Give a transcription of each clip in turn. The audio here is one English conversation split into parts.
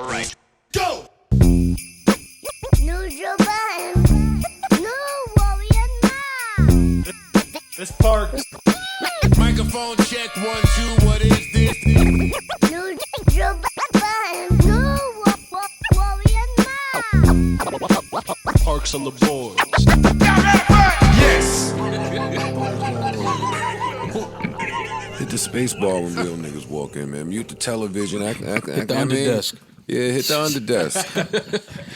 All right. Go! This Parks. Microphone check 1 2. What is this? Parks on the board. Yes. Hit the space bar when real niggas walk in, man. Mute the television. Hit the under desk. Yeah, hit the under desk.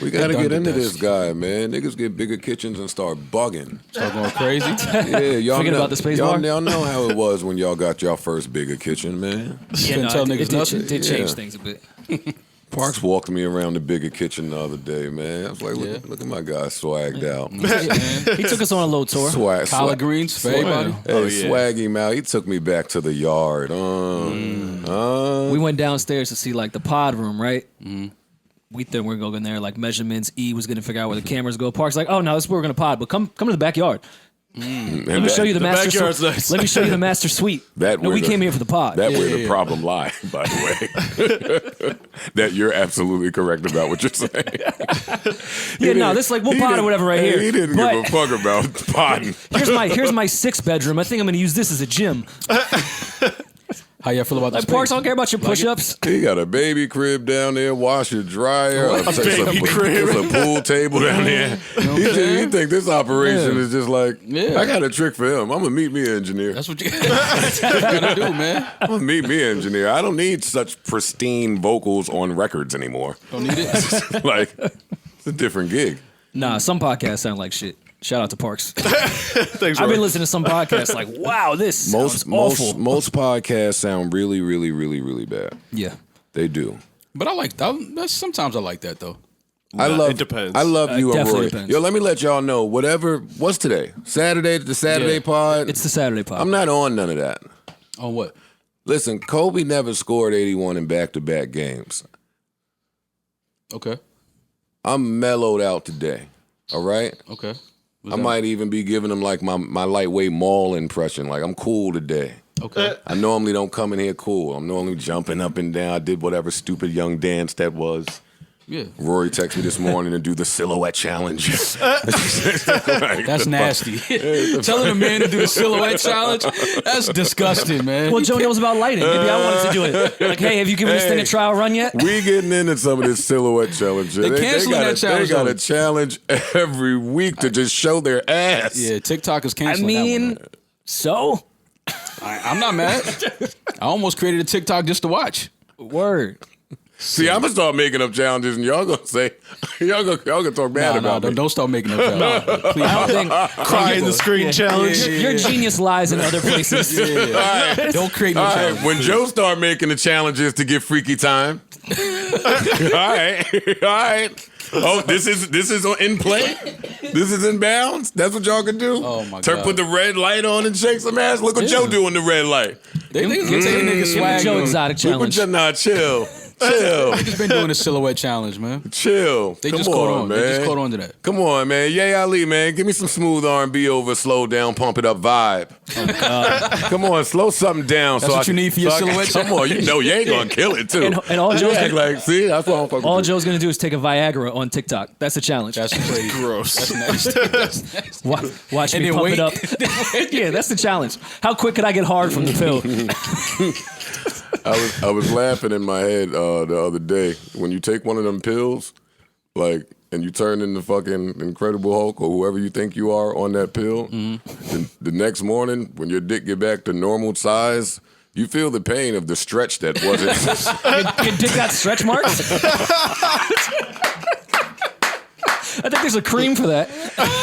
We gotta get into this guy, man. Niggas get bigger kitchens and start bugging. Start going crazy. Yeah, y'all Forget know, about the space bar? Y'all know how it was when y'all got y'all first bigger kitchen, man. Yeah, no, tell it niggas did nothing. change Yeah. things a bit. Parks walked me around the bigger kitchen the other day, man. I was like, look at my guy swagged out. He took us on a little tour. Collard greens for everybody. Hey, swag him out. He took me back to the yard. We went downstairs to see like the pod room, right? We thought we were going in there like measurements. E was going to figure out where the cameras go. Park's like, oh no, this is where we're going to pod, but come to the backyard. Let me show you the master backyard's suite. nice. Let me show you the master suite. We came here for the pod. That's where the problem lie, by the way. That you're absolutely correct about what you're saying. This like we'll pod or whatever right here. He didn't give a fuck about podding. Here's my 6th bedroom. I think I'm going to use this as a gym. How y'all feel about the Like space? Parks, I don't care about your push-ups. He got a baby crib down there, washer, dryer, A baby crib. There's a pool table down there. He think this operation is just like, I got a trick for him. I'm going to meet me an engineer. That's what you gotta do, man. I'm going to meet me an engineer. I don't need such pristine vocals on records anymore. Don't need it. Like, it's a different gig. Nah, some podcasts sound like shit. Shout out to Parks. Thanks, I've Rory. been listening to some podcasts like, wow, this sounds awful. Most podcasts sound really, really, really, really bad. Yeah. They do. But sometimes I like that though. It depends. I love you and definitely Rory. depends. Yo, let me let y'all know. What's today? Saturday, the Saturday pod? It's the Saturday pod. I'm not on none of that. On what? Listen, Kobe never scored 81 in back-to-back games. Okay. I'm mellowed out today. All right? Okay. I might even be giving him like my lightweight Maul impression. Like, I'm cool today. Okay. I normally don't come in here cool. I'm normally jumping up and down. I did whatever stupid young dance that was. Yeah. Rory texted me this morning to do the silhouette challenge. That's nasty. Telling a man to do the silhouette challenge? That's disgusting, man. Well, Joe knows about lighting. Maybe I wanted to do it. Like, hey, have you given this thing a trial run yet? We getting into some of this silhouette challenge. They canceling that challenge, They got though. a challenge every week to just show their ass. Yeah, TikTok is I canceling that mean, one. so? I'm not mad. I almost created a TikTok just to watch. Word. See, I'm gonna start making up challenges, and y'all gonna say, y'all gonna talk bad about me. Don't start making them challenges. Please. I don't think Cry in the screen challenge. your genius lies in other places. Don't create no All right, challenges. when Joe start making the challenges to get freaky time. all right. Oh, this is in play. This is in bounds. That's what y'all can do. Oh my God. Put the red light on and shake some ass. Look what Joe do in the red light. They take niggas swag. Joe Exotic Look what challenge. Nah, chill. Chill. They've been doing a silhouette challenge, man. Chill. They Come just caught on, on. man. They just caught on to that. Come on, man. Yay Ali, man. Give me some smooth R&B over, slow down, pump it up vibe. Come on, slow something down. That's what you need for your silhouette Come on, you know you ain't gonna kill it too. And all Joe's act gonna, like, see, that's what I'm fucking all with. Joe's gonna do is take a Viagra on TikTok. That's the challenge. That's crazy. Gross. That's nasty. Watch And me then pump wait. it up. Yeah, that's the challenge. How quick could I get hard from the pill? I was laughing in my head the other day when you take one of them pills, like, and you turn into fucking Incredible Hulk or whoever you think you are on that pill. The next morning, when your dick get back to normal size, you feel the pain of the stretch that wasn't. Your dick got stretch marks? I think there's a cream for that.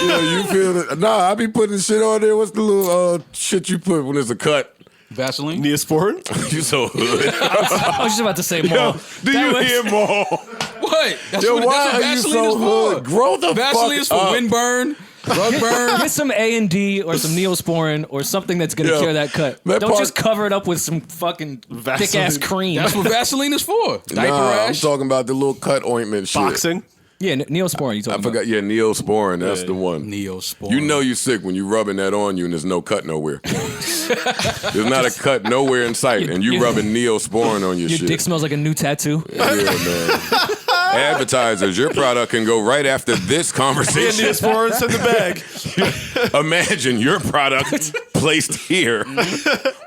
You feel it. Nah, I be putting shit on there. What's the little shit you put when there's a cut? Vaseline? Neosporin? You so hood. I was just about to say more. Do you hear more? What? That's Yo, what why that's are what you Vaseline so is for. hood? Grow the Vaseline fuck is for up. windburn, rug burn. Get some A&D or some Neosporin or something that's going to cure that cut. Don't just cover it up with some fucking thick-ass cream. That's what Vaseline is for. Diaper Nah, I'm rash. talking about the little cut ointment shit. Boxing? Yeah, Neosporin. You talking I forgot. Yeah, Neosporin. That's the one. Neosporin. You know you're sick when you rubbing that on you and there's no cut nowhere. There's not a cut nowhere in sight, and you rubbing Neosporin on your shit. Your dick smells like a new tattoo. Yeah, man. Advertisers, your product can go right after this conversation. Neosporin's in the bag. Imagine your product placed here.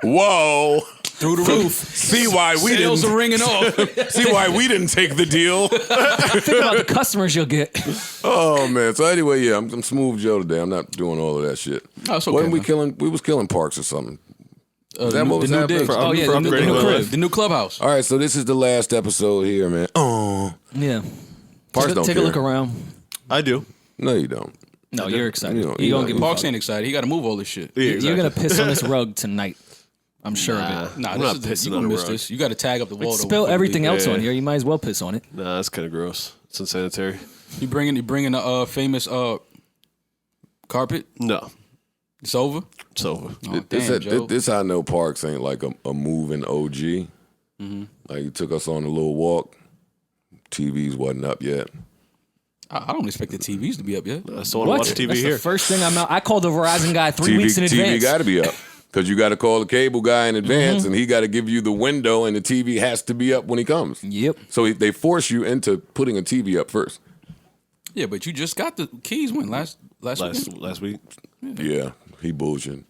Whoa. Through the roof. See why we Sales didn't. are ringing off. See why we didn't take the deal. Think about the customers you'll get. Oh man. So anyway, yeah, I'm Smooth Joe today. I'm not doing all of that shit. Oh, it's okay, Wasn't we man. killing? We was killing Parks or something. Is that what was the new happening? digs. For Oh yeah, the new upgrading crib. The new clubhouse. All right, so this is the last episode here, man. Oh, Yeah. Parks don't Take care. a look around. I do. No, you don't. No, you're excited. You don't- You you don't don't- give a Parks fuck. ain't excited. He got to move all this shit. Yeah, You're gonna exactly. piss on this rug tonight. I'm sure of it. Nah, I'm this not is pissing you on gonna the miss rug. this. You got to tag up the wall. Spill everything else Yeah. on here. You might as well piss on it. Nah, that's kind of gross. It's unsanitary. You bringing the famous carpet? No, It's over. it's over. Oh, damn, Joe. This I know Parks ain't like a moving OG. Like he took us on a little walk. TVs wasn't up yet. I don't expect the TVs to be up yet. I still want to watch TV That's here. the first thing I'm out. I called the Verizon guy 3 weeks in TV advance. got to be up because you got to call the cable guy in advance, and he got to give you the window, and the TV has to be up when he comes. Yep. So they force you into putting a TV up first. Yeah, but you just got the keys when last week. Last week. Yeah, he bullshitting.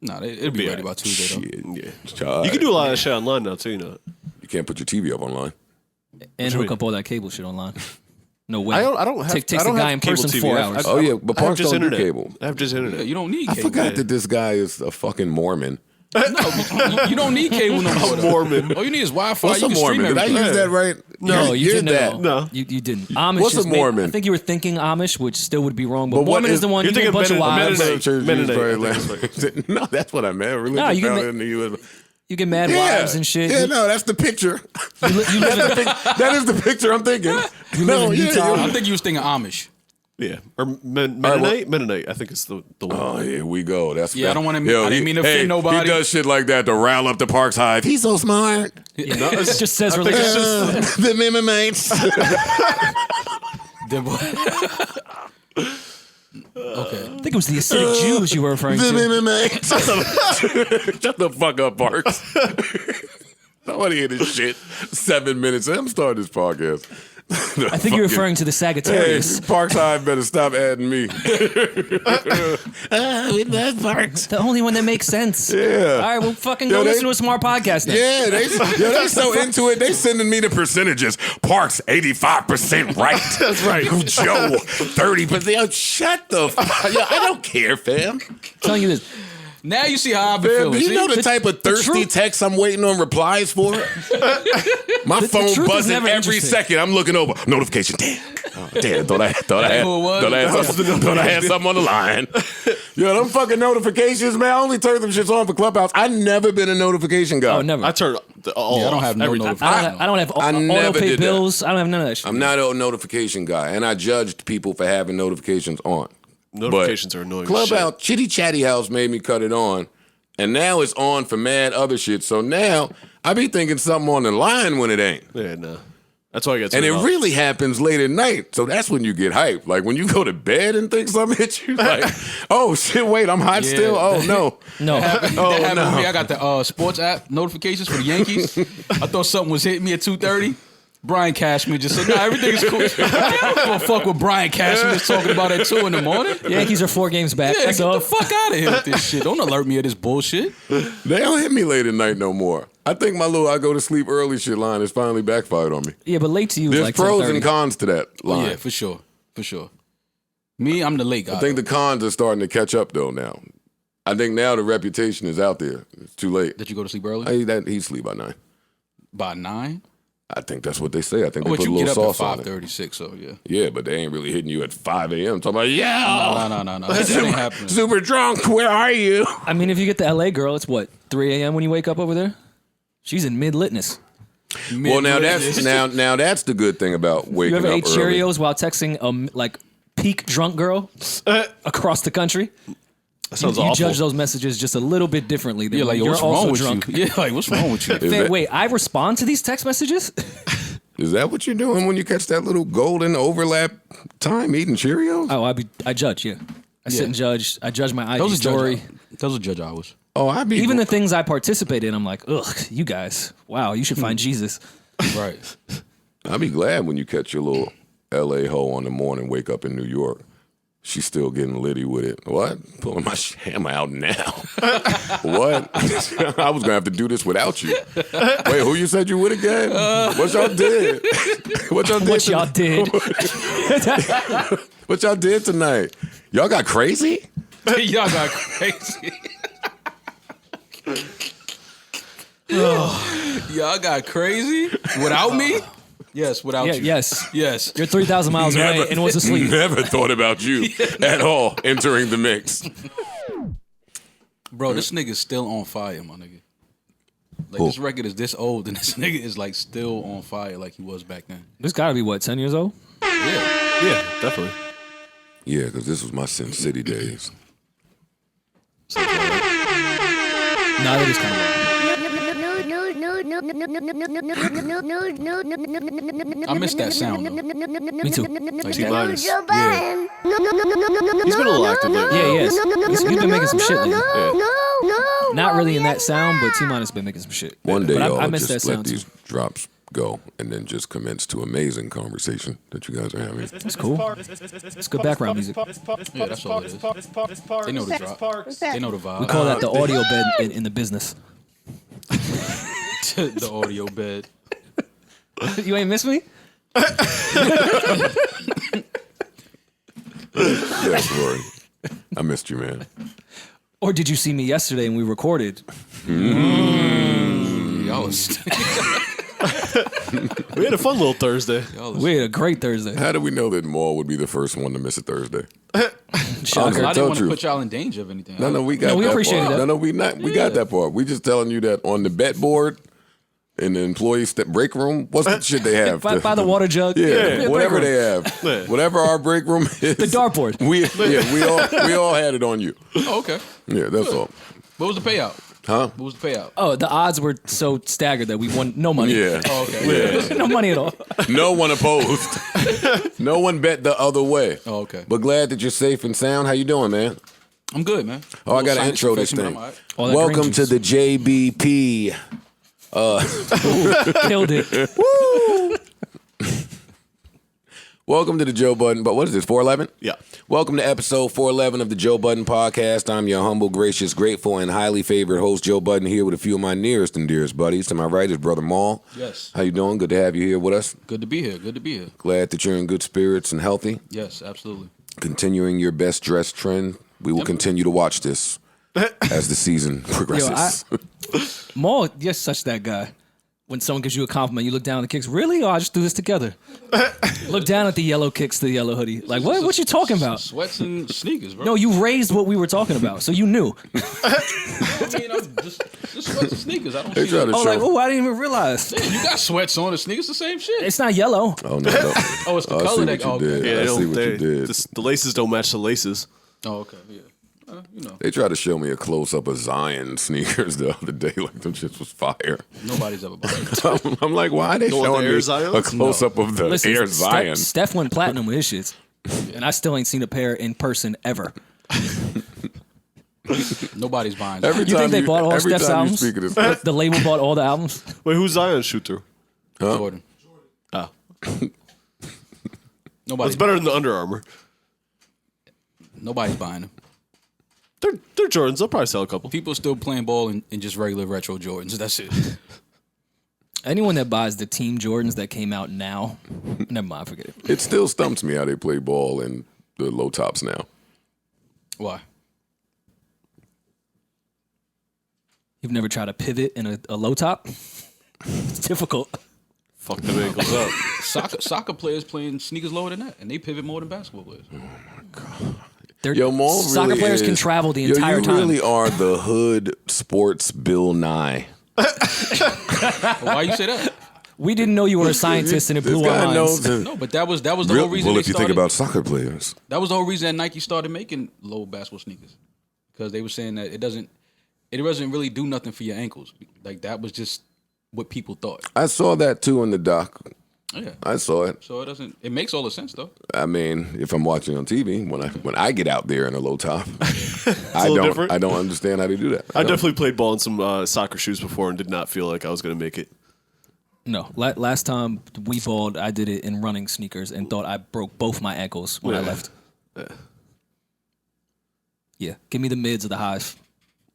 Nah, it'll be ready by Tuesday though. Shit. Yeah. Child. You can do a lot of shit online now too. You know. You can't put your TV up online. And you hook mean? up all that cable shit online. No way. I don't have. Takes I the don't guy have in cable person TV. 4 I- hours. I- Oh, yeah, I but have Parks just don't do internet. cable. I have just internet. Yeah, you don't need I cable. forgot that this guy is a fucking Mormon. You don't need cable no more. though. Mormon. All you need is Wi-Fi. What's you a can stream Mormon? Did I everything. use that right? No, you You're didn't. that. No. You didn't. Amish What's is a Mormon? I think you were thinking Amish, which still would be wrong. But But what Mormon is- is the one you're you get a bunch thinking of wives. Mennonite. No, that's what I meant. Religion No, you can founded in the U.S. You get mad wives and shit. Yeah, no, that's the picture. You live in, That is the picture I'm thinking. No, in yeah, Utah. I think you was thinking Amish. Yeah, or Mennonite. Mennonite. I think it's the one. Oh, here we go. That's Yeah, I don't wanna- I didn't mean to offend nobody. He does shit like that to rile up the Parks Hive. He's so smart. it just says I think it's religion. just The Mennonites. Okay. I think it was the acidic Jews you were referring The to. Mennonites. Shut the fuck up, Parks. I want to hear this shit. 7 minutes. I'm starting this podcast. I think you're referring to the Hey, Sagittarius. Parks Hive better stop adding me. We love Parks. The only one that makes sense. Yeah. All right, well, fucking go Yo, they- listen to a smart podcast then. Yeah, they so into it. They sending me the percentages. Parks 85% right. That's right. Joe 30%. Yo, shut the fuck. Yo, I don't care, fam. I'm telling you this. Now you see how I've been Fam, feeling. do you see? know the type of thirsty truth- texts I'm waiting on replies for? My the phone truth is buzzing never every interesting. second. I'm looking over. Notification. Damn. Oh, damn. Thought I had who it was? thought I had something on the line. Yo, them fucking notifications, man. I only turn them shits on for Clubhouse. I've never been a notification guy. Oh, never. I turn all. Yeah, I don't have no everything. notification. I don't have I never auto pay did that. bills. I don't have none of that shit. I'm not a notification guy, and I judged people for having notifications on. Notifications are annoying. Clubhouse, Chitty Chatty House made me cut it on, and now it's on for mad other shit. So now I be thinking something on the line when it ain't. Yeah, no. That's why I get. And it turned off. really happens late at night. So that's when you get hyped. Like when you go to bed and think something hit you, like, oh shit, wait, I'm hot still? Oh no. No. That happened with me. I got the sports app notifications for the Yankees. I thought something was hitting me at 2:30. Brian Cashman just said, "No, everything is cool." I don't give a fuck what Brian Cashman is talking about at 2 in the morning. The Yankees are 4 games back. Yeah, That's get all. the fuck out of here with this shit. Don't alert me of this bullshit. They don't hit me late at night no more. I think my little I go to sleep early shit line has finally backfired on me. Yeah, but late to you is There's like pros 10:30. and cons to that Oh, line. yeah, for sure. Me, I'm the late guy. I think the cons are starting to catch up though now. I think now the reputation is out there. It's too late. That you go to sleep early? He sleep by 9. By 9? I think that's what they say. I think Oh, they but put a you get little up sauce on at it. 5:36, so yeah. Yeah, but they ain't really hitting you at 5 a.m. Talking about, yeah, No. That ain't happening. super drunk. Where are you? I mean, if you get the LA girl, it's what, 3 a.m. when you wake up over there? She's in mid-litness. Well, now that's now that's the good thing about You waking ever up ate early. Cheerios while texting like peak drunk girl across the country? That sounds you awful. judge those messages just a little bit differently than Yeah, like, when yo, you're what's also wrong with drunk. you? Yeah, like, what's wrong with you? Is that- Wait, I respond to these text messages? Is that what you're doing when you catch that little golden overlap time eating Cheerios? Oh, I judge. Yeah, I sit and judge. I judge my IG story. Those are judge hours. Oh, I be Even the things I participate in, I'm like, ugh, you guys. Wow, you should find Jesus. Right. I'd be glad when you catch your little LA hoe on the morning, wake up in New York. She's still getting litty with it. What? Pulling my hammer out now. What? I was going to have to do this without you. Wait, who you said you would again? What y'all did? What y'all did? What y'all did? What y'all did tonight? Y'all got crazy? Y'all got crazy. Y'all got crazy? Without me? Yes, without you. Yes. Yes. You're 3,000 miles away and was asleep. Never thought about you at all entering the mix. Bro, this nigga's still on fire, my nigga. Like, this record is this old, and this nigga is, like, still on fire like he was back then. This got to be, what, 10 years old? Yeah, definitely. Yeah, because this was my Sin City days. No, that is kind of wild. I miss that sound, though. Me too. Like T-minus. Yeah. He's been a little active lately. Yeah, yes. He's been making some shit lately. Yeah. Not really in that sound, but T-minus been making some shit. One day, But y'all I miss that just let sound these too. drops go and then just commence to amazing conversation that you guys are having. It's cool. It's good background music. Yeah, that's all it is. They know the drop. They know the vibe. We call that the audio bed in the business. The audio bed. You ain't miss me? Yes, Rory. I missed you, man. Or did you see me yesterday and we recorded? Y'all is We had a fun little Thursday. We had a great Thursday. How do we know that Maul would be the first one to miss a Thursday? Shocker. I didn't Tell want to truth. put y'all in danger of anything. No, we got No, we that appreciate part. that. No, we not. We got that part. We just telling you that on the bet board in the employee break room, what's the shit they have? By the water jug. Yeah, whatever break they room. have. Yeah. Whatever our break room is. The dartboard. We all had it on you. Oh, okay. Yeah, that's all. What was the payout? Huh? What was the payout? Oh, the odds were so staggered that we won no money. Yeah. Oh, okay. Yeah. No money at all. No one opposed. No one bet the other way. Oh, okay. But glad that you're safe and sound. How you doing, man? I'm good, man. Oh, I got to Sinus intro this infection, thing. but I'm all right. All that Welcome green to juice. the JBP. Killed it. Welcome to the Joe Budden. But what is this? 411? Yeah. Welcome to episode 411 of the Joe Budden podcast. I'm your humble, gracious, grateful, and highly favored host, Joe Budden, here with a few of my nearest and dearest buddies. To my right is Brother Maul. Yes. How you doing? Good to have you here with us. Good to be here. Good to be here. Glad that you're in good spirits and healthy. Yes, absolutely. Continuing your best dress trend. We will continue to watch this as the season progresses. Maul, you're such that guy. When someone gives you a compliment, you look down at the kicks. Really? Oh, I just do this together. Look down at the yellow kicks, the yellow hoodie. Like, what you talking about? Sweats and sneakers, bro. No, you raised what we were talking about, so you knew. I mean, I'm just sweats and sneakers. I don't They see try that. to Oh, show. like, oh, I didn't even realize. You got sweats on. The sneakers the same shit. It's not yellow. Oh, no. Oh, it's the I see color what that. you Oh, did. okay. Yeah, I see what you did. The laces don't match the laces. Oh, okay. Yeah. You know, They tried to show me a close-up of Zion sneakers the other day. Like, them shits was fire. nobody's ever bought it. I'm like, why are they You want the showing Air me Zions? a close-up of the Listen, Air Zion? Steph went platinum with his shits, and I still ain't seen a pair in person ever. Nobody's buying. Every You think time they bought all every Steph's time albums? You speak of this, The label bought all the albums. Wait, who's Zion shoot through? Jordan. Oh. Nobody's It's better than the Under Armour. Nobody's buying them. They're Jordans. They'll probably sell a couple. People still playing ball in just regular retro Jordans. That's it. Anyone that buys the Team Jordans that came out now, never mind, forget it. it still stumps me how they play ball in the low tops now. Why? You've never tried to pivot in a low top? It's difficult. Fuck them ankles up. Soccer players playing sneakers lower than that, and they pivot more than basketball players. Yo, Maul Soccer really players is, can travel the entire you time. really are the hood sports Bill Nye. Why you say that? We didn't know you were a scientist and it This blew our guy minds. knows. No, but that was the whole reason. Well, they if you started, think about soccer players, that was the whole reason that Nike started making low basketball sneakers, because they were saying that it doesn't really do nothing for your ankles. Like that was just what people thought. I saw that too in the doc. Yeah. I saw it. So it makes all the sense though. I mean, if I'm watching on TV, when I get out there in a low top, a little different. I don't understand how they do that. I definitely played ball in some soccer shoes before and did not feel like I was going to make it. No, last time we balled, I did it in running sneakers and thought I broke both my ankles when I left. Yeah, give me the mids or the highs.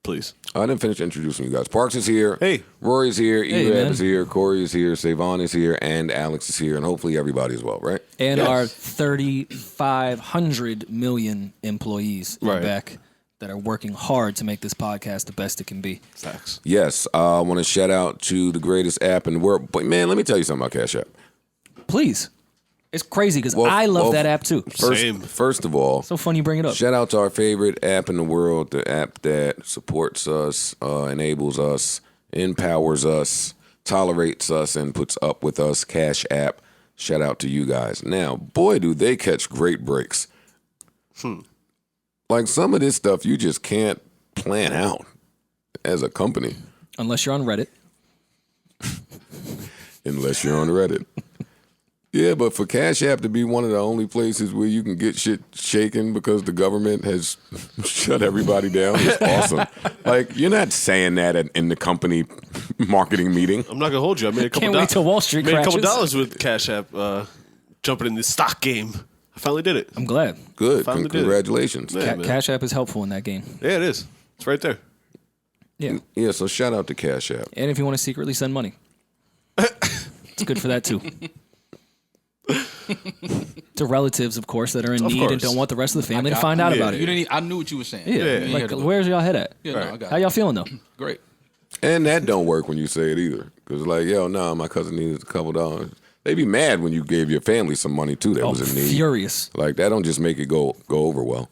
Please. I didn't finish introducing you guys. Parks is here. Hey. Rory's here. Hey, Ehab man. is here. Corey is here. Savon is here. And Alex is here. And hopefully everybody as well, right? And Yes. our 3,500 million employees in Right. back that are working hard to make this podcast the best it can be. Facts. Yes. I want to shout out to the greatest app in the world. But, man, let me tell you something about Cash App. Please. It's crazy because I love that app too. Same. First of all, So fun you bring it up. shout out to our favorite app in the world, the app that supports us, enables us, empowers us, tolerates us, and puts up with us, Cash App. Shout out to you guys. Now, boy, do they catch great breaks. Like some of this stuff you just can't plan out as a company Unless you're on Reddit. unless you're on Reddit. Yeah, but for Cash App to be one of the only places where you can get shit shaken because the government has shut everybody down is awesome. Like, you're not saying that in the company marketing meeting. I'm not going to hold you. I made a couple Can't wait till Wall Street made a couple crashes. dollars with Cash App jumping in the stock game. I finally did it. I'm glad. Good. Finally did it. Congratulations. Yeah, man. Cash App is helpful in that game. Yeah, it is. It's right there. Yeah. Yeah, so shout out to Cash App. And if you want to secretly send money, it's good for that too. To relatives, of course, that are in Of need and course. don't want the rest of the family to find out about You it. didn't. I knew what you were saying. Yeah, You like had to look. where's y'all head at? Yeah, no, I got How it. y'all feeling though? Great. And that don't work when you say it either. Because, like, yo, nah, my cousin needed a couple dollars. They be mad when you gave your family some money, too, that Oh, was in need. furious! Like, that don't just make it go over well.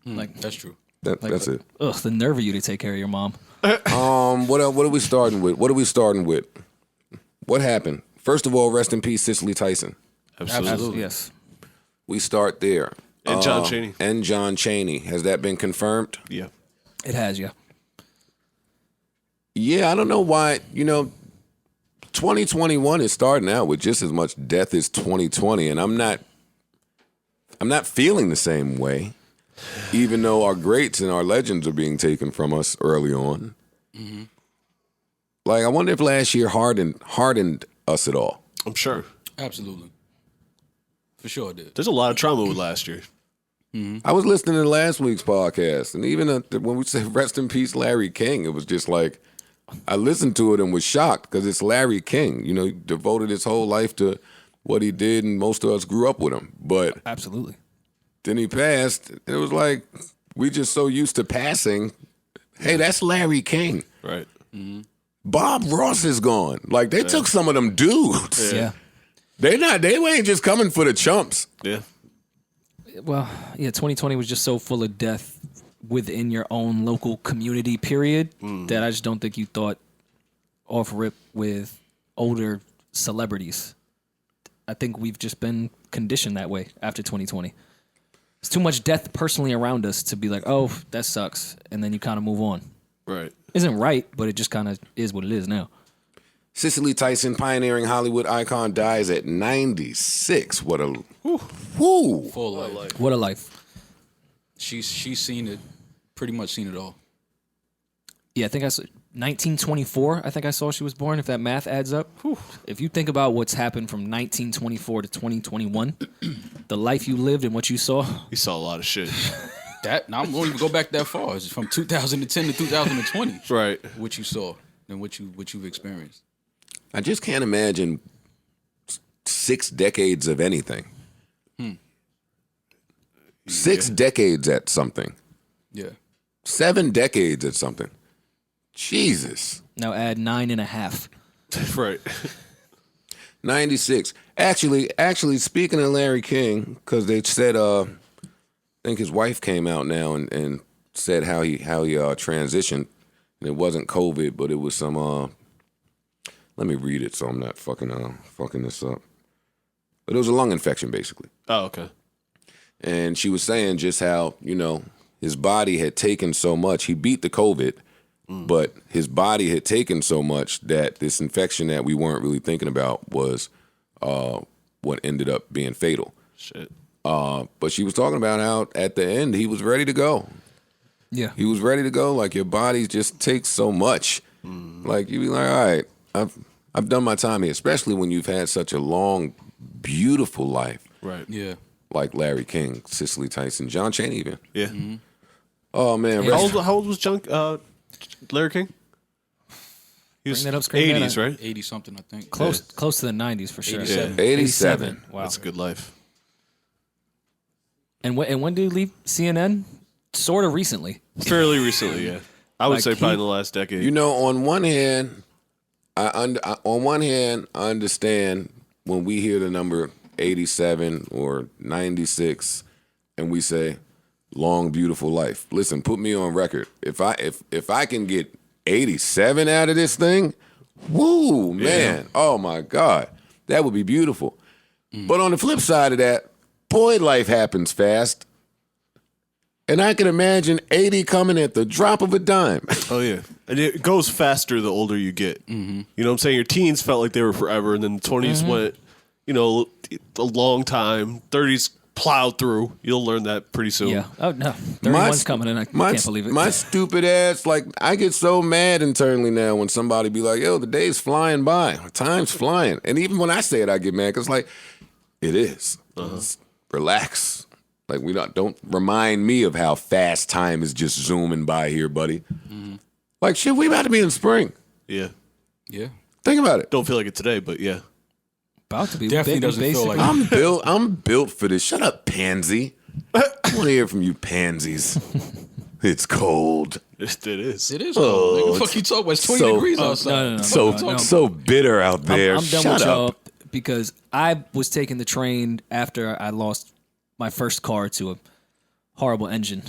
Like, That's true. That's it. ugh, the nerve of you to take care of your mom. What are we starting with? What happened? First of all, rest in peace, Cicely Tyson. Absolutely. Yes. We start there. And John Chaney. And John Chaney. Has that been confirmed? Yeah. It has, yeah. Yeah, I don't know why. 2021 is starting out with just as much death as 2020, and I'm not feeling the same way, even though our greats and our legends are being taken from us early on. Mm-hmm. Like, I wonder if last year hardened us at all. I'm sure. Absolutely. For sure it did. There's a lot of trauma with last year. I was listening to last week's podcast, and even when we said rest in peace, Larry King, it was just like, I listened to it and was shocked because it's Larry King. He devoted his whole life to what he did, and most of us grew up with him. But Absolutely. then he passed. It was like we just so used to passing. Hey, that's Larry King. Right. Bob Ross is gone. Like, they took some of them dudes. Yeah. They ain't just coming for the chumps. Yeah. Well, yeah, 2020 was just so full of death within your own local community, period, that I just don't think you thought off rip with older celebrities. I think we've just been conditioned that way after 2020. It's too much death personally around us to be like, oh, that sucks, and then you kind of move on. Right. Isn't right, but it just kind of is what it is now. Cicely Tyson, pioneering Hollywood icon, dies at 96. What a whoo. Full life. What a life. She's seen it. Pretty much seen it all. Yeah, I think I saw 1924. I think I saw she was born. If that math adds up, if you think about what's happened from 1924 to 2021, the life you lived and what you saw. He saw a lot of shit. That now I won't even go back that far. It's from 2010 to 2020. Right. What you saw and what you've experienced. I just can't imagine 6 decades of anything. 6 decades at something. Yeah. 7 decades at something. Jesus. Now add 9.5. Right. 96. Actually, speaking of Larry King, because they said, I think his wife came out now and said how he transitioned, and it wasn't COVID, but it was some. Let me read it so I'm not fucking this up. But it was a lung infection, basically. Oh, okay. And she was saying just how, his body had taken so much. He beat the COVID, but his body had taken so much that this infection that we weren't really thinking about was what ended up being fatal. Shit. But she was talking about how at the end he was ready to go. Yeah. He was ready to go. Like your body just takes so much. Like you be like, all right, I've done my time here. Especially when you've had such a long, beautiful life. Right. Yeah. Like Larry King, Cicely Tyson, John Chaney even. Yeah. Oh man, How old was Larry King? He was Bring that up, screen that 80s, up. right? 80 something, I think. Close to the 90s for sure. 87. 87. Wow. That's a good life. And when did he leave CNN? Sort of recently. Fairly recently, yeah. I would Like say probably in the last decade. You know, on one hand, I understand when we hear the number 87 or 96, and we say, "Long, beautiful life." Listen, put me on record. If I can get 87 out of this thing, woo, man, oh my God, that would be beautiful. But on the flip side of that, boy, life happens fast. And I can imagine 80 coming at the drop of a dime. Oh, yeah. And it goes faster the older you get. You know what I'm saying? Your teens felt like they were forever, and then the 20s went, a long time. 30s plowed through. You'll learn that pretty soon. Yeah. Oh, no. 31's coming, and I can't believe it. My stupid ass, like, I get so mad internally now when somebody be like, yo, the day's flying by. Time's flying. And even when I say it, I get mad, because, like, it is. Relax. Like, don't remind me of how fast time is just zooming by here, buddy. Like, shit, we about to be in spring. Yeah. Yeah. Think about it. Don't feel like it today, but yeah. About to be. Definitely doesn't feel like it. I'm built for this. Shut up, pansy. I want to hear from you pansies. It's cold. It is. It is cold. Nigga, fuck you talking about? It's 20 degrees outside. No. So bitter out there. I'm done Shut with y'all up. because I was taking the train after I lost my first car to a horrible engine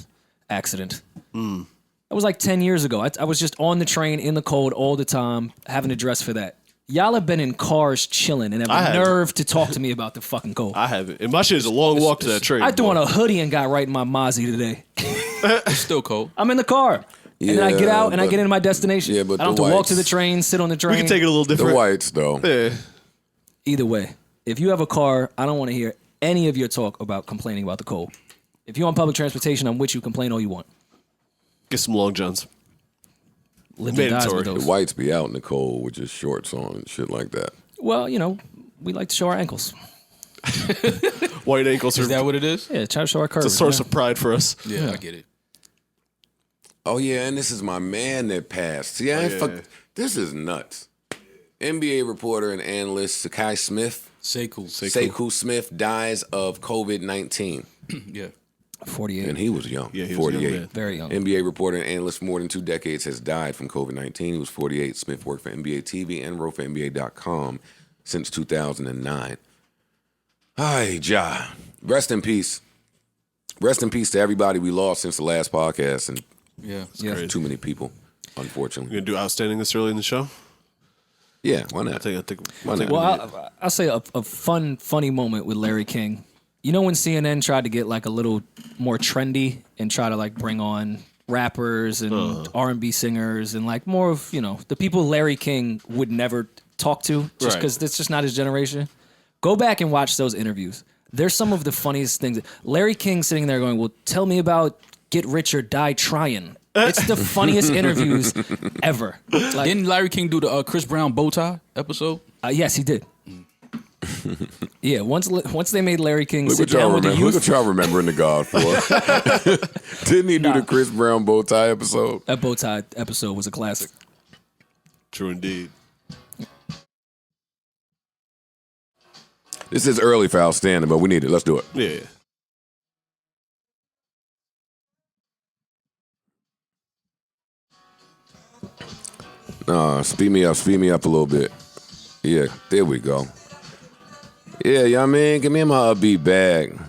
accident. That was like 10 years ago. I was just on the train in the cold all the time, having to dress for that. Y'all have been in cars chilling and have the nerve to talk to me about the fucking cold. I haven't. And my shit is a long walk to that train. I threw on a hoodie and got right in my Mozzie today. It's still cold. I'm in the car. And then I get out and I get into my destination. Yeah, but I don't the have to walk to whites- the train, sit on the train. We can take it a little The different. whites, though. Yeah. Either way, if you have a car, I don't want to hear any of your talk about complaining about the cold. If you're on public transportation, I'm with you. Complain all you want. Get some long johns. Live and dies Mandatory. with The those. whites be out in the cold with just shorts on and shit like that. Well, we like to show our ankles. White ankles Is are that what it is? Yeah, try to show our curves. a source of pride for us. Yeah, I get it. Oh, yeah, and this is my man that passed. See, this is nuts. NBA reporter and analyst Sekou Smith. Sekou. Smith dies of COVID-19. Yeah. 48. And he was young. Yeah, he was a young 48. man. Very young. NBA reporter and analyst for more than 2 decades has died from COVID-19. He was 48. Smith worked for NBA TV and wrote for NBA.com since 2009. Hi, Ja. Rest in peace. Rest in peace to everybody we lost since the last podcast, and Yeah. Yeah. too many people, unfortunately. You gonna do outstanding this early in the show? Yeah, why not? I think. Why not? Well, I'll say a funny moment with Larry King. You know when CNN tried to get like a little more trendy and try to like bring on rappers and R&B singers and like more of, the people Larry King would never talk to just Right. because that's just not his generation. Go back and watch those interviews. They're some of the funniest things. Larry King sitting there going, well, tell me about Get Rich or Die Trying. It's the funniest interviews ever. Like, Didn't Larry King do the Chris Brown bow tie episode? yes, he did. Yeah, once they made Larry King Look sit what y'all down with the remember. Look youth, what y'all remembering the God for. Didn't he do the Chris Brown bow tie episode? that bow tie episode was a classic. True indeed. This is early for outstanding, but we need it. Let's do it. Yeah. Speed me up a little bit. Yeah, there we go. Yeah, y'all man, give me my upbeat bag.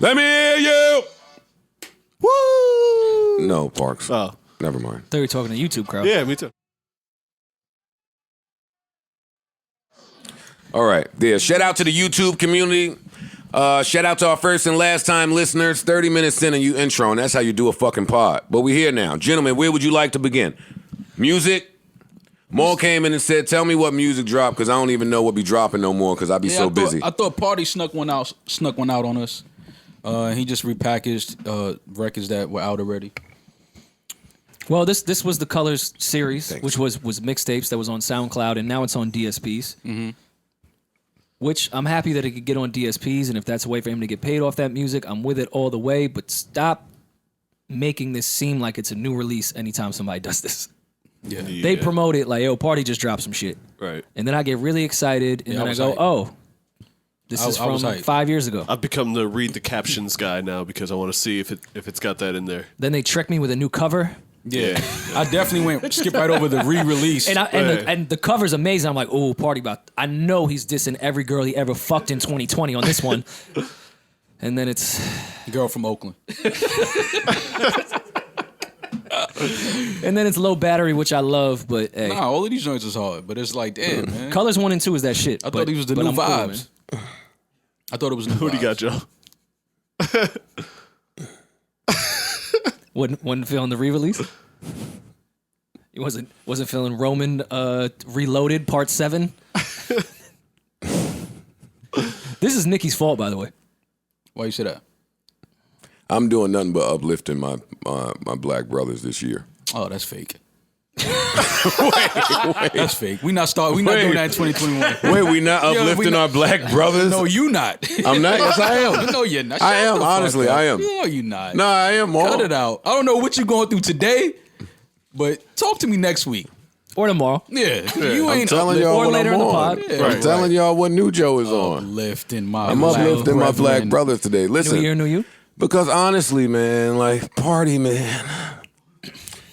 Let me hear you. Woo! No, Parks. Oh. Never mind. They were talking to YouTube crowd. Yeah, me too. All right. Yeah, shout out to the YouTube community. Shout out to our first and last time listeners. 30 minutes in and you intro, and that's how you do a fucking pod. But we here now. Gentlemen, where would you like to begin? Music? Mo came in and said, tell me what music dropped, because I don't even know what be dropping no more, because I be so busy. I thought Party snuck one out on us. He just repackaged records that were out already. Well, this was the Colors series, which was mixtapes that was on SoundCloud, and now it's on DSPs. Mm-hmm. Which I'm happy that it could get on DSPs, and if that's a way for him to get paid off that music, I'm with it all the way. But stop making this seem like it's a new release anytime somebody does this. Yeah. They promote it like, yo, Party just dropped some shit. Right. And then I get really excited, and then I go, oh, this is from 5 years ago. I've become the read the captions guy now because I want to see if it's got that in there. Then they trick me with a new cover. Yeah. I definitely skip right over the re-release. And the cover's amazing. I'm like, oh, Party about. I know he's dissing every girl he ever fucked in 2020 on this one. And then it's Girl from Oakland. And then it's Low Battery, which I love, but hey. Nah, all of these joints is hard, but it's like, damn, man. Colors 1 and 2 is that shit. I thought these was the new vibes. Cool, I thought it was new Who do you got, Joe? Wasn't feeling the re-release? He wasn't feeling Roman Reloaded Part 7? This is Nicki's fault, by the way. Why you say that? I'm doing nothing but uplifting my black brothers this year. Oh, that's fake. wait. That's fake. We not doing that in 2021. Wait, we not uplifting our black brothers? No, you not. I'm not. Yes, I am. No, you're not. I am. Honestly, I am. No, you not. No, I am. Mom. Cut it out. I don't know what you're going through today, but talk to me next week. Or tomorrow. Yeah. You I'm ain't telling y'all or what later I'm in the on. pod. Yeah, I'm telling y'all what new Joe is on. Uplifting I'm uplifting my black brothers today. Listen. New year, new you? Because honestly, man, like, Party, man.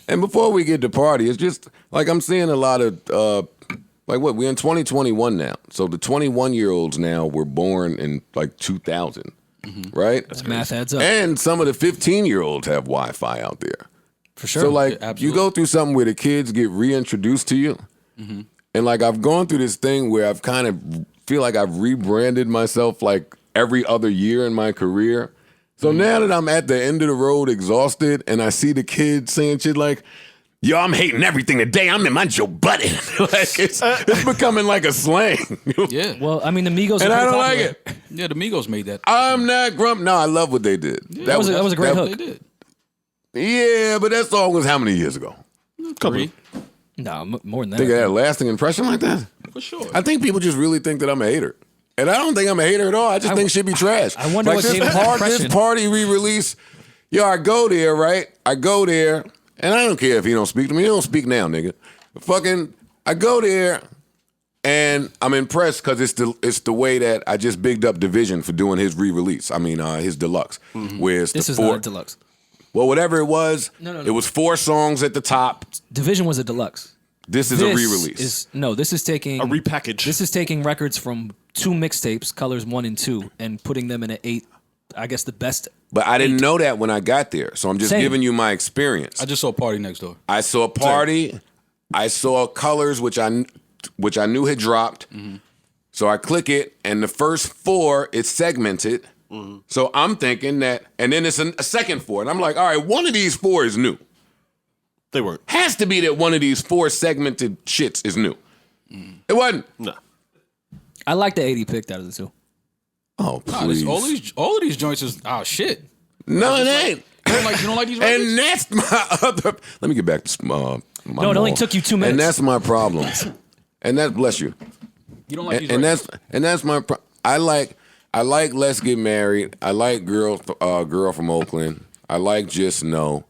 And before we get to Party, it's just, like, I'm seeing a lot of, we're in 2021 now. So the 21-year-olds now were born in, like, 2000, right? That's math adds up. And some of the 15-year-olds have Wi-Fi out there. For sure. So, like, Yeah, you go through something where the kids get reintroduced to you. And, like, I've gone through this thing where I've kind of feel like I've rebranded myself, like, every other year in my career. So now that I'm at the end of the road exhausted and I see the kids saying shit like, yo, I'm hating everything today. I'm in my Joe Budden. Like, it's becoming like a slang. Yeah. Well, I mean, the Migos And are I don't popular. like it. Yeah, the Migos made that. I'm not grump. No, I love what they did. Yeah, That was a great They hook. did. Yeah, but that song was how many years ago? Three. No, more than that. Think it had a lasting impression like that? For sure. I think people just really think that I'm a hater. And I don't think I'm a hater at all. I just think shit be trash. I wonder like what gave him that impression. This Party re-release, yo, I go there, right? I go there, and I don't care if he don't speak to me. He don't speak now, nigga. Fucking, I go there, and I'm impressed because it's the way that I just bigged up Division for doing his re-release. I mean, his deluxe. Where it's This the is four, not a deluxe. well, whatever it was, No. it was 4 songs at the top. Division was a deluxe. This is a re-release. This is taking A repackage. This is taking records from 2 mixtapes, Colors 1 and 2, and putting them in an 8. I guess the best. But I didn't know that when I got there, so I'm just Same. giving you my experience. I just saw Party next door. I saw Party. I saw Colors, which I knew had dropped. So I click it, and the first 4 is segmented. So I'm thinking that, and then it's a second 4, and I'm like, all right, one of these 4 is new. They weren't. Has to be that one of these 4 segmented shits is new. It wasn't. No. I like the 80 picked out of the 2. Oh, Nah, please. all of these joints is shit. No, it ain't. You don't like these records? And that's my other. Let me get back to my. No, it only took you 2 minutes. And that's my problem. And that, bless you. You don't like these And records? that's my. I like Let's Get Married. I like Girl from Oakland. I like Just Know.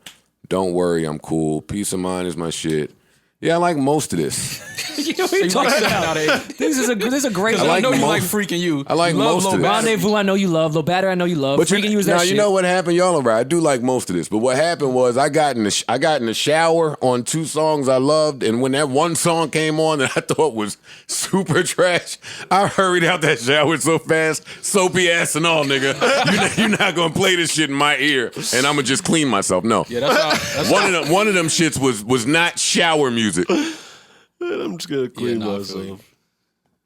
Don't Worry, I'm Cool. Peace of Mind is my shit. Yeah, I like most of this. You know what you're talking about? This is a great. I like I know you most- like Freaking You. I like You love most Low of this. Battery. Rendezvous, I know you love. Low Battery, I know you love. But Freaking You is that shit. you know what happened? Y'all are right. I do like most of this. But what happened was I got in the shower on 2 songs I loved, and when that one song came on that I thought was super trash, I hurried out that shower so fast, soapy ass and all, nigga. You're not gonna play this shit in my ear, and I'm gonna just clean myself. No. Yeah, that's One of them shits was not shower music. I'm just gonna clean myself.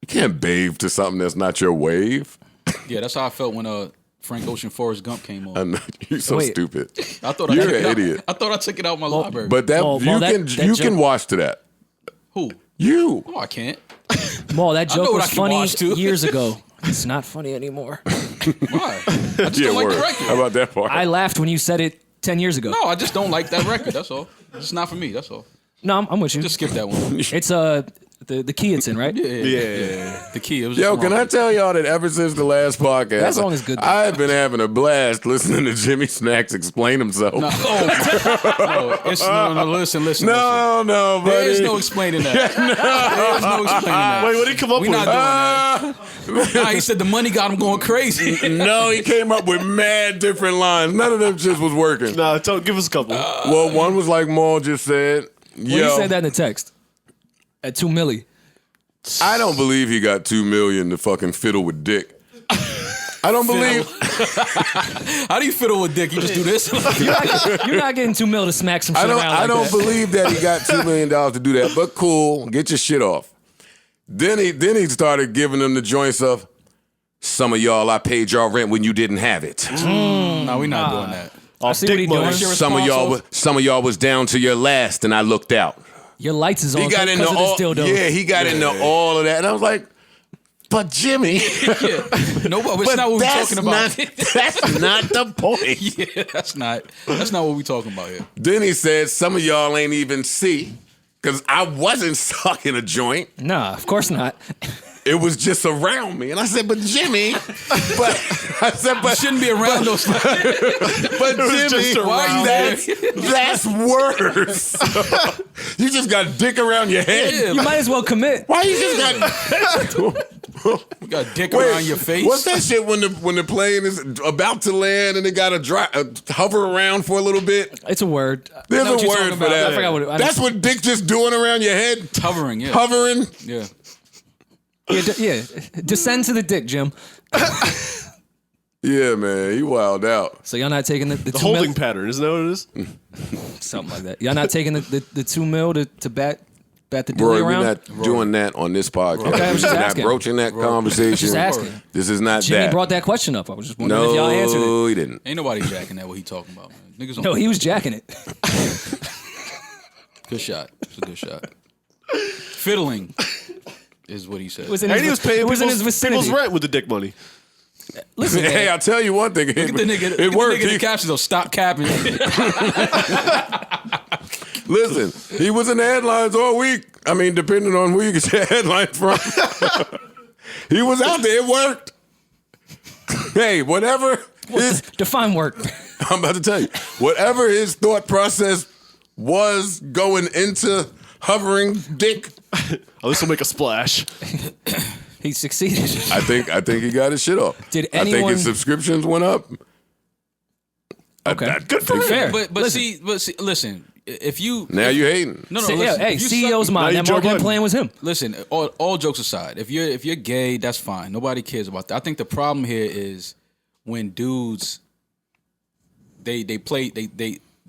You can't bathe to something that's not your wave. Yeah, that's how I felt when Frank Ocean Forrest Gump came on. I know. You're so Wait. stupid. I thought You're I took an it out. idiot. I thought I took it out my library. But that Well, you that can joke- watch to that. Who? You. Oh, I can't. Maul, that I know joke what was I can funny watch, too. years ago. It's not funny anymore. Why? I just Yeah, don't like word. the record. How about that part? I laughed when you said it 10 years ago. No, I just don't like that record. That's all. It's not for me. That's all. No, I'm with you. Just skip that one. It's the key it's in, right? Yeah. The key. It was Yo, just can I wrong. tell y'all that ever since the last podcast, That song is good, though. I've been having a blast listening to Jimmy Snacks explain himself. No, listen. No, buddy. There is no explaining that. There is no explaining that. Wait, what did he come up We with? not doing that. Nah, he said the money got him going crazy. No, he came up with mad different lines. None of them shits was working. Nah, give us a couple. Well, one was like Maul just said. Well, you said that in the text. At 2 milli. I don't believe he got $2 million to fucking fiddle with dick. I don't believe. How do you fiddle with dick? You just do this? You're not getting 2 mil to smack some shit around like I don't that. believe that he got $2 million to do that. But cool, get your shit off. Then he started giving them the joints of some of y'all. I paid y'all rent when you didn't have it. No, we're not doing that. I see what he's doing. Some of y'all was down to your last, and I looked out. Your lights is on He got because into of all. this dildo. Yeah, he got into all of that, and I was like, "But Jimmy, No, but it's not what we're talking about. That's not the point." Yeah, that's not what we're talking about here. Then he said, "Some of y'all ain't even see, because I wasn't sucking a joint. Nah, of course not. It was just around me." And I said, "But Jimmy, You shouldn't be around those. but Jimmy, just around that's worse. You just got dick around your head. Yeah, You might as well commit. Why you just got?" You got dick around your face. What's that shit when the plane is about to land and it got to hover around for a little bit? It's a word. There's know a what you're word talking for about. that. I forgot what it- That's what dick just doing around your head. Hovering, yeah. Hovering. Yeah. Yeah, descend to the dick, Jim. Yeah, man, he wild out. So y'all not taking the The 2 holding mil? pattern, isn't that what it is? Something like that. Y'all not taking the 2 mil to bat the dilly Rory, we're around? not doing that on this podcast. Okay, I was just We're not asking. broaching that conversation. Just asking. This is not Jimmy that. brought that question up. I was just wondering if y'all answered it. No, he didn't. Ain't nobody jacking that. What he talking about, man. Niggas don't. No, he was jacking it. Good shot. It's a good shot. Fiddling is what he said. It was in And his, he was paying it was in his people's vicinity. rent with the dick money. Listen, Hey, I'll tell you one thing. Look at the nigga. It worked. The nigga in the captions though. Stop capping. Listen, he was in the headlines all week. I mean, depending on who you get your headlines from. He was out there. It worked. Hey, whatever his, define work. I'm about to tell you, whatever his thought process was going into hovering dick, Oh, this will make a splash. He succeeded. I think he got his shit off. Did I think anyone- his subscriptions went up. Okay. Good for him. Fair. But Listen. see, listen. If you Now you hating. no, Say, listen, yeah, hey, if you CEO's suck- mind. Now That you Joe marketing Budden. plan was him. Listen, all jokes aside, if you're gay, that's fine. Nobody cares about that. I think the problem here is when dudes they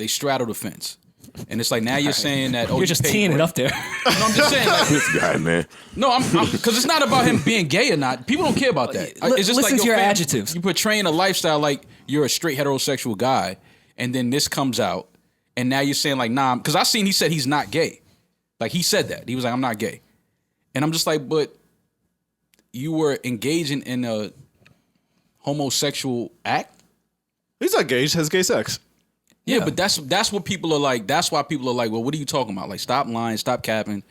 straddle the fence. And it's like now you're saying that You're just teeing it up there. No, I'm just saying like, This guy, man. no, I'm because it's not about him being gay or not. People don't care about that. It's just Listen like to your fam, adjectives. You portraying a lifestyle like you're a straight heterosexual guy, and then this comes out, and now you're saying like, nah, because he said he's not gay. Like he said that. He was like, I'm not gay. And I'm just like, but you were engaging in a homosexual act? He's not gay. He just has gay sex. Yeah, but that's what people are like. That's why people are like, well, what are you talking about? Like, stop lying, stop capping.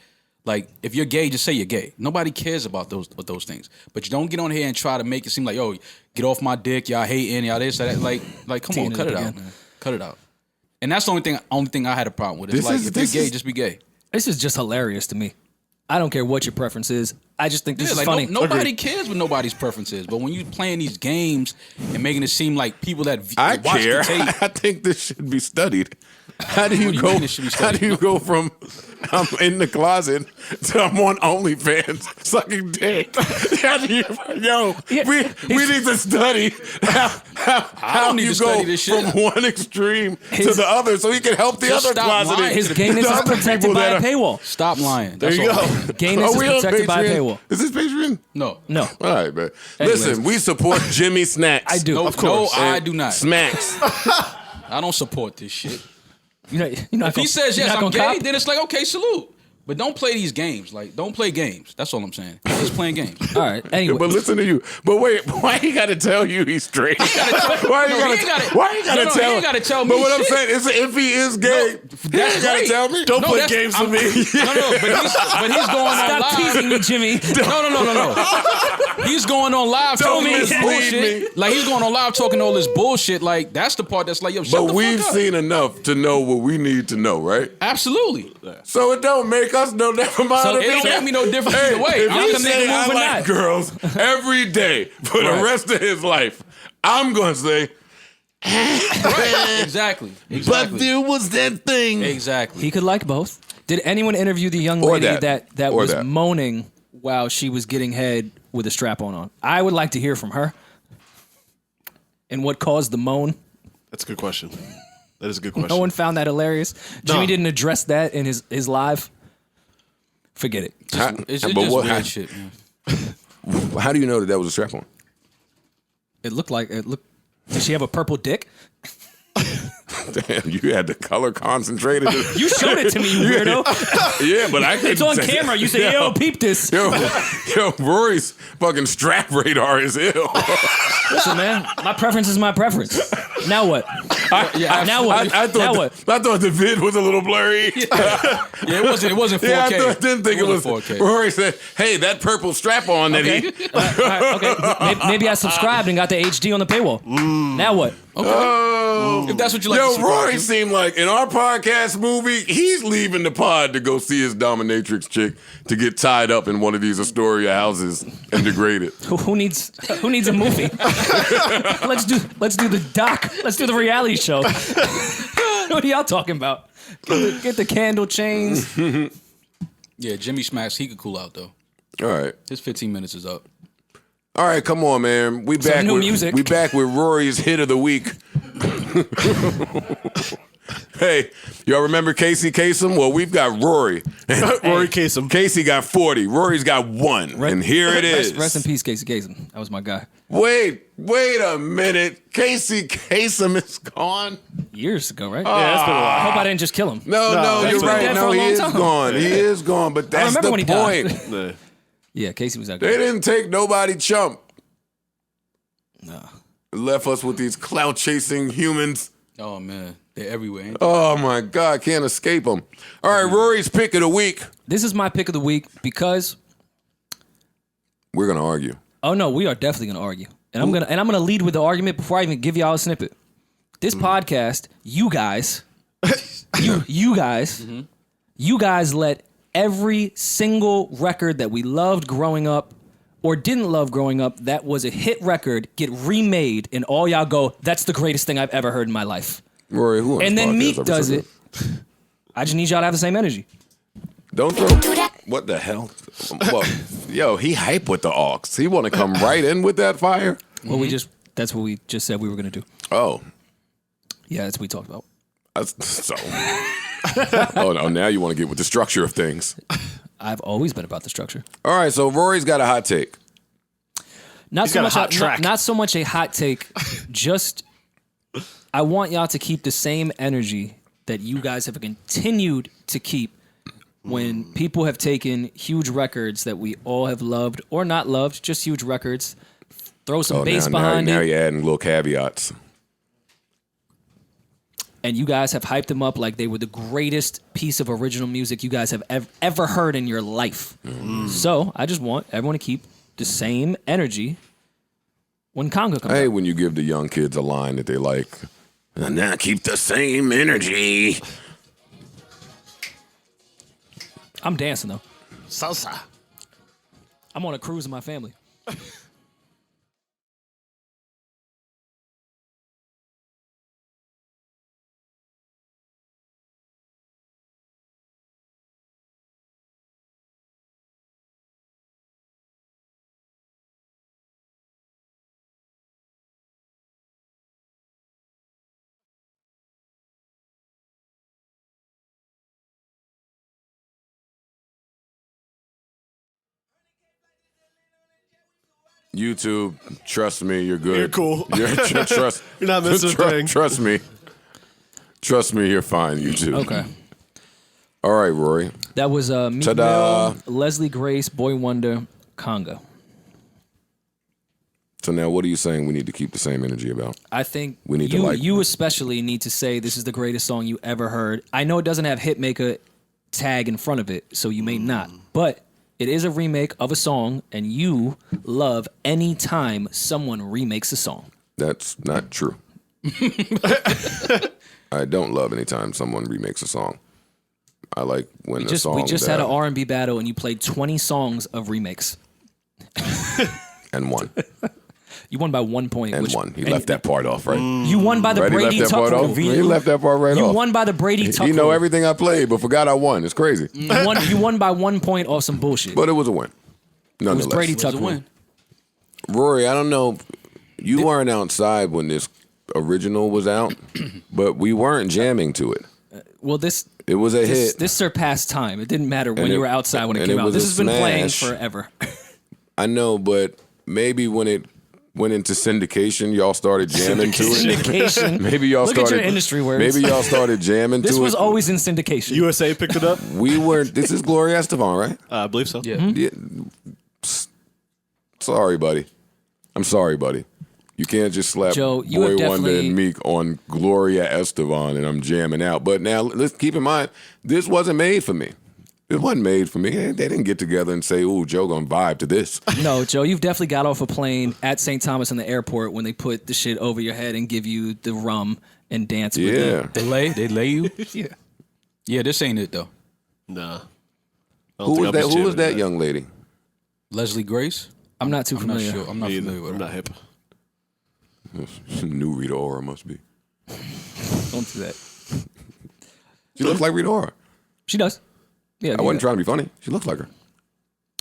Like, if you're gay, just say you're gay. Nobody cares about those things. But you don't get on here and try to make it seem like, yo, get off my dick, y'all hating, y'all this, that. Like, come on, cut it out, man. Cut it out. And that's the only thing I had a problem with. It's like, if you're gay, just be gay. This is just hilarious to me. I don't care what your preference is. I just think this is like funny. Nobody cares what nobody's preference is. But when you playing these games and making it seem like people that I watch care. the tape, I think this should be studied. How do you What do you go? mean it should be How studied? do you go from I'm in the closet to I'm on OnlyFans sucking dick? How do you, we need to study how need you to go study this shit. from one extreme to the other, so he can help the Just other stop closeted. lying. His gayness the is other protected people by that a are- paywall. stop lying. There That's you all. go. Gayness Are we is on protected by a Patreon paywall. Is this Patreon? No. No. All right, man. Anyways. Listen, we support Jimmy Snacks. I do. No, Of course. No, I do not. Smacks. I don't support this shit. You're not If he says you're yes, not I'm gonna gay, cop? then it's like, okay, salute. But don't play these games. Like, don't play games. That's all I'm saying. He's just playing games. All right. Anyway. But listen to you. But wait, why he got to tell you he's straight? Why you got to tell me? But what I'm shit. saying is, if he is gay, he that's got to great. tell me. Don't play that's- games I'm- with me. No, but he's going on Stop live. teasing me, Jimmy. No. He's going on live Don't talking all this mislead bullshit. me. Like, he's going on live talking all this bullshit. Like, that's the part that's like, yo, shut But the we've fuck up. seen enough to know what we need to know, right? Absolutely. So it don't make us no never mind. So if It don't he- make me no difference Hey, either way. if I'm he the say nigga I moving like that. girls every day for the Right. rest of his life, I'm going to say, Exactly. but there was that thing. Exactly. He could like both. Did anyone interview the young Or lady that. that Or was that. moaning while she was getting head with a strap on? I would like to hear from her. And what caused the moan? That's a good question. That is a good question. No one found that hilarious. Jimmy No. didn't address that in his live. Forget it. It's But just what- weird shit, man. How do you know that was a strap on? It looked like it looked. Did she have a purple dick? Damn, you had the color concentrated. You showed it to me, you weirdo. Yeah, but I couldn't It's on say- camera. You say, "Yo, peep this." Yo, Rory's fucking strap radar is ill. Listen, man, my preference is my preference. Now what? Yeah, Now what? I Now what? thought the vid was a little blurry. Yeah, it wasn't 4K. Yeah, I didn't think it was. 4K. Rory said, "Hey, that purple strap on that Okay. he." All right, okay. Maybe I subscribed and got the HD on the paywall. Now what? If that's what you like to Yo, subscribe Rory to. seemed like in our podcast movie, he's leaving the pod to go see his dominatrix chick to get tied up in one of these Astoria houses and degraded. Who needs a movie? let's do the doc. Let's do the reality show. What are y'all talking about? Get the candle chains. Yeah, Jimmy Smacks, he could cool out, though. All right. His 15 minutes is up. All right, come on, man. We back new with music. We back with Rory's hit of the week. Hey, y'all remember Casey Kasem? Well, we've got Rory. Rory Kasem. Casey got 40. Rory's got 1. And here it is. Rest in peace, Casey Kasem. That was my guy. Wait a minute. Casey Kasem is gone? Years ago, right? Yeah, that's been a I while. hope I didn't just kill him. No, that's you're been right. dead for No, a he long is time. gone. He is gone, but that's remember the when he point. died. Yeah. Yeah, Casey was that They guy. didn't take nobody chump. No. Left us with these clout chasing humans. Oh, man. They're everywhere, ain't they? Oh my God, can't escape them. All right, Rory's pick of the week. This is my pick of the week because We're gonna argue. oh no, we are definitely gonna argue. And I'm gonna lead with the argument before I even give y'all a snippet. This podcast, you guys, you guys, you guys let every single record that we loved growing up or didn't love growing up that was a hit record get remade, and all y'all go, "That's the greatest thing I've ever heard in my life." Rory, who on And this then podcast Meek ever does said it. I just need y'all to have the same energy. that? Don't throw. What the hell? Well, yo, he hype with the aux. He want to come right in with that fire. Well, that's what we just said we were gonna do. Oh, Yeah, that's what we talked about. so. Oh no! Now you want to get with the structure of things. I've always been about the structure. All right, so Rory's got a hot take. Not He's so got a much hot track. Not so much a hot take. Just I want y'all to keep the same energy that you guys have continued to keep when people have taken huge records that we all have loved or not loved, just huge records. Throw some bass behind now it, you're adding little caveats. and you guys have hyped them up like they were the greatest piece of original music you guys have ever heard in your life. So I just want everyone to keep the same energy when Conga comes I hate out. when you give the young kids a line that they like. And now keep the same energy. I'm dancing though. Salsa. I'm on a cruise with my family. YouTube, trust me, you're good. You're cool. Trust. You're not missing a thing. Trust me. Trust me, you're fine, YouTube. Okay. All right, Rory. That was Meek Ta-da. Mill, Leslie Grace, Boy Wonder, Congo. So now what are you saying we need to keep the same energy about? I think We need to like- you especially need to say this is the greatest song you ever heard. I know it doesn't have Hitmaker tag in front of it, so you may not. But it is a remake of a song, and you love any time someone remakes a song. That's not true. I don't love anytime someone remakes a song. I like when the song We just had an R&B battle, and you played 20 songs of remakes. and won. You won by 1 point. And won. He left that part off, right? You won by the Right, he Brady left that part Tucker off. reveal. He left that part right You off. won by the Brady Tucker. He know everything I played, but forgot I won. It's crazy. You won by 1 point off some bullshit. But it was a win. It was Nonetheless. Brady It was a Tucker. win. Rory, I don't know. You weren't outside when this original was out, but we weren't jamming to it. Well, this It was a hit. this surpassed time. It didn't matter when And you it- were outside when it and came it out. was This a has been playing smash. forever. I know, but maybe when it went into syndication, y'all started jamming to it. Syndication. Maybe y'all Look at started. your industry words. Maybe y'all started jamming This to was it. always in syndication. USA picked it up. We weren't. This is Gloria Estefan, right? I believe so. Yeah. Mm-hmm. Yeah. Sorry, buddy. I'm sorry, buddy. You can't just slap Joe, you Boy have Wonder definitely- and Meek on Gloria Estefan and I'm jamming out. But now let's keep in mind, this wasn't made for me. It wasn't made for me. They didn't get together and say, "Ooh, Joe gonna vibe to this." No, Joe, you've definitely got off a plane at St. Thomas in the airport when they put the shit over your head and give you the rum and dance with Yeah. They lay you? Yeah. Yeah, this ain't it though. Nah. Who was that? Who was that young lady? Leslie Grace? I'm not too I'm not familiar. sure. I'm not Me either. familiar with I'm her. not hip. New Rita Ora must be. Don't do that. She looks like Rita Ora. She does. Yeah, I wasn't trying to be funny. She looks like her.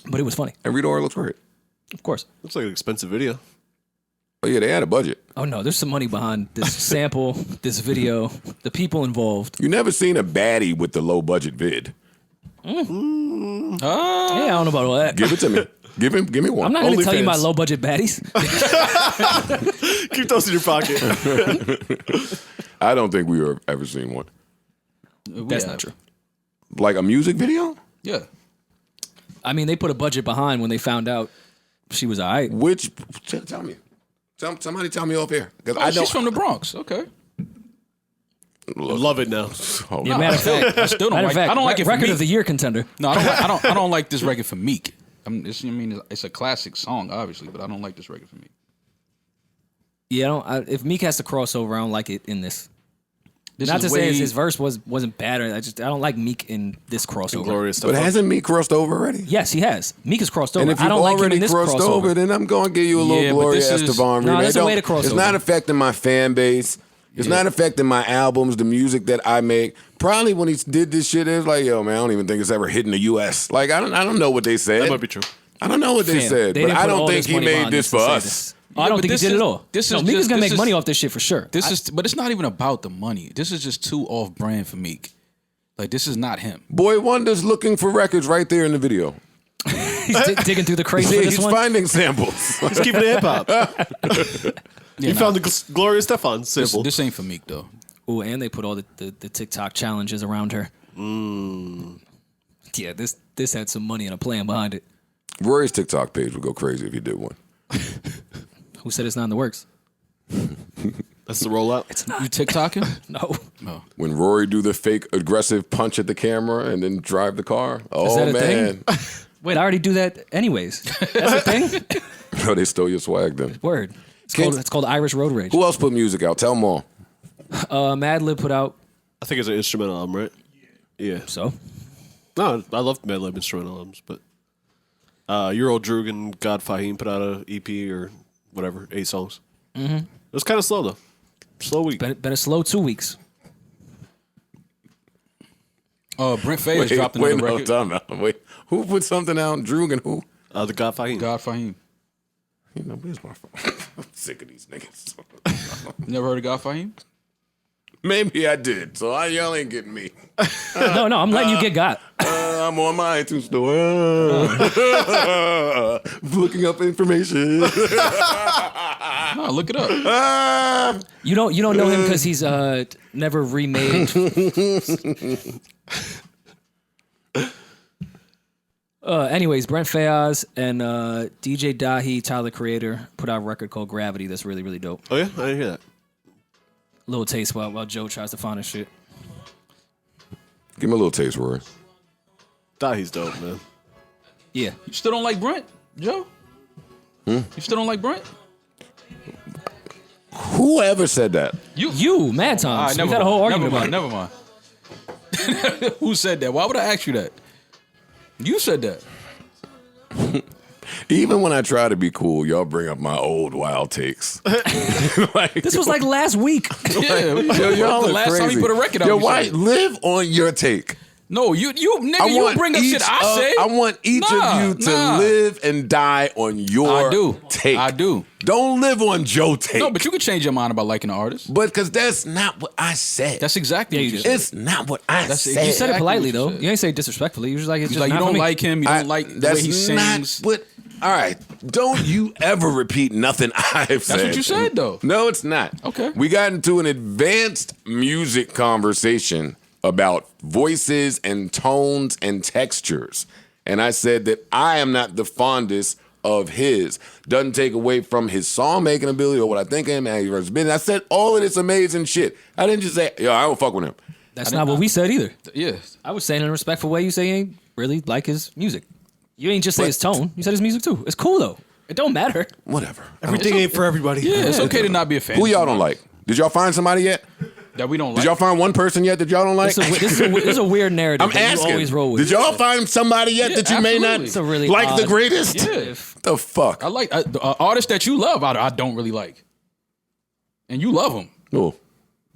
but it was funny, And Rita Ora looks great. of course. Looks like an expensive video. Oh yeah, they had a budget. Oh no, there's some money behind this sample, this video, the people involved. You never seen a baddie with the low budget vid. Yeah, I don't know about all that. Give it to me. Give me one. I'm not going to tell you my OnlyFans. low budget baddies. Keep those in your pocket. I don't think we were ever seen one. That's not true. Like a music video? Yeah. I mean, they put a budget behind when they found out she was all right. Which tell me. Somebody tell me off here. Because I don't She's from the Bronx. Okay. Love it now. Oh, Yeah, matter of fact, I still don't matter like of fact, I don't like it for record Meek. of the year contender. No, I don't like this record for Meek. It's a classic song, obviously, but I don't like this record for Meek. Yeah, if Meek has to cross over, I don't like it in this. This Not is to say way- his verse wasn't bad. I don't like Meek in this crossover. Glorious stuff. But hasn't me crossed over already? Yes, he has. Meek has crossed over. And if I you've don't like him already in this crossed crossover. over, then I'm going to give you a little Yeah, but Gloria this is- Estefan No, remake. there's a way to cross It's over. not affecting my fan base. It's not affecting my albums, the music that I make. Probably when he did this shit, it was like, yo, man, I don't even think it's ever hit in the U.S. Like, I don't know what they said. That might be true. I don't know what they Fam, said, they but didn't I put don't all think this he money made behind this to for say us. this. Yeah, I don't but think he this did is- it all. this No, is Meek is just- gonna this make is- money off this shit for sure. But it's not even about the money. This is just too off brand for Meek. Like, this is not him. Boy Wonder's looking for records right there in the video. He's digging through the crates for See, this he's one. finding samples. Let's keep it hip hop. You found the Gloria Estefan This, sample. this ain't for Meek, though. Ooh, and they put all the TikTok challenges around her. Yeah, this had some money and a plan behind it. Rory's TikTok page would go crazy if he did one. Who said it's not in the works? That's the rollout. It's not. You TikToking? No. When Rory do the fake aggressive punch at the camera and then drive the car. Oh, that a man. Wait, I already do that anyways. That's a thing? Oh, they stole your swag then. Word. It's Can- called Irish Road Rage. Who else put music out? Tell them all. Madlib put out, I think it's an instrumental album, right? Yeah. so. No, I love Madlib instrumental albums, but Euro Droog and God Fahim put out a EP or whatever, 8 songs. Mm-hmm. It was kind of slow though. Slow week. Been a slow 2 weeks. Brent Faye has dropped another record. time out. Wait, who put something out? Droog and who? The God Fahim. God Fahim. You know, where's my phone? I'm sick of these niggas. You never heard of God Fahim? Maybe I did, so y'all ain't getting me. No, I'm letting you get got. I'm I'm on my iTunes store. Looking up information. No, look it up. You don't know him because he's never remade. Anyways, Brent Fayaz and DJ Dahi, Tyler the Creator, put out a record called Gravity that's really, really dope. Oh, yeah? I didn't hear that. Little taste while Joe tries to find his shit. Give me a little taste, Rory. Dahi's dope, man. Yeah. You still don't like Brent, Joe? You still don't like Brent? Whoever said that? You, Mad Times. We got a whole argument about it. Never mind. Who said that? Why would I ask you that? You said that. Even when I try to be cool, y'all bring up my old wild takes. This was like last week. Yeah, y'all the are last crazy. time you put a record out. Yo, you why said. live on your take? No, you nigga, you bring up shit I say. I want each of you to live and die on your take. I do. Don't live on Joe take. No, but you could change your mind about liking an artist. But because that's not what I said. That's exactly what you just said. It's not what I said. You said it politely, Exactly what though. you You ain't say it disrespectfully. You was like, it's just Like, you not for don't me. like him. You don't like the way he sings. Not what, all right, don't you ever repeat nothing I've said. That's what you said, though. No, it's not. Okay. We got into an advanced music conversation about voices and tones and textures. And I said that I am not the fondest of his. Doesn't take away from his song making ability or what I think of him and how he runs business. I said all of this amazing shit. I didn't just say, yo, I don't fuck with him. That's not what we said either. Yeah. I was saying in a respectful way. You say you ain't really like his music. You ain't just say his tone. You said his music too. It's cool though. It don't matter. Whatever. Everything ain't for everybody. Yeah, it's okay to not be a fan. Who y'all don't like? Did y'all find somebody yet? That we don't Did like. y'all find one person yet that y'all don't like? This is a weird narrative I'm that asking. you always roll with. Did y'all find somebody yet Yeah, that you may not absolutely. It's a really like the odd greatest? Yeah. The fuck? I like artists that you love. I don't really like, and you love him. Oh,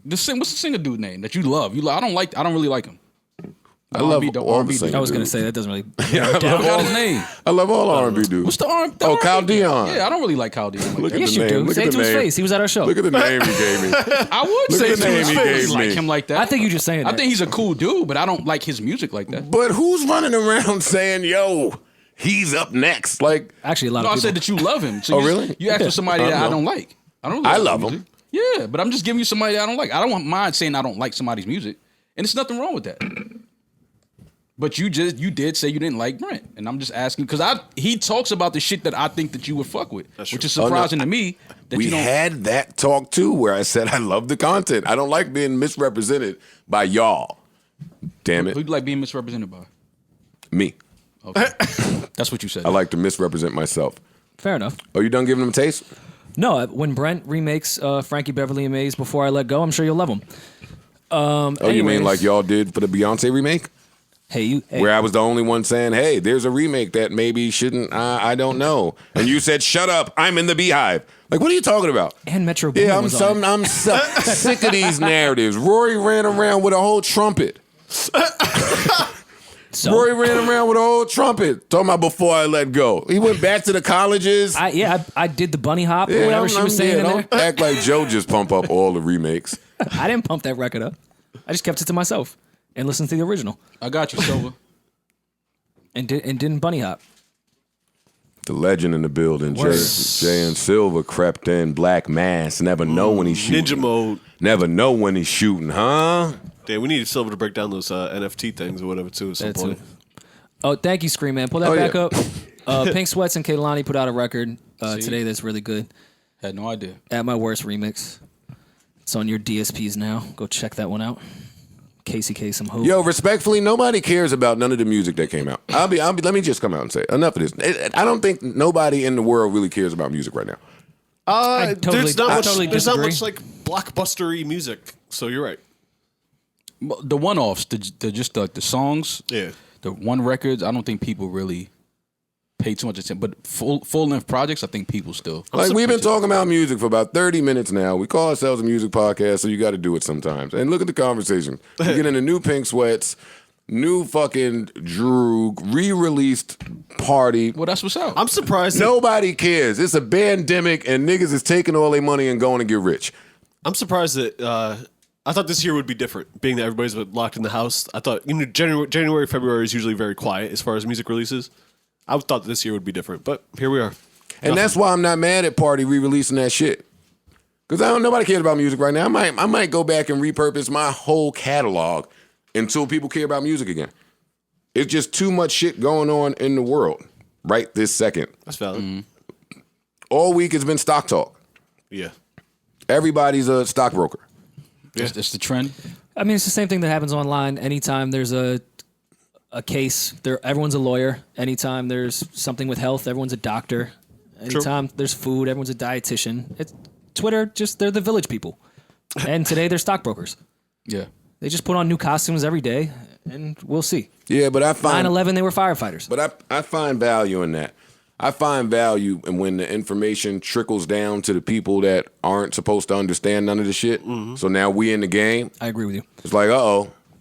What's the singer dude name that you love? I don't really like him. I love R&B all the dude. singers. I was gonna say that doesn't really. I forgot his name. I love all R&B dudes. What's the R&B? Oh, Kyle Dion. Yeah, I don't really like Kyle Dion. Like Look that. at Yes, the you name. do. Look Say at it to the his name. face. He was at our show. Look at the name he gave me. I would Look say at the to his name he face gave like me. him like that. I think you just saying that. I think he's a cool dude, but I don't like his music like that. But who's running around saying, yo, he's up next? Like, Actually, a lot No, of I people. said that you love him. So Oh, you, really? You asked for somebody that I don't like. I don't. Really I like love his him. music. Yeah, but I'm just giving you somebody that I don't like. I don't mind saying I don't like somebody's music, and there's nothing wrong with that. But you did say you didn't like Brent, and I'm just asking because he talks about the shit that I think that you would fuck with, which is surprising to me that we you don't. had that talk too where I said I love the content. I don't like being misrepresented by y'all. Damn Who'd it. you like being misrepresented by? Me. Okay, that's what you said. I like to misrepresent myself. Fair enough. Are you done giving them a taste? No, when Brent remakes Frankie Beverly and Maze Before I Let Go, I'm sure you'll love him. Oh, you mean Anyways. like y'all did for the Beyonce remake? Hey. Where I was the only one saying, hey, there's a remake that maybe shouldn't, I don't know. And you said, shut up, I'm in the Beehive. Like, what are you talking about? And Metro Boomin Yeah, was on it. I'm sick of these narratives. Rory ran around with a whole trumpet. So, Rory ran around with a whole trumpet talking about Before I Let Go. He went back to the colleges. I did the bunny hop or whatever she was saying in there. Don't act like Joe just pump up all the remakes. I didn't pump that record up. I just kept it to myself and listened to the original I got you, Silver. and didn't bunny hop. The legend in the building, Word. Jay and Silver crept in, black mask. Never know when he's shooting. Ninja mode. Never know when he's shooting, huh? Damn, we need Silver to break down those NFT things or whatever too at some That point. too. Oh, thank you, Scream Man. Pull that Oh, back yeah. up. Pink Sweats and Kaylani put out a record today that's really good. Had no idea. At My Worst remix. It's on your DSPs now. Go check that one out. KCK some hope. Yo, respectfully, nobody cares about none of the music that came out. Let me just come out and say enough of this. I don't think nobody in the world really cares about music right now. I totally- There's not I much. totally There's not disagree. much like blockbustery music. So you're right. The one-offs, the songs, Yeah. the one records. I don't think people really pay too much attention. But full-length projects, I think people still. Like, we've been talking about music for about 30 minutes now. We call ourselves a music podcast, so you got to do it sometimes. And look at the conversation. We get into new Pink Sweats, new fucking Drew, re-released Party. Well, that's what's up. I'm surprised. Nobody cares. It's a pandemic, and niggas is taking all their money and going to get rich. I'm surprised that I thought this year would be different, being that everybody's locked in the house. I thought January, February is usually very quiet as far as music releases. I thought this year would be different, but here we are. And that's why I'm not mad at Party re-releasing that shit. Because nobody cares about music right now. I might go back and repurpose my whole catalog until people care about music again. It's just too much shit going on in the world right this second. That's valid. All week it's been stock talk. Yeah. Everybody's a stockbroker. Yeah. That's the trend. I mean, it's the same thing that happens online. Anytime there's a case, everyone's a lawyer. Anytime there's something with health, everyone's a doctor. Anytime there's food, everyone's a dietitian. It's Twitter, they're the village people. And today they're stockbrokers. Yeah. They just put on new costumes every day, and we'll see. Yeah, but I find 9/11, they were firefighters. But I find value in that. I find value in when the information trickles down to the people that aren't supposed to understand none of the shit. So now we in the game. I agree with you. It's like,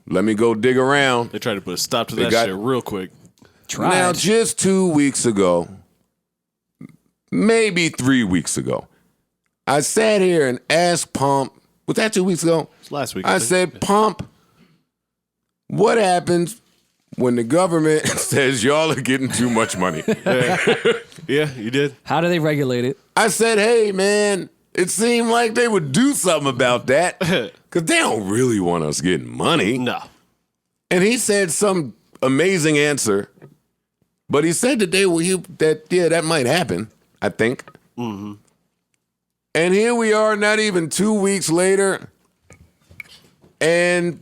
let me go dig around. They tried to put a stop to that shit real quick. Now, just 2 weeks ago, maybe 3 weeks ago, I sat here and asked Pump, was that 2 weeks ago? It's last week. I said, Pump, what happens when the government says y'all are getting too much money? Yeah, you did. How do they regulate it? I said, hey, man, it seemed like they would do something about that because they don't really want us getting money. No. And he said some amazing answer, but he said that that might happen, I think. Mm-hmm. And here we are, not even 2 weeks later, and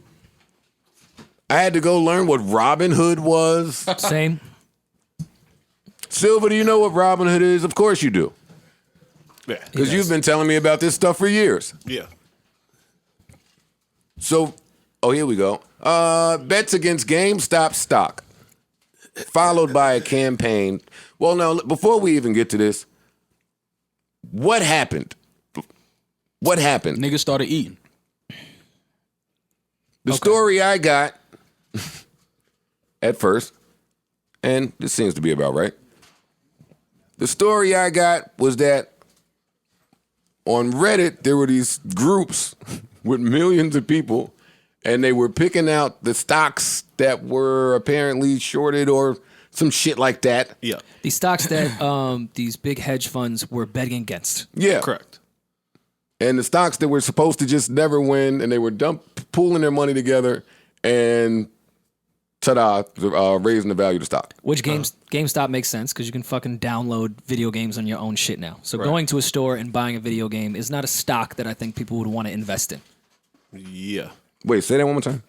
I had to go learn what Robin Hood was. Same. Silva, do you know what Robin Hood is? Of course you do. Yeah. Because you've been telling me about this stuff for years. Yeah. So, here we go. Bets against GameStop stock, followed by a campaign. Well, no, before we even get to this, what happened? What happened? Niggas started eating. The story I got at first, and this seems to be about right. The story I got was that on Reddit, there were these groups with millions of people, and they were picking out the stocks that were apparently shorted or some shit like that. Yeah. The stocks that these big hedge funds were betting against. Yeah. Correct. And the stocks that were supposed to just never win, and they were pooling their money together and raising the value of the stock. Which GameStop makes sense because you can fucking download video games on your own shit now. So going to a store and buying a video game is not a stock that I think people would want to invest in. Yeah. Wait, say that one more time.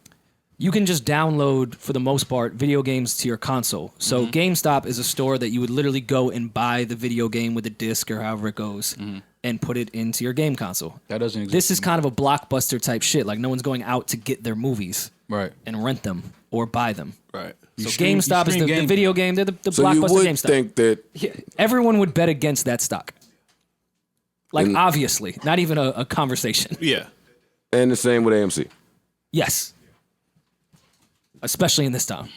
You can just download, for the most part, video games to your console. So GameStop is a store that you would literally go and buy the video game with a disc or however it goes and put it into your game console. That doesn't exist. This is kind of a blockbuster type shit. Like no one's going out to get their movies and rent them or buy them. Right. So GameStop is the video game. They're the So blockbuster you would GameStop. think that Everyone would bet against that stock. Like, obviously. Not even a conversation. Yeah. and the same with AMC. Yes. Especially in this time.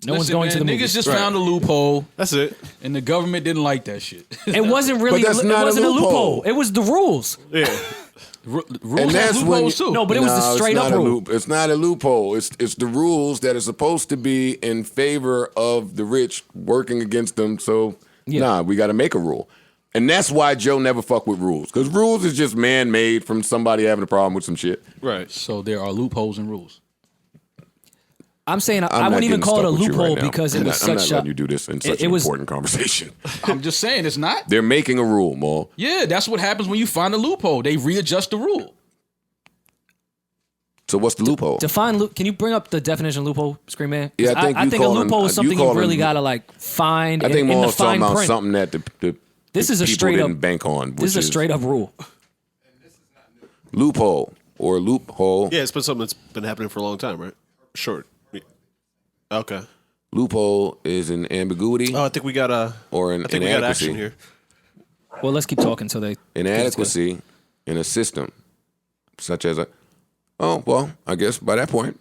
No one's going to the niggas movies. just found a loophole, That's it. and the government didn't like that shit. It wasn't really. But that's not it wasn't a a loophole. loophole. It was the rules. Yeah. Rules And have that's when loopholes too. No, but it was the straight up rule. It's not a loophole. It's the rules that are supposed to be in favor of the rich working against them. So we got to make a rule. And that's why Joe never fuck with rules. Because rules is just man-made from somebody having a problem with some shit. Right. So there are loopholes in rules. I'm saying I not wouldn't even getting call it a stuck with you loophole right now. because it was I'm not such letting a. you do this in such it an was- important conversation. I'm just saying it's not. They're making a rule, Mo. Yeah, that's what happens when you find a loophole. They readjust the rule. So what's the loophole? Define loop. Can you bring up the definition of loophole, Scream Man? 'Cause Yeah, I think I you think a calling- loophole is you something you calling- really gotta like find. I think in Mo the is talking fine about print. something that This is a people straight didn't up bank on. This is a straight up rule. Loophole or loophole. Yeah, it's been something that's been happening for a long time, right? Short. Yeah. Okay. Loophole is an ambiguity Oh, I think we got or an I think we got action inadequacy. here. Well, let's keep talking until they. Inadequacy in a system, such as I guess by that point,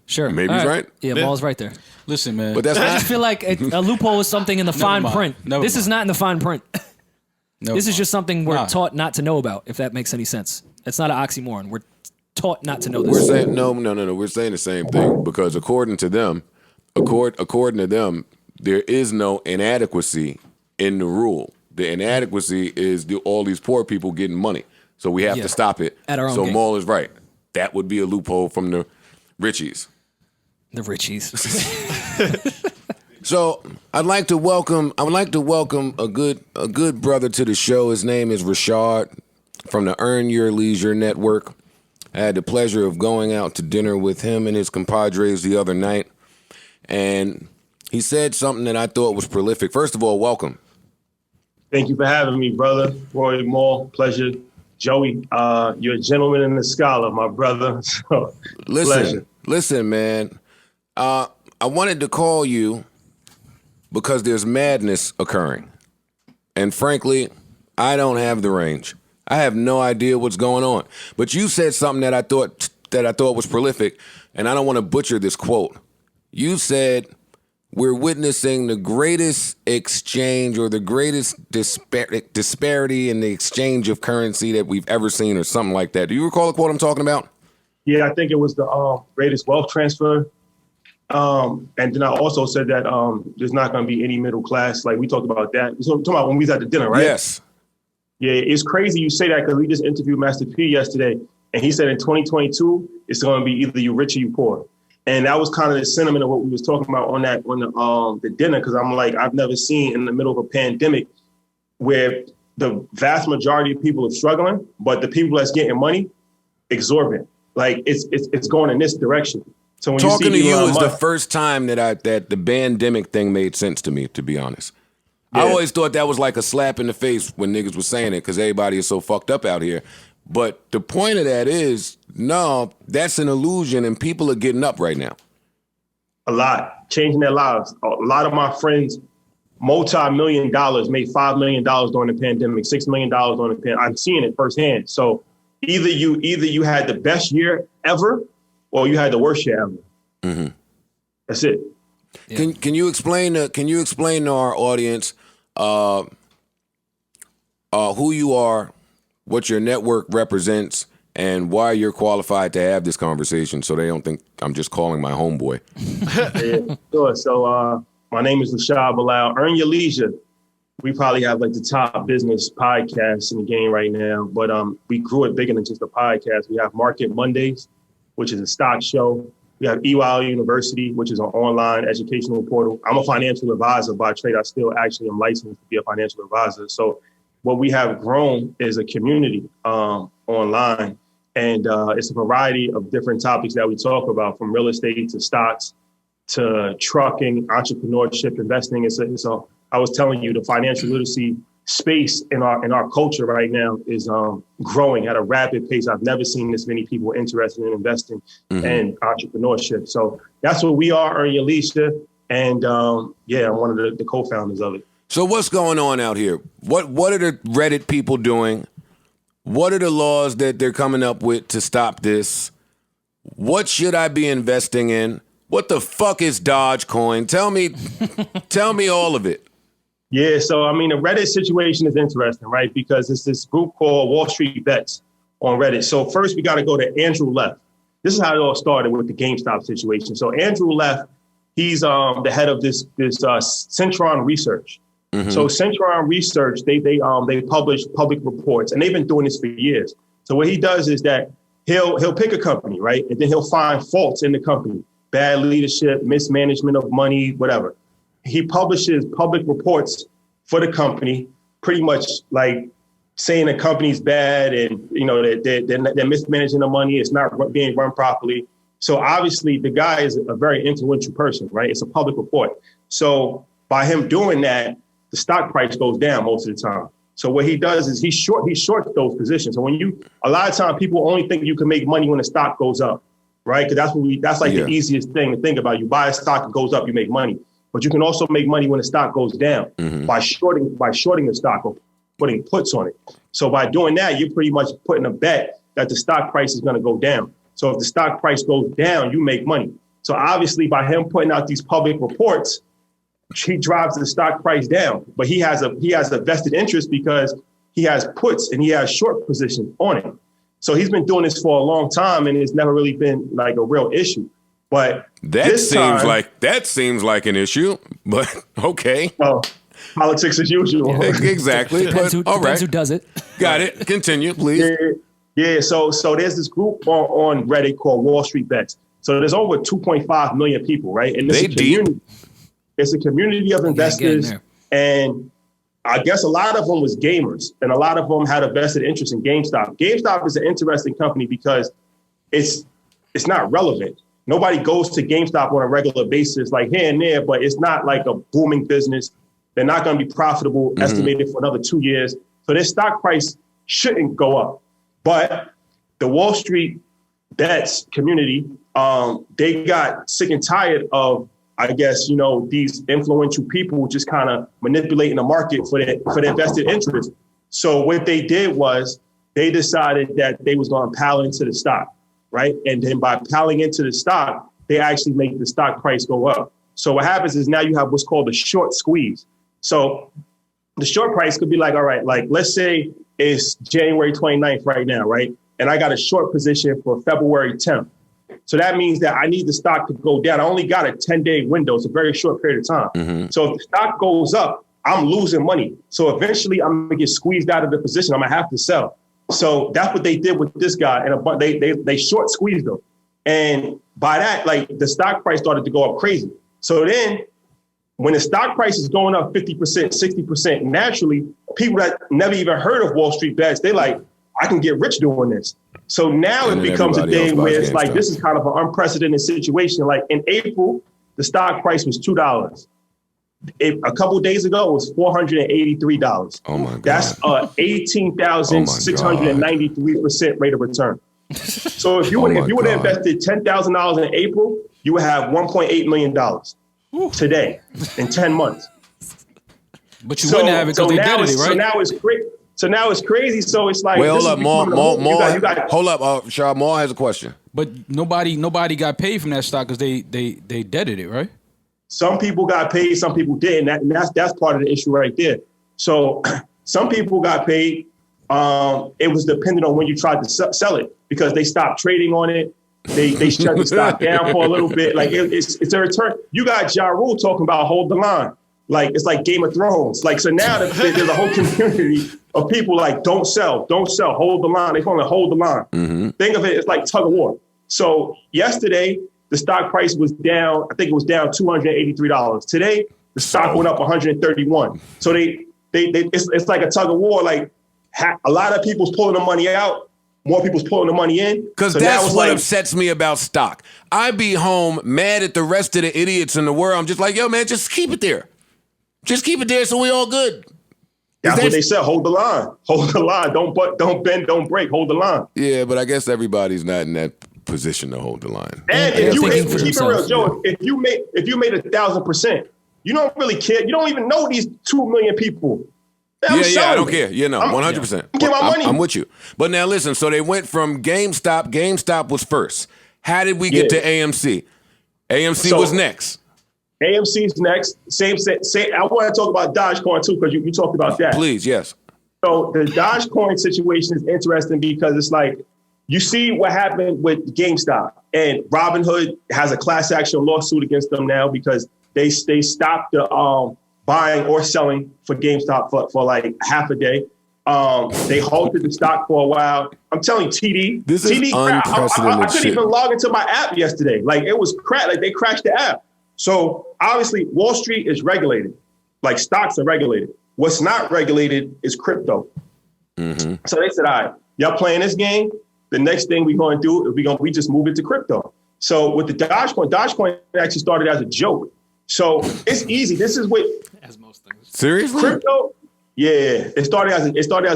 Sure. maybe All he's right. Yeah, Ball's right there. Listen, man. But that's I not. just feel like a loophole is something in the fine mind. print. Never This is mind. not in the fine print. Never This is mind. just something we're Nah. taught not to know about, if that makes any sense. It's not an oxymoron. taught not to know this. We're saying no. We're saying the same thing because according to them, there is no inadequacy in the rule. The inadequacy is all these poor people getting money. So we have to stop it. At our own so game. Maul is right. That would be a loophole from the Richies. The Richies. So I'd like to welcome a good brother to the show. His name is Rashad from the Earn Your Leisure Network. I had the pleasure of going out to dinner with him and his compadres the other night, and he said something that I thought was prolific. First of all, welcome. Thank you for having me, brother. Rory, Maul, pleasure. Joey, you're a gentleman and a scholar, my brother. So, Listen, man. I wanted to call you because there's madness occurring. And frankly, I don't have the range. I have no idea what's going on. But you said something that I thought was prolific, and I don't want to butcher this quote. You said, we're witnessing the greatest exchange or the greatest disparity in the exchange of currency that we've ever seen or something like that. Do you recall the quote I'm talking about? Yeah, I think it was the greatest wealth transfer. And then I also said that there's not going to be any middle class. Like we talked about that. So I'm talking about when we was at the dinner, right? Yes. Yeah, it's crazy you say that because we just interviewed Master P yesterday. And he said in 2022, it's going to be either you rich or you poor. And that was kind of the sentiment of what we was talking about on the dinner, because I'm like, I've never seen in the middle of a pandemic where the vast majority of people are struggling, but the people that's getting money, exorbitant. Like it's going in this direction. So when talking you see to you Elon is Musk, the first time that the pandemic thing made sense to me, to be honest. Yeah. I always thought that was like a slap in the face when niggas were saying it because everybody is so fucked up out here. But the point of that is, no, that's an illusion, and people are getting up right now. A lot, changing their lives. A lot of my friends, multi-million dollars, made $5 million during the pandemic, $6 million during the pandemic. I'm seeing it firsthand. So either you had the best year ever, or you had the worst year ever. Mm-hmm. That's it. Yeah. Can you explain to our audience who you are, what your network represents, and why you're qualified to have this conversation so they don't think I'm just calling my homeboy? Yeah, sure. So my name is Rashad Bilal. Earn Your Leisure. We probably have like the top business podcast in the game right now, but we grew it bigger than just a podcast. We have Market Mondays, which is a stock show. We have EYL University, which is an online educational portal. I'm a financial advisor by trade. I still actually am licensed to be a financial advisor. So what we have grown is a community online. And it's a variety of different topics that we talk about, from real estate to stocks to trucking, entrepreneurship, investing. I was telling you, the financial literacy space in our culture right now is growing at a rapid pace. I've never seen this many people interested in investing and entrepreneurship. So that's what we are, Earn Your Leisure. And I'm one of the co-founders of it. So what's going on out here? What are the Reddit people doing? What are the laws that they're coming up with to stop this? What should I be investing in? What the fuck is Dogecoin? Tell me all of it. Yeah, so I mean, the Reddit situation is interesting, right? Because it's this group called Wall Street Bets on Reddit. So first we got to go to Andrew Left. This is how it all started with the GameStop situation. So Andrew Left, he's the head of this Centron Research. Mm-hmm. So Centron Research, they publish public reports, and they've been doing this for years. So what he does is that he'll pick a company, right? And then he'll find faults in the company, bad leadership, mismanagement of money, whatever. He publishes public reports for the company, pretty much like saying the company's bad and, you know, they're mismanaging the money. It's not being run properly. So obviously the guy is a very influential person, right? It's a public report. So by him doing that, the stock price goes down most of the time. So what he does is he shorts those positions. So a lot of times people only think you can make money when the stock goes up, right? Because that's the easiest thing to think about. You buy a stock, it goes up, you make money. But you can also make money when the stock goes down by shorting the stock or putting puts on it. So by doing that, you're pretty much putting a bet that the stock price is going to go down. So if the stock price goes down, you make money. So obviously by him putting out these public reports, he drives the stock price down. But he has a vested interest because he has puts and he has short positions on it. So he's been doing this for a long time, and it's never really been like a real issue. But that seems like an issue. But okay. Oh, politics as usual. Exactly. Depends who does it. Got it. Continue, please. Yeah. So there's this group on Reddit called Wall Street Bets. So there's over 2.5 million people, right? And it's a community of investors, and I guess a lot of them was gamers, and a lot of them had a vested interest in GameStop. GameStop is an interesting company because it's not relevant. Nobody goes to GameStop on a regular basis, like here and there, but it's not like a booming business. They're not going to be profitable, estimated for another 2 years. So their stock price shouldn't go up. But the Wall Street Bets community, they got sick and tired of, I guess, these influential people just kind of manipulating the market for their vested interest. So what they did was they decided that they was going to pile into the stock, right? And then by piling into the stock, they actually make the stock price go up. So what happens is now you have what's called a short squeeze. So the short price could be like, all right, like let's say it's January 29th right now, right? And I got a short position for February 10th. So that means that I need the stock to go down. I only got a 10-day window. It's a very short period of time. So if the stock goes up, I'm losing money. So eventually I'm going to get squeezed out of the position. I'm going to have to sell. So that's what they did with this guy. And they short squeezed him. And by that, like the stock price started to go up crazy. So then when the stock price is going up 50%, 60%, naturally, people that never even heard of Wall Street Bets, they like, I can get rich doing this. So now it becomes a thing where it's like, this is kind of an unprecedented situation. Like in April, the stock price was $2. A couple of days ago, it was $483. Oh my God. That's 18,693% rate of return. So if you would have invested $10,000 in April, you would have $1.8 million today in 10 months. But you wouldn't have it because they did it, right? So now it's great. So now it's crazy. So it's like, wait, hold up, Maul. Hold up, Shaw. Maul has a question. But nobody got paid from that stock because they deaded it, right? Some people got paid, some people didn't. And that's part of the issue right there. So some people got paid. It was dependent on when you tried to sell it because they stopped trading on it. They shut the stock down for a little bit. Like it's a return. You got Ja Rule talking about hold the line. Like it's like Game of Thrones. Like so now there's a whole community of people like don't sell, hold the line. They call it hold the line. Think of it, it's like tug of war. So yesterday the stock price was down. I think it was down $283. Today the stock went up 131. So it's like a tug of war. Like a lot of people's pulling the money out. More people's pulling the money in. Because so that's what upsets me about stock. I be home mad at the rest of the idiots in the world. I'm just like, yo, man, just keep it there. Just keep it there so we all good. That's what they said. Hold the line. Hold the line. Don't bend, don't break. Hold the line. Yeah, but I guess everybody's not in that position to hold the line. And if you keep it real, Joe, if you made 1,000%, you don't really care. You don't even know these 2 million people. I don't care. 100%. Get my money. I'm with you. But now listen, so they went from GameStop. GameStop was first. How did we get to AMC? AMC was next. AMC's next. Same. I want to talk about Dogecoin too, because you talked about that. Please, yes. So the Dogecoin situation is interesting because it's like, you see what happened with GameStop, and Robinhood has a class action lawsuit against them now because they stopped the buying or selling for GameStop for like half a day. They halted the stock for a while. I'm telling you, TD. This is unprecedented I couldn't even log into my app yesterday. Like it was like they crashed the app. So obviously Wall Street is regulated. Like stocks are regulated. What's not regulated is crypto. So they said, all right, y'all playing this game. The next thing we're going to do is we just move it to crypto. So with the Dogecoin actually started as a joke. So it's easy. This is what, as most things. Seriously? Crypto. Yeah, it started as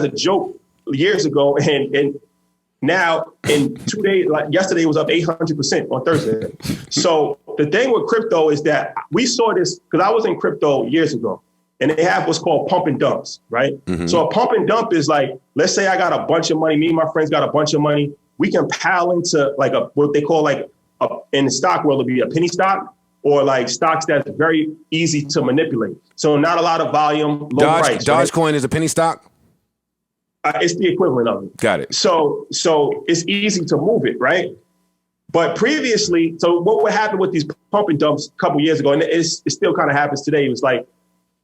a joke years ago, and now in 2 days, like yesterday, it was up 800% on Thursday. So the thing with crypto is that we saw this because I was in crypto years ago, and they have what's called pump and dumps, right? So a pump and dump is like, let's say I got a bunch of money, me and my friends got a bunch of money, we can pile into like what they call like in the stock world, it'll be a penny stock. Or like stocks that's very easy to manipulate. So not a lot of volume, low price. Dogecoin is a penny stock? It's the equivalent of it. Got it. So it's easy to move it, right? But previously, so what would happen with these pump and dumps a couple years ago, and it still kind of happens today, it was like,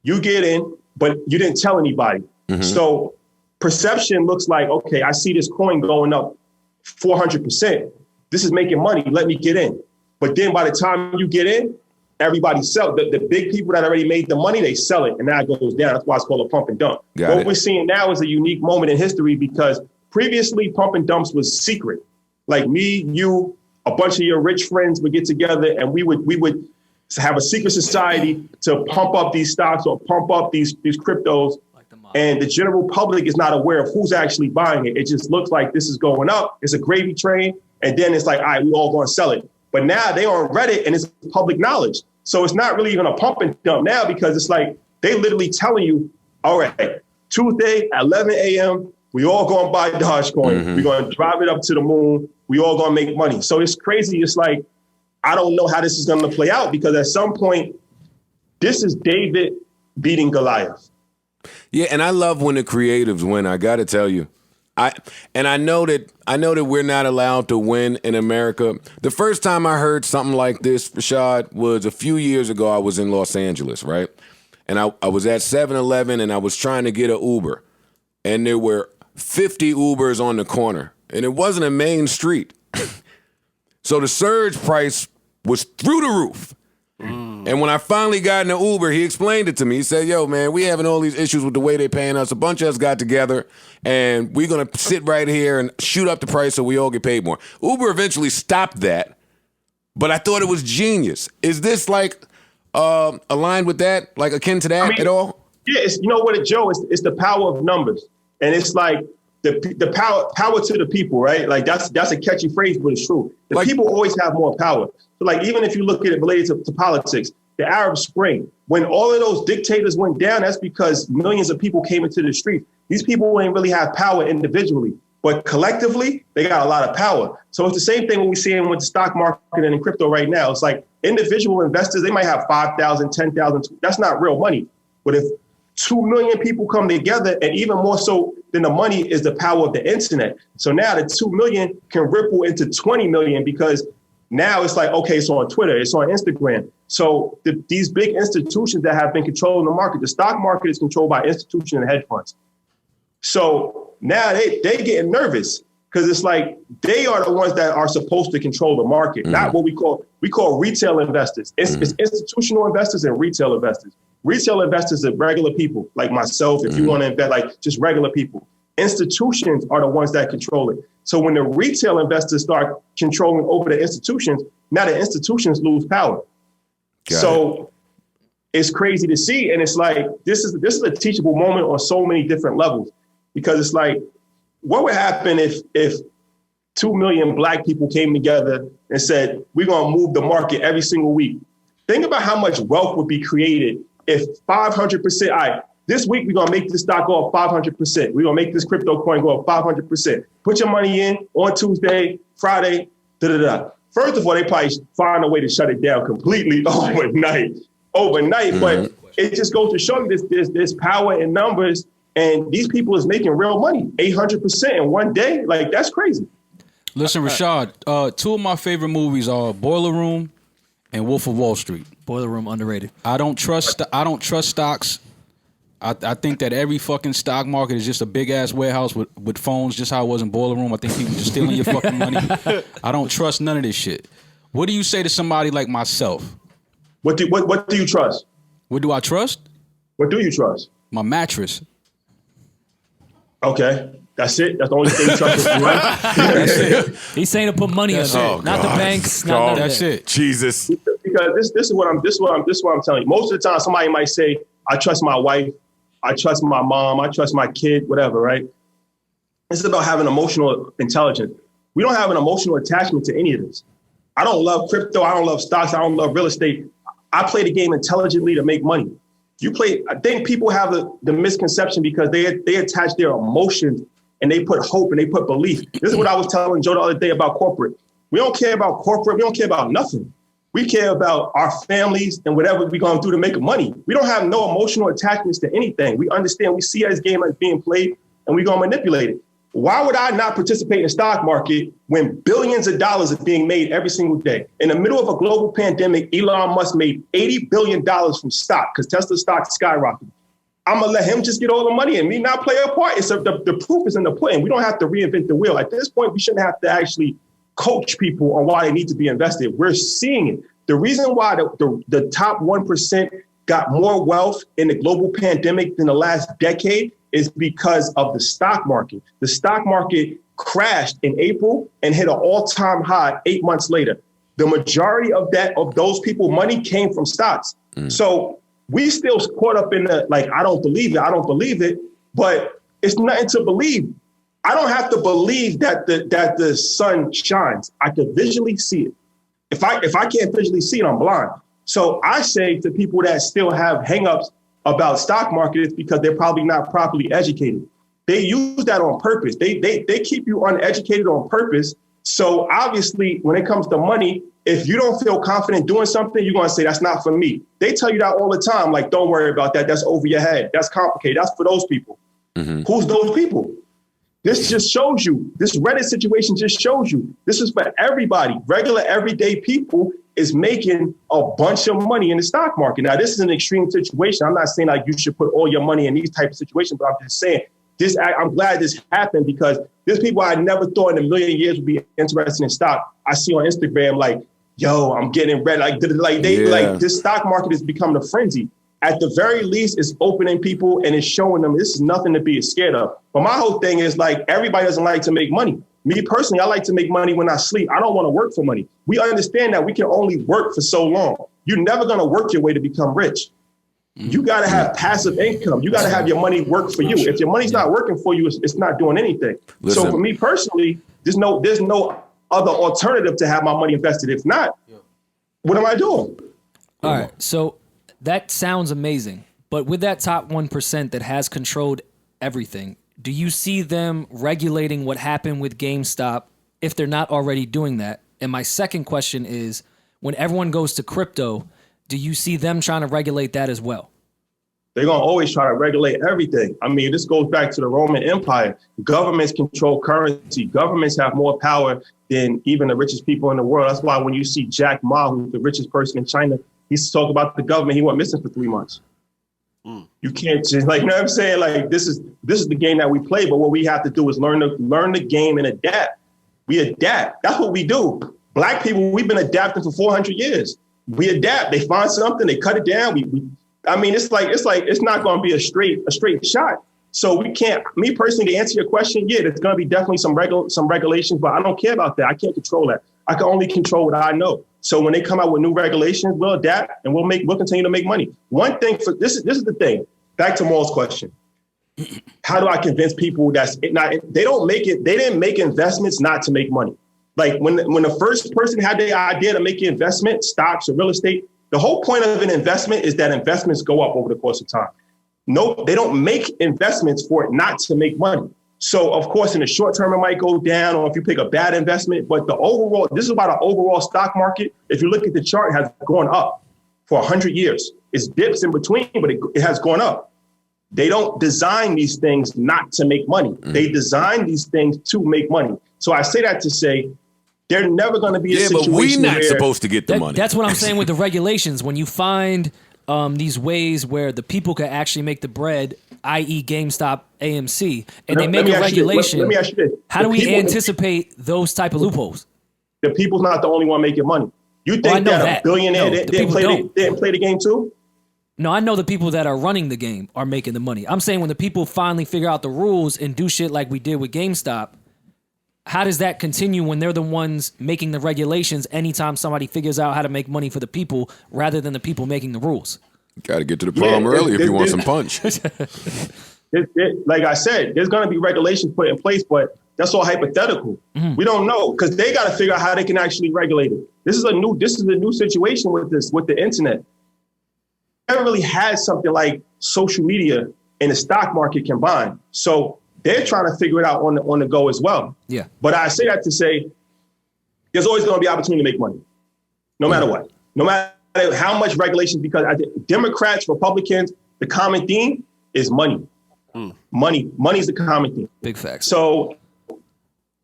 you get in, but you didn't tell anybody. So perception looks like, okay, I see this coin going up 400%. This is making money. Let me get in. But then by the time you get in, everybody sells. The big people that already made the money, they sell it, and now it goes down. That's why it's called a pump and dump. What we're seeing now is a unique moment in history because previously pump and dumps was secret. Like me, you, a bunch of your rich friends would get together and we would have a secret society to pump up these stocks or pump up these cryptos. And the general public is not aware of who's actually buying it. It just looks like this is going up. It's a gravy train. And then it's like, all right, we all going to sell it. But now they on Reddit and it's public knowledge. So it's not really even a pump and dump now because it's like they literally telling you, all right, Tuesday at 11 a.m., we all going to buy Dogecoin. We're going to drive it up to the moon. We all going to make money. So it's crazy. It's like, I don't know how this is going to play out because at some point, this is David beating Goliath. Yeah, and I love when the creatives win. I got to tell you, I know that we're not allowed to win in America. The first time I heard something like this, Rashad, was a few years ago. I was in Los Angeles, right, and I was at 7-Eleven and I was trying to get an Uber, and there were 50 Ubers on the corner, and it wasn't a main street, so the surge price was through the roof. And when I finally got in the Uber, he explained it to me. He said, yo, man, we having all these issues with the way they're paying us. A bunch of us got together, and we're going to sit right here and shoot up the price so we all get paid more. Uber eventually stopped that, but I thought it was genius. Is this like aligned with that, like akin to that at all? Yeah, you know what, Joe? It's the power of numbers. And it's like the power to the people, right? Like that's a catchy phrase, but it's true. The people always have more power. So like, even if you look at it related to politics, the Arab Spring, when all of those dictators went down, that's because millions of people came into the street. These people ain't really have power individually, but collectively, they got a lot of power. So it's the same thing when we seeing with the stock market and in crypto right now. It's like individual investors, they might have 5,000, 10,000. That's not real money. But if 2 million people come together, and even more so than the money is the power of the internet. So now the 2 million can ripple into 20 million because now it's like, okay, it's on Twitter, it's on Instagram. So these big institutions that have been controlling the market, the stock market is controlled by institutions and hedge funds. So now they getting nervous because it's like they are the ones that are supposed to control the market, not what we call retail investors. It's institutional investors and retail investors. Retail investors are regular people like myself. If you want to invest, like just regular people. Institutions are the ones that control it. So when the retail investors start controlling over the institutions, now the institutions lose power. It's crazy to see. And it's like, this is a teachable moment on so many different levels, because it's like, what would happen if 2 million Black people came together and said, we're going to move the market every single week? Think about how much wealth would be created if 500%, all right, this week we're going to make this stock go up 500%. We're going to make this crypto coin go up 500%. Put your money in on Tuesday, Friday, da-da-da. First of all, they probably find a way to shut it down completely overnight. But it just goes to show you there's power in numbers, and these people is making real money, 800% in one day. Like, that's crazy. Listen, Rashad, two of my favorite movies are Boiler Room and Wolf of Wall Street. Boiler Room, underrated. I don't trust stocks. I think that every fucking stock market is just a big ass warehouse with phones, just how it was in Boiler Room. I think people just stealing your fucking money. I don't trust none of this shit. What do you say to somebody like myself? What do you trust? What do I trust? What do you trust? My mattress. Okay. That's it. That's the only thing you trust. Right? That's it. He's saying to put money on it, not the banks. That's it. Jesus. Because this is what I'm telling you. Most of the time, somebody might say, I trust my wife, I trust my mom, I trust my kid, whatever, right? It's about having emotional intelligence. We don't have an emotional attachment to any of this. I don't love crypto. I don't love stocks. I don't love real estate. I play the game intelligently to make money. I think people have the misconception because they attach their emotions and they put hope and they put belief. This is what I was telling Joe the other day about corporate. We don't care about corporate. We don't care about nothing. We care about our families and whatever we're going to do to make money. We don't have no emotional attachments to anything. We understand. We see this game as being played. and we're going to manipulate it. Why would I not participate in the stock market when billions of dollars are being made every single day? In the middle of a global pandemic, Elon Musk made $80 billion from stock because Tesla stock skyrocketed. I'm going to let him just get all the money and me not play a part. The proof is in the pudding. We don't have to reinvent the wheel. At this point, we shouldn't have to actually coach people on why they need to be invested. We're seeing it. The reason why the top 1% got more wealth in the global pandemic than the last decade is because of the stock market. The stock market crashed in April and hit an all-time high 8 months later. The majority of those people money came from stocks. So we still caught up in the, like, I don't believe it, but it's nothing to believe. I don't have to believe that the sun shines. I can visually see it. If I can't visually see it, I'm blind. So I say to people that still have hangups about stock market, it's because they're probably not properly educated. They use that on purpose. They keep you uneducated on purpose. So obviously, when it comes to money, if you don't feel confident doing something, you're going to say, that's not for me. They tell you that all the time. Like, don't worry about that. That's over your head. That's complicated. That's for those people. Who's those people? This just shows you, this Reddit situation just shows you, this is for everybody. Regular, everyday people is making a bunch of money in the stock market. Now, this is an extreme situation. I'm not saying like you should put all your money in these type of situations, but I'm just saying I'm glad this happened because there's people I never thought in a million years would be interested in stock. I see on Instagram like, yo, I'm getting red. Like this stock market is becoming a frenzy. At the very least, it's opening people and it's showing them this is nothing to be scared of. But my whole thing is like, everybody doesn't like to make money. Me personally, I like to make money when I sleep. I don't want to work for money. We understand that we can only work for so long. You're never going to work your way to become rich. You got to have passive income. You got to have your money work for you. If your money's not working for you, it's not doing anything. Listen. So for me personally, there's no other alternative to have my money invested. If not, what am I doing? All right. So that sounds amazing. But with that top 1% that has controlled everything, do you see them regulating what happened with GameStop if they're not already doing that? And my second question is, when everyone goes to crypto, do you see them trying to regulate that as well? They're going to always try to regulate everything. I mean, this goes back to the Roman Empire. Governments control currency. Governments have more power than even the richest people in the world. That's why when you see Jack Ma, who's the richest person in China, he's talking about the government. He went missing for 3 months. You can't just, like, you know what I'm saying? Like, this is the game that we play, but what we have to do is learn the game and adapt. We adapt. That's what we do. Black people, we've been adapting for 400 years. We adapt. They find something, they cut it down. It's not going to be a straight shot. So we can't. Me personally, to answer your question, yeah, there's going to be definitely some regulations, but I don't care about that. I can't control that. I can only control what I know. So when they come out with new regulations, we'll adapt and we'll continue to make money. One thing for this is the thing. Back to Maul's question. How do I convince people they didn't make investments not to make money. Like when the first person had the idea to make an investment, stocks or real estate, the whole point of an investment is that investments go up over the course of time. No, they don't make investments for it not to make money. So, of course, in the short term, it might go down, or if you pick a bad investment. But this is why the overall stock market, if you look at the chart, has gone up for 100 years. It's dips in between, but it has gone up. They don't design these things not to make money. They design these things to make money. So I say that to say they're never going to be a situation but we're not where supposed to get the money. That's what I'm saying with the regulations. When you find these ways where the people can actually make the bread, i.e. GameStop, AMC, and they make a regulation, let me ask you this. How do we anticipate those type of loopholes? The people's not the only one making money. You think that a billionaire didn't play the game too? No, I know the people that are running the game are making the money. I'm saying when the people finally figure out the rules and do shit like we did with GameStop, how does that continue when they're the ones making the regulations anytime somebody figures out how to make money for the people rather than the people making the rules? Got to get to the prom early if you want some punch. Like I said, there's going to be regulations put in place, but that's all hypothetical. We don't know because they got to figure out how they can actually regulate it. This is a new situation with the internet. Never really had something like social media and the stock market combined. So they're trying to figure it out on the go as well. Yeah. But I say that to say there's always going to be opportunity to make money, no matter what. No matter how much regulation, because Democrats, Republicans, the common theme is money. Money's the common thing. Big facts. So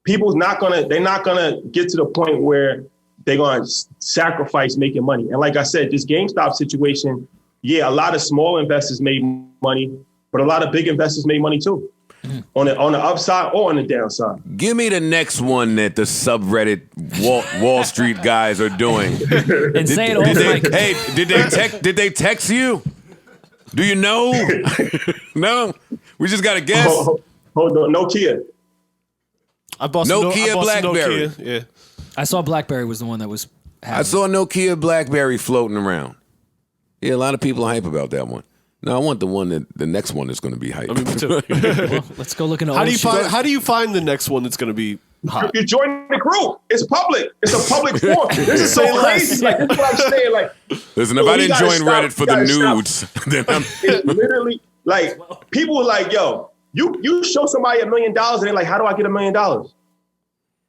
they're not gonna get to the point where they're gonna sacrifice making money. And like I said, this GameStop situation, yeah, a lot of small investors made money, but a lot of big investors made money too. On the upside or on the downside. Give me the next one that the subreddit Wall Street guys are doing. And say it off mic. Hey, did they text you? Do you know? No? We just got to guess. Hold on, Nokia. I bought Nokia BlackBerry. Nokia. Yeah. I saw BlackBerry was the one that was happening. I saw Nokia BlackBerry floating around. Yeah, a lot of people are hype about that one. No, I want the next one that's going to be hype. I mean, me too. Well, let's go look into How do you find the next one that's going to be hot? You join the group. It's public. It's a public forum. This is so crazy. Like, this is what I'm saying. Like, listen, if I didn't join Reddit for the nudes, then I'm... It's literally like people are like, yo, you show somebody $1 million and they're like, how do I get $1 million?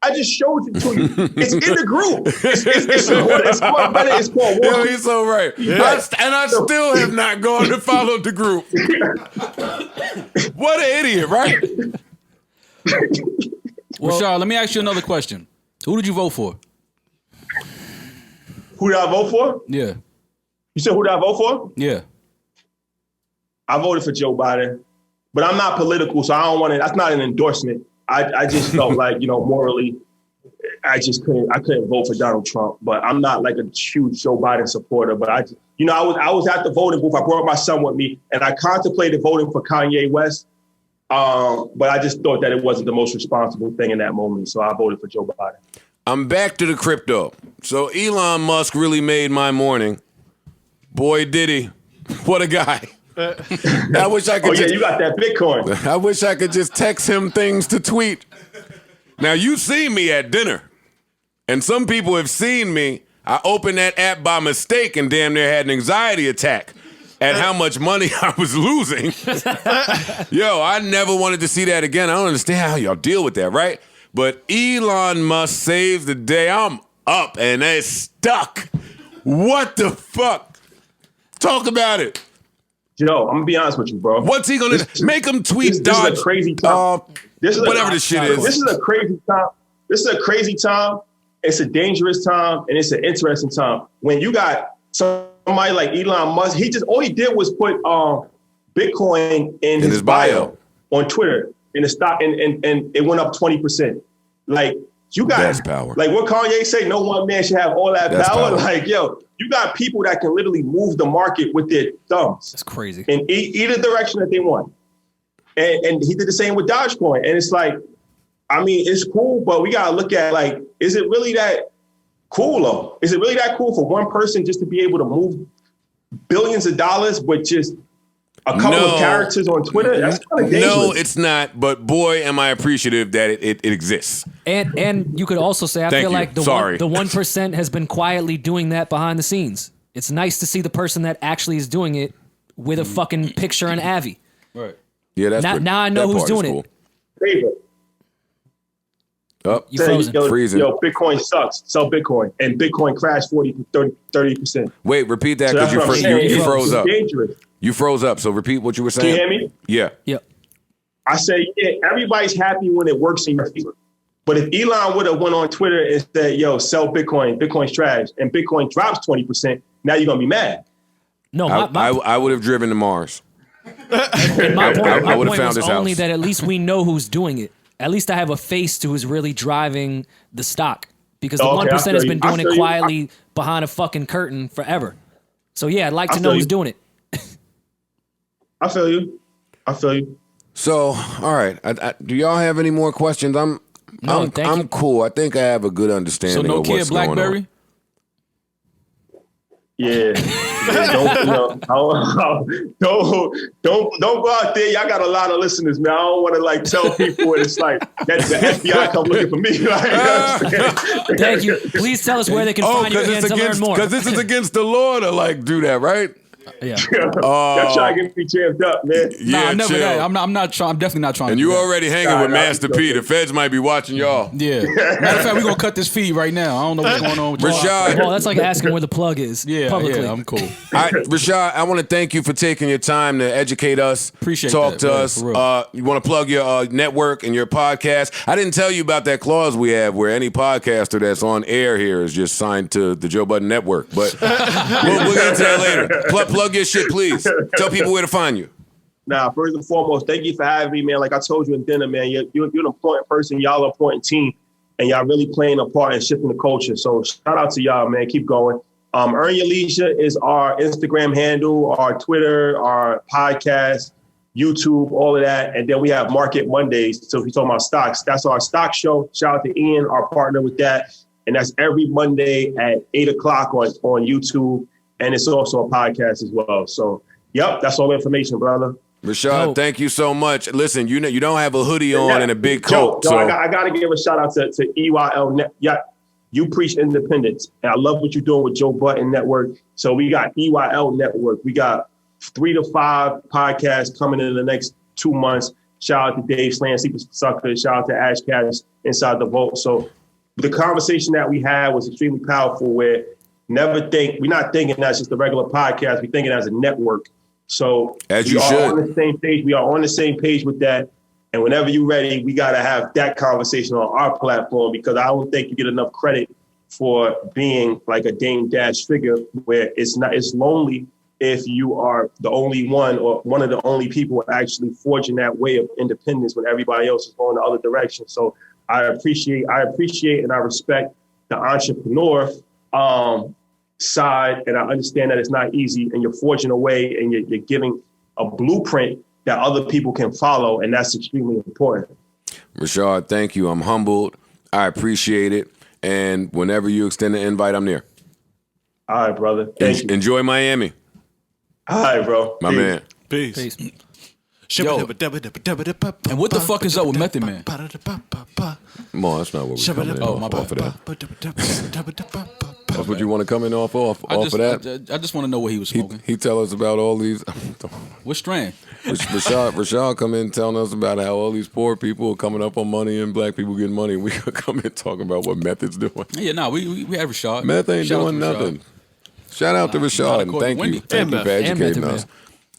I just showed it to you. It's in the group. It's called Reddit. It's called War. Yo, he's so right. Yeah. I still have not gone to follow the group. What an idiot, right? Rashad, let me ask you another question. Who did you vote for? Who did I vote for? Yeah. You said who did I vote for? Yeah. I voted for Joe Biden, but I'm not political, so I don't want to. That's not an endorsement. I just felt like, morally, I couldn't vote for Donald Trump. But I'm not like a huge Joe Biden supporter. But I was at the voting booth. I brought my son with me, and I contemplated voting for Kanye West. But I just thought that it wasn't the most responsible thing in that moment, so I voted for Joe Biden. I'm back to the crypto. So Elon Musk really made my morning. Boy, did he. What a guy. I wish I could. Oh, yeah, you got that Bitcoin. I wish I could just text him things to tweet. Now, you see me at dinner, and some people have seen me. I opened that app by mistake and damn near had an anxiety attack at how much money I was losing. Yo, I never wanted to see that again. I don't understand how y'all deal with that, right? But Elon Musk saves the day. I'm up, and it's stuck. What the fuck? Talk about it. Yo, I'm gonna be honest with you, bro. What's he gonna make him tweet? This is a crazy time. Whatever this shit is. This is a crazy time. This is a crazy time. It's a dangerous time, and it's an interesting time. When you got somebody like Elon Musk, all he did was put Bitcoin in his bio on Twitter in the stock, and it went up 20%. Like, you got that's power. Like what Kanye say, no one man should have all that power. Power. Like, yo, you got people that can literally move the market with their thumbs. That's crazy. In either direction that they want. And he did the same with Dogecoin. And it's like, I mean, it's cool, but we got to look at, like, is it really that cool, though? Is it really that cool for one person just to be able to move billions of dollars with just a couple of characters on Twitter? That's kind of dangerous. No, it's not. But boy, am I appreciative that it exists. And you could also say, I Thank feel you. like the 1% has been quietly doing that behind the scenes. It's nice to see the person that actually is doing it with a fucking picture and Avi. Right. Yeah, that's now I know who's doing it. Favorite. Oh, You frozen. Freezing. Yo, Bitcoin sucks. Sell Bitcoin. And Bitcoin crashed 30%. Wait, repeat that So because that's what I'm saying. you It's froze up. dangerous. You froze up. So repeat what you were saying. Can you hear me? Yeah. Yep. I say, yeah, everybody's happy when it works in your favor. But if Elon would have went on Twitter and said, yo, sell Bitcoin, Bitcoin's trash, and Bitcoin drops 20%, now you're going to be mad. No, I would have driven to Mars. my point, I would have was found his only house. that at least we know who's doing it. At least I have a face to who's really driving the stock. Because the 1% has been doing it quietly behind a fucking curtain forever. So yeah, I'd like to know who's doing it. I feel you. So, all right. Do y'all have any more questions? I'm cool. I think I have a good understanding So of what's Nokia BlackBerry? Yeah. Don't go out there. Y'all got a lot of listeners, man. I don't want to like tell people it's like that the FBI come looking for me. Like, Thank you. Please tell us where they can find you again to learn more. Because this is against the law to like do that, right? Yeah. Y'all trying to get me jammed up, man. Nah, never chill. that. I'm definitely not trying And to you do that. already hanging with Master P. The feds might be watching y'all. Yeah. Matter of fact, we're gonna cut this feed right now. I don't know what's going on with y'all. Rashad. Well, that's like asking where the plug is. Publicly. Yeah, I'm cool. Rashad, I want to thank you for taking your time to educate us, Appreciate talk that, to man, us. for real. You want to plug your network and your podcast? I didn't tell you about that clause we have where any podcaster that's on air here is just signed to the Joe Budden Network. But we'll get into that later. Plug your shit, please. Tell people where to find you. Nah, first and foremost, thank you for having me, man. Like I told you in dinner, man, you're an important person. Y'all are an important team, and y'all really playing a part in shifting the culture. So shout out to y'all, man. Keep going. Earn Your Leisure is our Instagram handle, our Twitter, our podcast, YouTube, all of that. And then we have Market Mondays. So if you're talking about stocks, that's our stock show. Shout out to Ian, our partner with that. And that's every Monday at 8 o'clock on YouTube. And it's also a podcast as well. So, yep, that's all the information, brother. Rashad, thank you so much. Listen, you know you don't have a hoodie on and a big coat. So I got to give a shout out to EYL Net. Yeah, you preach independence. And I love what you're doing with Joe Budden Network. So we got EYL Network. We got 3 to 5 podcasts coming in the next 2 months. Shout out to Dave Slam, Secret Sucker. Shout out to Ash Cash Inside the Vault. So the conversation that we had was extremely powerful where we're not thinking that's just a regular podcast. We're thinking as a network. So as we you are should. on the same page. We are on the same page with that. And whenever you're ready, we got to have that conversation on our platform because I don't think you get enough credit for being like a Dame Dash figure where it's lonely if you are the only one or one of the only people actually forging that way of independence when everybody else is going the other direction. So I appreciate and I respect the entrepreneur side, and I understand that it's not easy, and you're forging a way, and you're giving a blueprint that other people can follow, and that's extremely important. Rashad, thank you. I'm humbled. I appreciate it. And whenever you extend the invite, I'm there. All right, brother. Thank you. Enjoy Miami. All right, bro. My man. Peace. Yo, and what the fuck is up with Method Man? Come on, that's not what we're coming in Oh, my off of bad. that. That's what you want to come in off of that? I just want to know what he was smoking. He tell us about all these. What strand? Rashad come in telling us about how all these poor people are coming up on money and black people getting money, and we could come in talking about what Method's doing. Yeah, no, we have Rashad. Meth ain't Shout out doing to Rashad. nothing. Shout out to Rashad and thank you. Thank you for educating us.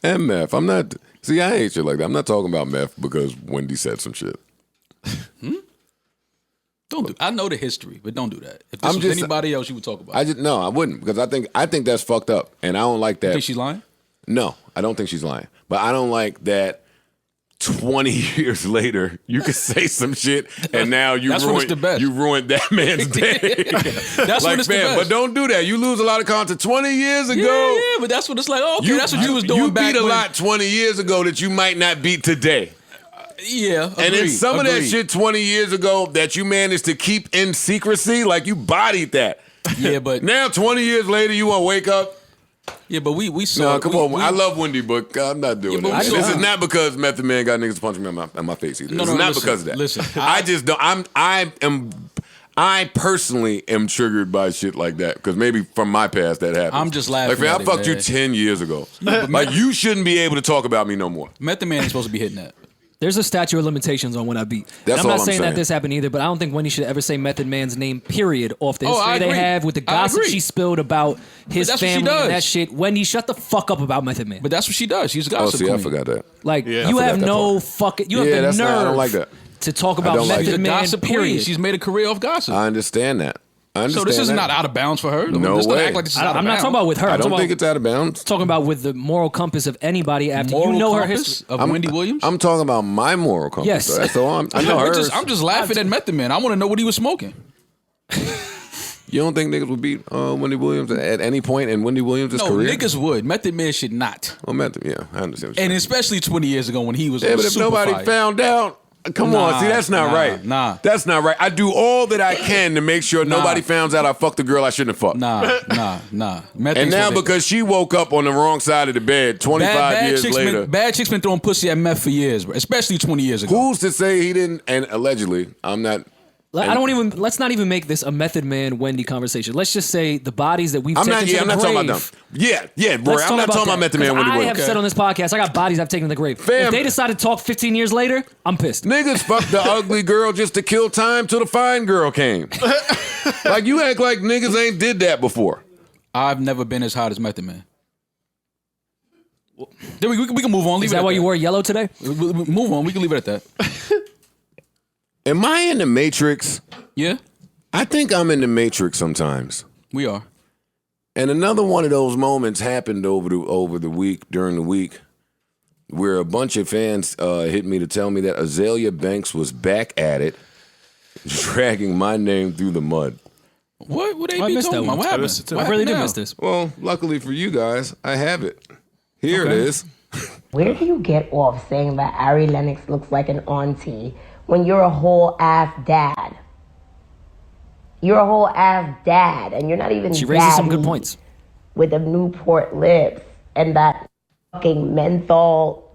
And meth. I'm not. See, I hate shit like that. I'm not talking about meth because Wendy said some shit. Don't do. I know the history, but don't do that. If this was anybody else, you would talk about. I wouldn't because I think that's fucked up, and I don't like that. You think she's lying? No, I don't think she's lying, but I don't like that. 20 years later, you could say some shit, and now you ruined that man's day. That's like, when it's man, the best. but don't do that. You lose a lot of content 20 years ago. Yeah, but that's what it's like. Oh, okay, that's what you was doing You back beat a when. lot 20 years ago that you might not beat today. Yeah, agreed, And then some of that shit 20 years ago that you managed to keep in secrecy, like you bodied that. Yeah, but now 20 years later, you want to wake up. Yeah, but we saw. No, come on. I love Wendy, but I'm not doing that. This is not because Method Man got niggas punching me in my face either. It's not because of that. Listen, I just don't. I personally am triggered by shit like that because maybe from my past that happened. I'm just laughing. Like, man, at I fucked it, you man. 10 years ago. Like, you shouldn't be able to talk about me no more. Method Man ain't supposed to be hitting that. There's a statute of limitations on when I beat. That's I'm all not I'm saying saying. that this happened either, but I don't think Wendy should ever say Method Man's name, period, off the history they agree. have with the gossip agree. she spilled about his that's what she family does. and that shit. Wendy, shut the fuck up about Method Man. But that's what she does. She's a Oh, gossip see, queen. I forgot that. Like, Yeah, you I have forgot that no part. fucking... You have Yeah, the that's nerve not- I don't like that. to talk about don't like She's Method a Man, gossip queen. period. She's made a career off gossip. I understand that. So this is not out of bounds for her. No Let's not way. act like this is out of I'm not bounds. talking about with her. I I'm don't talking think about, it's out of bounds. talking about with the moral compass of anybody after Moral you know her compass history. of Wendy Williams. I'm talking about my moral compass. Yes. So that's all I know hers. I'm just laughing at Method Man. I want to know what he was smoking. You don't think niggas would beat Wendy Williams at any point in Wendy Williams' No, career? niggas would. Method Man should not. Well, Method, yeah, I understand what you're And saying. especially 20 years ago when he was Yeah, but if super nobody fire. found out, come on, see, that's not right. Nah. That's not right. I do all that I can to make sure nobody finds out I fucked a girl I shouldn't have fucked. Nah. Method And now supposed to- because she woke up on the wrong side of the bed 25 years later. Bad chicks been throwing pussy at meth for years, bro. Especially 20 years ago. Who's to say he didn't? And allegedly, I'm not. Let's not even make this a Method Man Wendy conversation. Let's just say the bodies that we've I'm taken not. to Yeah, the I'm not talking about grave. them. Yeah, Rory. Let's I'm not talking about Method Man when he I was. have said on this podcast, I got bodies I've taken to the grave. Fam. If they decide to talk 15 years later, I'm pissed. Niggas fucked the ugly girl just to kill time till the fine girl came. Like, you act like niggas ain't did that before. I've never been as hot as Method Man. Then we can move on. Leave Is it that at why you wore yellow today? Move on. We can leave it at that. Am I in the Matrix? Yeah, I think I'm in the Matrix sometimes. we are. And another one of those moments happened over the week, during the week, where a bunch of fans hit me to tell me that Azealia Banks was back at it, dragging my name through the mud. What would they I be missed talking that about? one. What I happened? missed it too. What I really happened did now? miss this. Well, luckily for you guys, I have it. Here it is. Where do you get off saying that Ari Lennox looks like an auntie when you're a whole ass dad? You're a whole ass dad, and you're not even She raises some daddy good points. with the Newport lips and that fucking menthol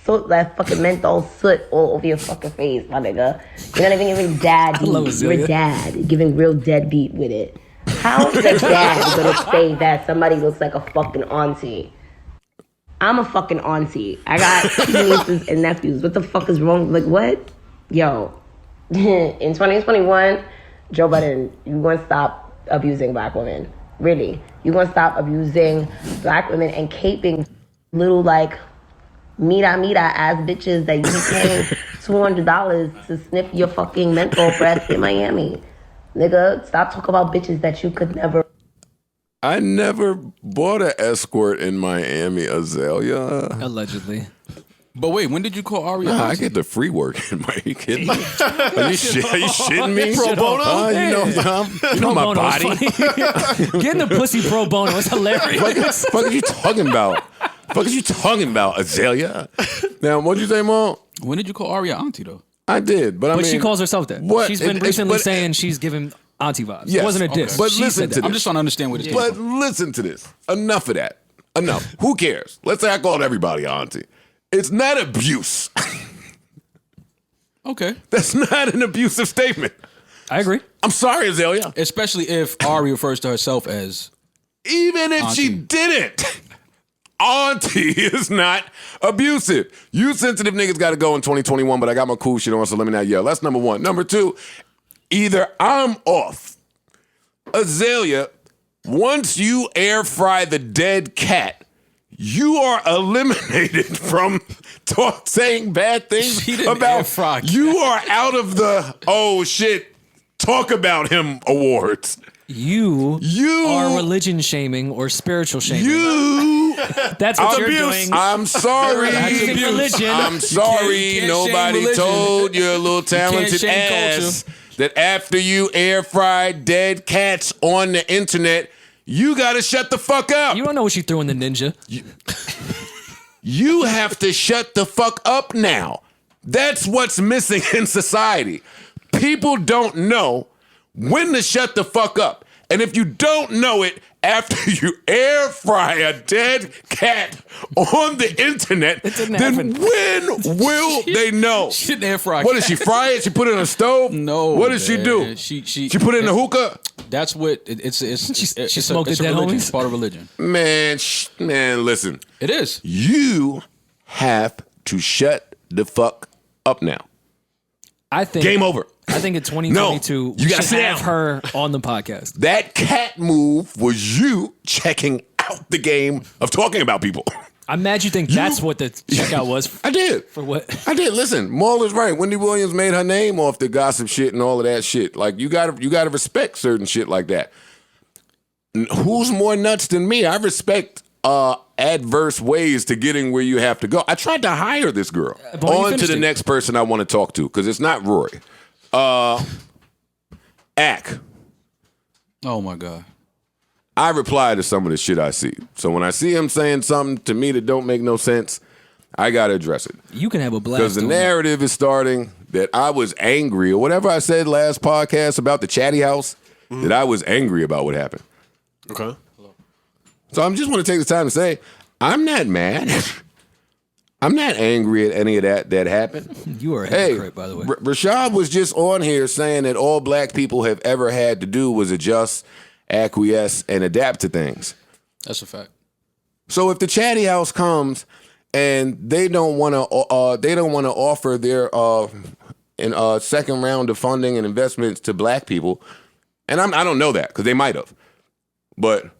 soot, all over your fucking face, my nigga. You're not even daddy. love You're Azealia. a dad, giving real deadbeat with it. How is a dad gonna say that somebody looks like a fucking auntie? I'm a fucking auntie. I got nieces and nephews. What the fuck is wrong? Like, what? Yo, in 2021, Joe Budden, you gonna stop abusing black women. Really. You gonna stop abusing black women and caping little, like, mira ass bitches that you pay $200 to sniff your fucking menthol breath in Miami. Nigga, stop talking about bitches that you could never. I never bought an escort in Miami, Azealia. Allegedly. But wait, when did you call Ari? Nah, I get the free work in my. Are you kidding me? Are you shitting me? Pro bono? You know my Pro bono body. is funny. Getting a pussy pro bono is hilarious. Fuck are you talking about? Fuck is you talking about, Azealia? Now, what'd you say, Mom? When did you call Ari auntie though? I did, but I But mean, she calls herself that. what? She's been It- recently but- saying she's giving auntie vibes. Yes, It wasn't a diss. but She listen said to that. this. I'm just trying to understand where this came But from. listen to this. Enough of that. Enough. Who cares? Let's say I called everybody auntie. It's not abuse. Okay. That's not an abusive statement. I agree. I'm sorry, Azealia. Especially if Ari refers to herself as Even if she Auntie. didn't, auntie is not abusive. You sensitive niggas got to go in 2021, but I got my cool shit on, so let me not yell. That's number one. Number two, either I'm off. Azealia, once you air fry the dead cat, you are eliminated from saying bad things She didn't air about fry cat. you are out of the oh shit talk about him awards. You You are religion shaming or spiritual shaming. You That's what you're abuse. doing. I'm sorry. Practicing religion. I'm sorry. you can't shame Nobody religion. told your little talented shame ass that after you air fried dead cats on the internet, you gotta shut the fuck up. You don't know what she threw in the ninja. You have to shut the fuck up now. That's what's missing in society. People don't know when to shut the fuck up. And if you don't know it after you air fry a dead cat on the internet, didn't then happen. when will they know? she didn't air fry. What did she fry it? She put it on a stove? No. What did she man. do? She put it in a hookah? That's what it's. She It's smoked it's the dead religion. homies? It's part of religion. Man, listen. It is. You have to shut the fuck up now. I think Game over. I think in 2022, No, you we gotta should sit have down. her on the podcast. That cat move was you checking out the game of talking about people. I'm mad you think that's what the checkout was. I did. For what? I did. Listen, Maul is right. Wendy Williams made her name off the gossip shit and all of that shit. Like you gotta respect certain shit like that. Who's more nuts than me? I respect adverse ways to getting where you have to go. I tried to hire this girl. But you On to finished the it. next person I want to talk to because it's not Rory. Ak. Oh my god. I reply to some of the shit I see. So when I see him saying something to me that don't make no sense, I gotta address it. You can have a blast. Because the doing that. narrative is starting that I was angry or whatever I said last podcast about the chatty house, that I was angry about what happened. Okay. So I just want to take the time to say, I'm not mad. I'm not angry at any of that happened. You are a Hey, hypocrite, by the way. Rashad was just on here saying that all black people have ever had to do was adjust, acquiesce, and adapt to things. That's a fact. So if the Chatty House comes and they don't want to offer their second round of funding and investments to black people, and I don't know that because they might have, but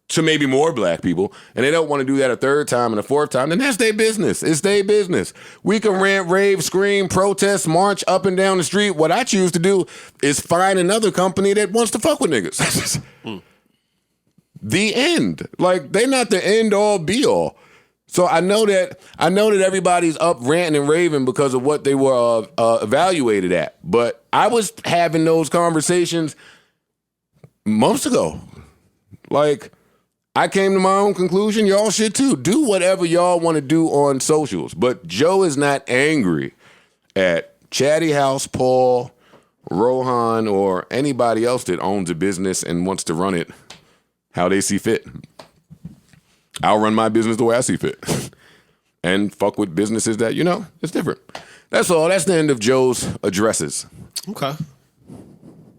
to maybe more black people, and they don't want to do that a third time and a fourth time, then that's their business. It's their business. We can rant, rave, scream, protest, march up and down the street. What I choose to do is find another company that wants to fuck with niggas. The end. Like, they're not the end all be all. So I know that everybody's up ranting and raving because of what they were evaluated at. But I was having those conversations months ago. Like, I came to my own conclusion. Y'all should too. Do whatever y'all want to do on socials. But Joe is not angry at Chatty House, Paul, Rohan, or anybody else that owns a business and wants to run it how they see fit. I'll run my business the way I see fit. And fuck with businesses that, it's different. That's all. That's the end of Joe's addresses. Okay.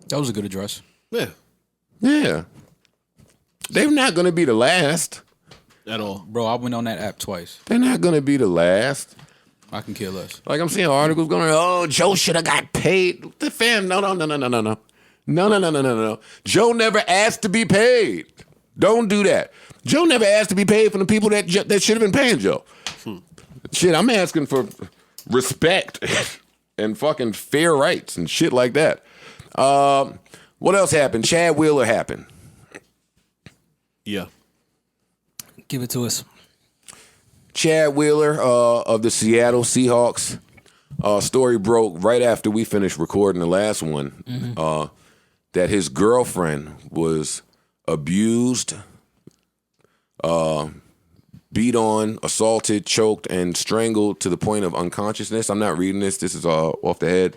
That was a good address. Yeah. Yeah. They're not going to be the last. At all. Bro, I went on that app twice. They're not going to be the last. I can care less. Like, I'm seeing articles going, Joe should have got paid. The fam, no. No. Joe never asked to be paid. Don't do that. Joe never asked to be paid from the people that should have been paying Joe. Shit, I'm asking for respect and fucking fair rights and shit like that. What else happened? Chad Wheeler happened. Yeah. Give it to us. Chad Wheeler of the Seattle Seahawks. Story broke right after we finished recording the last one. That his girlfriend was abused, beat on, assaulted, choked, and strangled to the point of unconsciousness. I'm not reading this. This is off the head.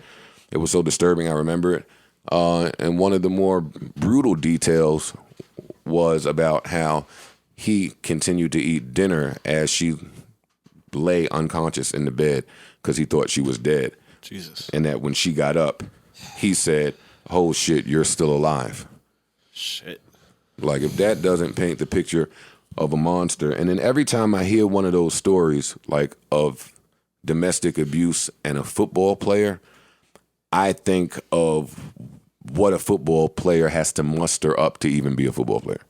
It was so disturbing, I remember it. And one of the more brutal details was about how he continued to eat dinner as she lay unconscious in the bed because he thought she was dead. Jesus. And that when she got up, he said, "Oh shit, you're still alive." Shit. Like, if that doesn't paint the picture of a monster. And then every time I hear one of those stories, like of domestic abuse and a football player, I think of what a football player has to muster up to even be a football player.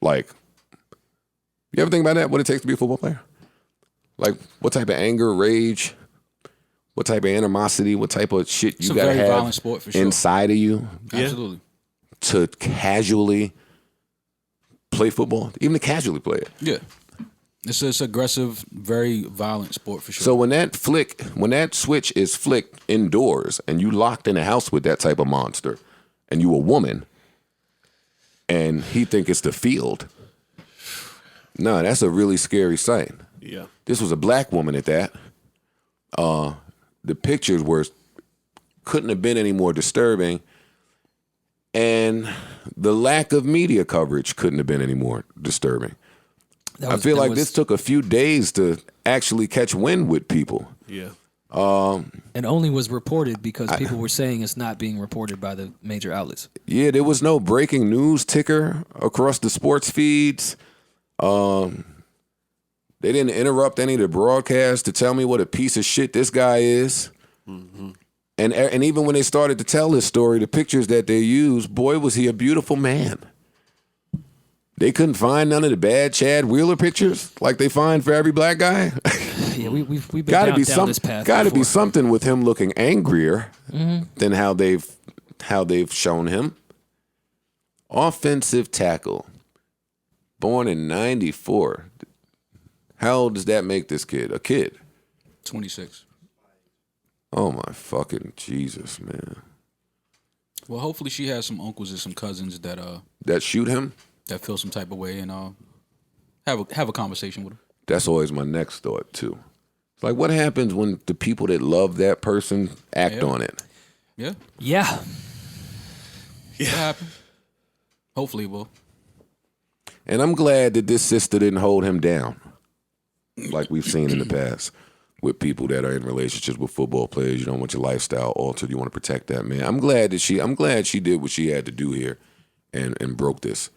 Like, you ever think about that? What it takes to be a football player? Like, what type of anger, rage, what type of animosity, what type of shit you gotta have violent sport for sure. inside of you Absolutely. to casually play football, even to casually play it. Yeah. It's aggressive, very violent sport for sure. So when that switch is flicked indoors and you locked in a house with that type of monster and you a woman and he think it's the field, no, that's a really scary sight. Yeah. This was a black woman at that. The pictures couldn't have been any more disturbing, and the lack of media coverage couldn't have been any more disturbing. I feel like this took a few days to actually catch wind with people. Yeah. And only was reported because people were saying it's not being reported by the major outlets. Yeah, there was no breaking news ticker across the sports feeds. They didn't interrupt any of the broadcasts to tell me what a piece of shit this guy is. Mm-hmm. And even when they started to tell this story, the pictures that they used, boy, was he a beautiful man. They couldn't find none of the bad Chad Wheeler pictures like they find for every black guy. Yeah, we've been down this path. Got to be something with him looking angrier than how they've shown him. Offensive tackle, born in '94. How old does that make this kid? A kid? 26. Oh my fucking Jesus, man! Well, hopefully she has some uncles and some cousins that shoot him, that feel some type of way, and have a conversation with him. That's always my next thought too. It's like, what happens when the people that love that person act on it? Yeah. Yeah. It happened. Hopefully it will. And I'm glad that this sister didn't hold him down, like we've seen in the past with people that are in relationships with football players. You don't want your lifestyle altered. You want to protect that man. I'm glad she did what she had to do here and broke this.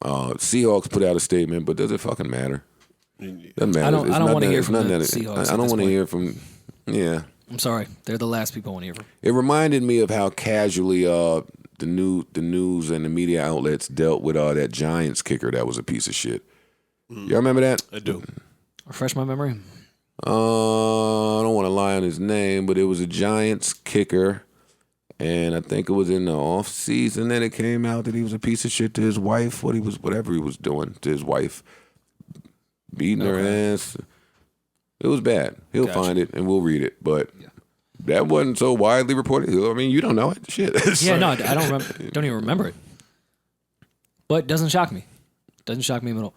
Seahawks put out a statement, but does it fucking matter? Doesn't matter. I don't want to hear from the Seahawks. I don't want to hear from. Yeah. I'm sorry. They're the last people I want to hear from. It reminded me of how casually the news and the media outlets dealt with that Giants kicker that was a piece of shit. Y'all remember that? I do. Refresh my memory. I don't want to lie on his name, but it was a Giants kicker, and I think it was in the off season that it came out that he was a piece of shit to his wife. Whatever he was doing to his wife, beating her ass. It was bad. He'll find it and we'll read it, but that wasn't so widely reported. I mean, you don't know it. Shit. Yeah, no, I don't remember. Don't even remember it. But it doesn't shock me. Doesn't shock me at all.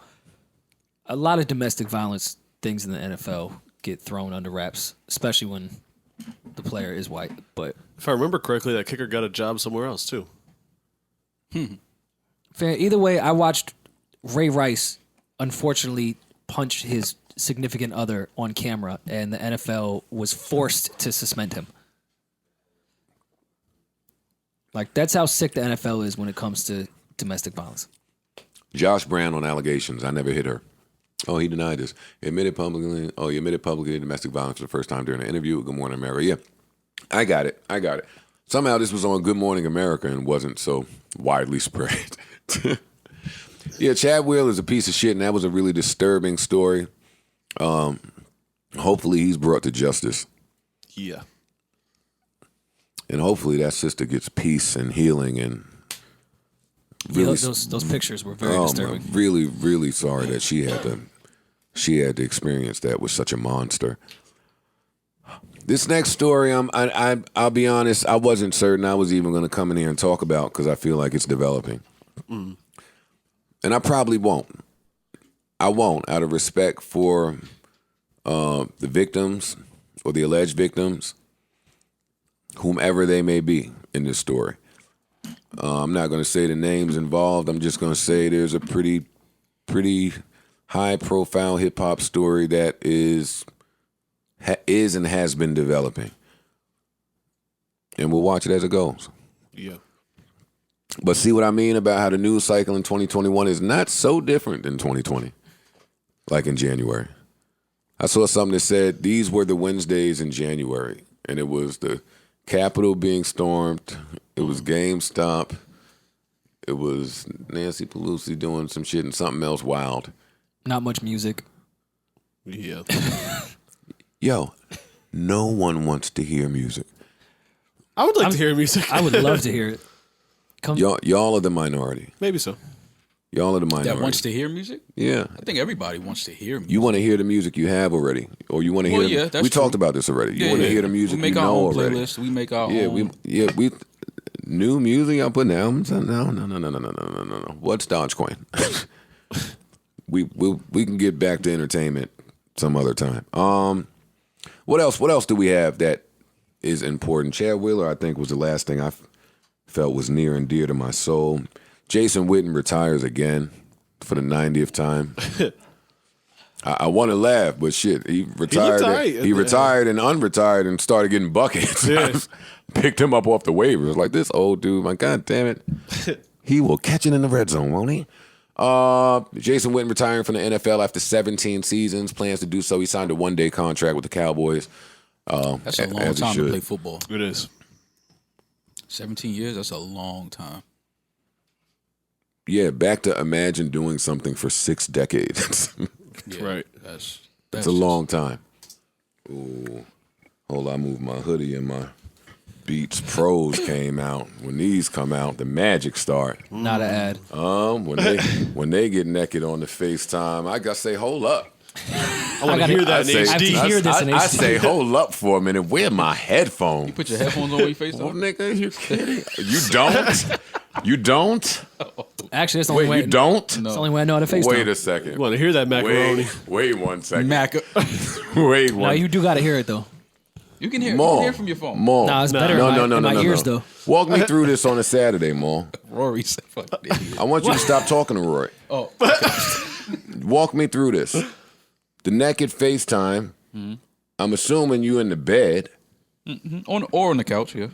A lot of domestic violence things in the NFL get thrown under wraps, especially when the player is white. But if I remember correctly, that kicker got a job somewhere else too. Either way, I watched Ray Rice unfortunately punch his significant other on camera, and the NFL was forced to suspend him. Like, that's how sick the NFL is when it comes to domestic violence. Josh Brown on allegations. I never hit her. Oh, he denied this. He admitted publicly domestic violence for the first time during an interview with Good Morning America. Yeah, I got it. Somehow this was on Good Morning America and wasn't so widely spread. Yeah, Chad Wheel is a piece of shit, and that was a really disturbing story. Hopefully he's brought to justice. Yeah. And hopefully that sister gets peace and healing and really those pictures were very disturbing. I'm really, really sorry that she had to experience that with such a monster. This next story, I'll be honest, I wasn't certain I was even going to come in here and talk about because I feel like it's developing. And I probably won't. I won't, out of respect for the victims or the alleged victims, whomever they may be in this story. I'm not going to say the names involved. I'm just going to say there's a pretty high-profile hip-hop story that is and has been developing. And we'll watch it as it goes. Yeah. But see what I mean about how the news cycle in 2021 is not so different than 2020, like in January. I saw something that said these were the Wednesdays in January, and it was the Capitol being stormed. It was GameStop. It was Nancy Pelosi doing some shit and something else wild. Not much music. Yeah. Yo, no one wants to hear music. I would like to hear music. I would love to hear it. Y'all are the minority. Maybe so. Y'all are the minority. That wants to hear music? Yeah. I think everybody wants to hear music. You want to hear the music you have already, or you want to hear. Yeah, that's we true. talked about this already. You want to hear the music we make you our know own already. playlist. We make our Yeah, own. we new music. I'm putting albums. No. What's Dogecoin? we can get back to entertainment some other time. What else? What else do we have that is important? Chad Wheeler, I think, was the last thing I felt was near and dear to my soul. Jason Witten retires again for the 90th time. I want to laugh, but shit, he retired. He retired and unretired and started getting buckets. Yeah. Picked him up off the waivers. Like, this old dude, my God damn it. He will catch it in the red zone, won't he? Jason Witten retiring from the NFL after 17 seasons. Plans to do so. He signed a one-day contract with the Cowboys. That's a long time to play football. It is. 17 years, that's a long time. Yeah, back to imagine doing something for 6 decades. Yeah, right. That's a long time. Ooh. Hold on, I moved my hoodie and my Beats Pros came out. When these come out, the magic start. Not an ad. When they get naked on the FaceTime, I gotta say, hold up. I want to hear that in HD. I have to hear this in HD. I say, hold up for a minute. Where my headphones? You put your headphones on when you FaceTime? Oh, nigga, you kidding? You don't? You don't? Actually, that's the only way. Wait, you don't? That's the only way I know how to FaceTime. Wait a second. You want to hear that macaroni? Wait 1 second. Wait No, you do got to hear it, though. You can hear, from your phone. Maul. Nah, it's better in my ears, though. Walk me through this on a Saturday, Maul. Rory said, fuck that. I want you to stop talking to Roy. Oh. Walk me through this. The naked FaceTime. Mm-hmm. I'm assuming you in the bed. Mm-hmm. Or on the couch, yeah.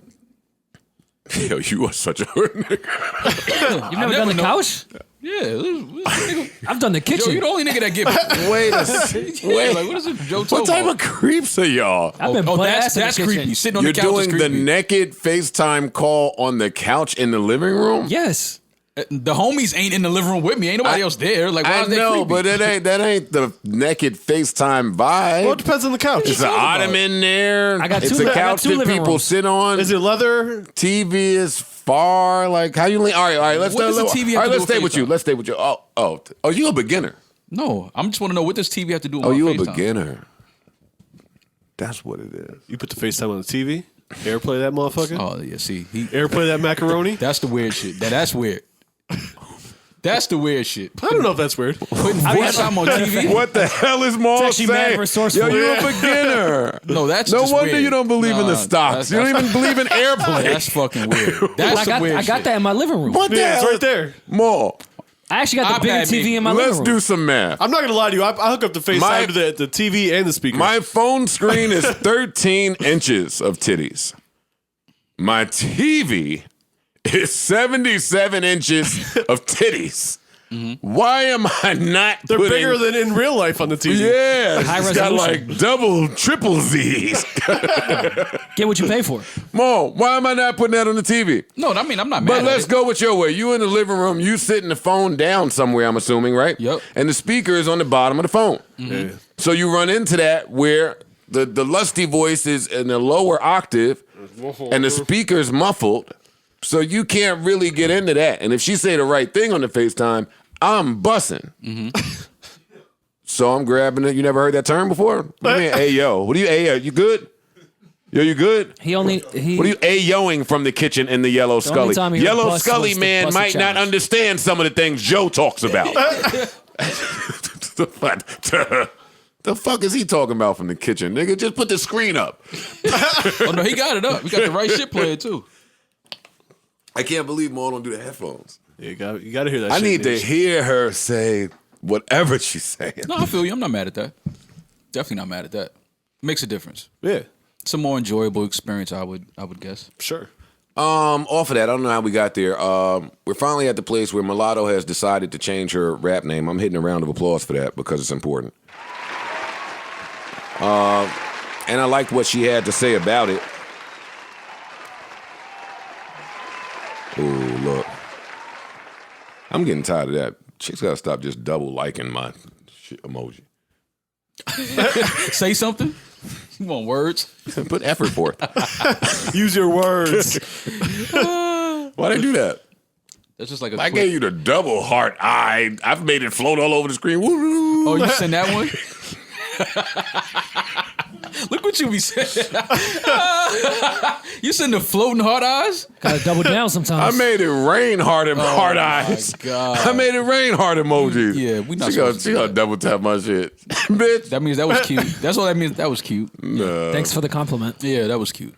Yo, you are such a nigga. You've never done the couch? Yeah. I've done the kitchen. Yo, you the only nigga that get Wait a second. Wait. Like, what is it? Joe What talking type about? of creeps are y'all? I've been that's in the kitchen. creepy. Sitting on You're the couch is doing the creepy. naked FaceTime call on the couch in the living room? Yes. The homies ain't in the living room with me. Ain't nobody else there. Like, why I is that know, creepy? but that ain't the naked FaceTime vibe. Well, it depends on the couch. It's an ottoman there. I got it's two- a I got couch two that living people rooms. sit on. Is it leather? TV is far. Like how you lean? All right. Let's What does the TV have all right, to do let's with stay with you. FaceTime? Let's stay with you. Oh, you a beginner? No, I'm just want to know what does TV have to do with Oh, my you a FaceTime? beginner? That's what it is. You put the FaceTime on the TV? Airplay that motherfucker? Oh, yeah, see. Airplay that macaroni? That's the weird shit. That's weird. That's the weird shit. I don't know if that's weird. Putting FaceTime on TV? What the hell is Maul actually mad saying? resourceful. Yo, you a beginner. No, that's No just wonder weird. you don't believe in the stocks. You don't even believe in airplay. That's fucking weird. That's I the got, weird I got shit. that in my living room. What the Yeah, it's hell? right there. Maul. I actually got the bigger iPad me. TV in my Let's living do room. some math. I'm not going to lie to you. I hook up the FaceTime My- to the TV and the speaker. My phone screen is 13 inches of titties. My TV is 77 inches of titties. Why am I not They're putting... bigger than in real life on the TV. Yeah, High it's got resolution. like double, triple Z's. Get what you pay for. Mo, why am I not putting that on the TV? No, I mean, I'm not mad But at let's it. go with your way. You in the living room, you sitting the phone down somewhere, I'm assuming, right? Yep. And the speaker is on the bottom of the phone. Yeah. So you run into that where the lusty voice is in a lower octave and the speaker's muffled. So you can't really get into that. And if she say the right thing on the FaceTime, I'm bussing. So I'm grabbing it. You never heard that term before? What do you mean, hey, yo? What do you, hey, yo? You good? Yo, you good? He What are you ayoing from the kitchen in the Yellow The only Scully? time he heard Yellow bust Scully was the man Buster might not challenge. understand some of the things Joe talks about. The fuck is he talking about from the kitchen? Nigga, just put the screen up. Oh, no, he got it up. We got the right shit playing, too. I can't believe Mo don't do the headphones. Yeah, you got to hear that I shit, need to Nish. hear her say whatever she's saying. No, I feel you. I'm not mad at that. Definitely not mad at that. Makes a difference. Yeah, It's a more enjoyable experience, I would guess. sure. Off of that, I don't know how we got there. We're finally at the place where Mulatto has decided to change her rap name. I'm hitting a round of applause for that because it's important. And I liked what she had to say about it. Ooh, look. I'm getting tired of that. Chicks gotta stop just double liking my shit emoji. Say something. You want words? Put effort forth. Use your words. Why they do that? That's just like a I quick- gave you the double heart eye. I've made it float all over the screen. Woo. Oh, you send that one? Look what you be saying. You send the floating hard eyes? Gotta double down I sometimes. made it rain hard eyes. God. I made it rain hard emojis. Yeah, we not She gonna, supposed to she do gonna that. double tap my shit. Bitch. That means that was cute. That's all that means. That was cute. Thanks for the compliment. Yeah, that was cute.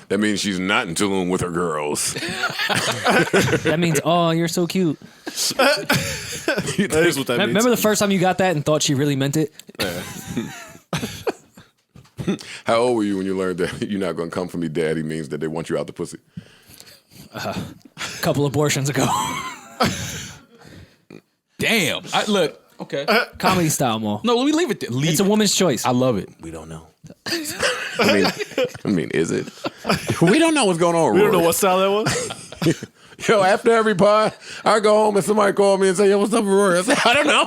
That means she's not in tune with her girls. That means, oh, you're so cute. That is what that means. Remember the first time you got that and thought she really meant it? How old were you when you learned that you're not gonna come for me, daddy, means that they want you out the pussy? A couple abortions ago. Damn. Look. Okay. Comedy style, Mo. No, let me leave it there. Leave It's a it. woman's choice. I love it. We don't know. I mean, is it? We don't know what's going on. We don't know Rory. what style that was. Yo, after every pod, I go home and somebody call me and say, yo, what's up with Rory? I say, I don't know.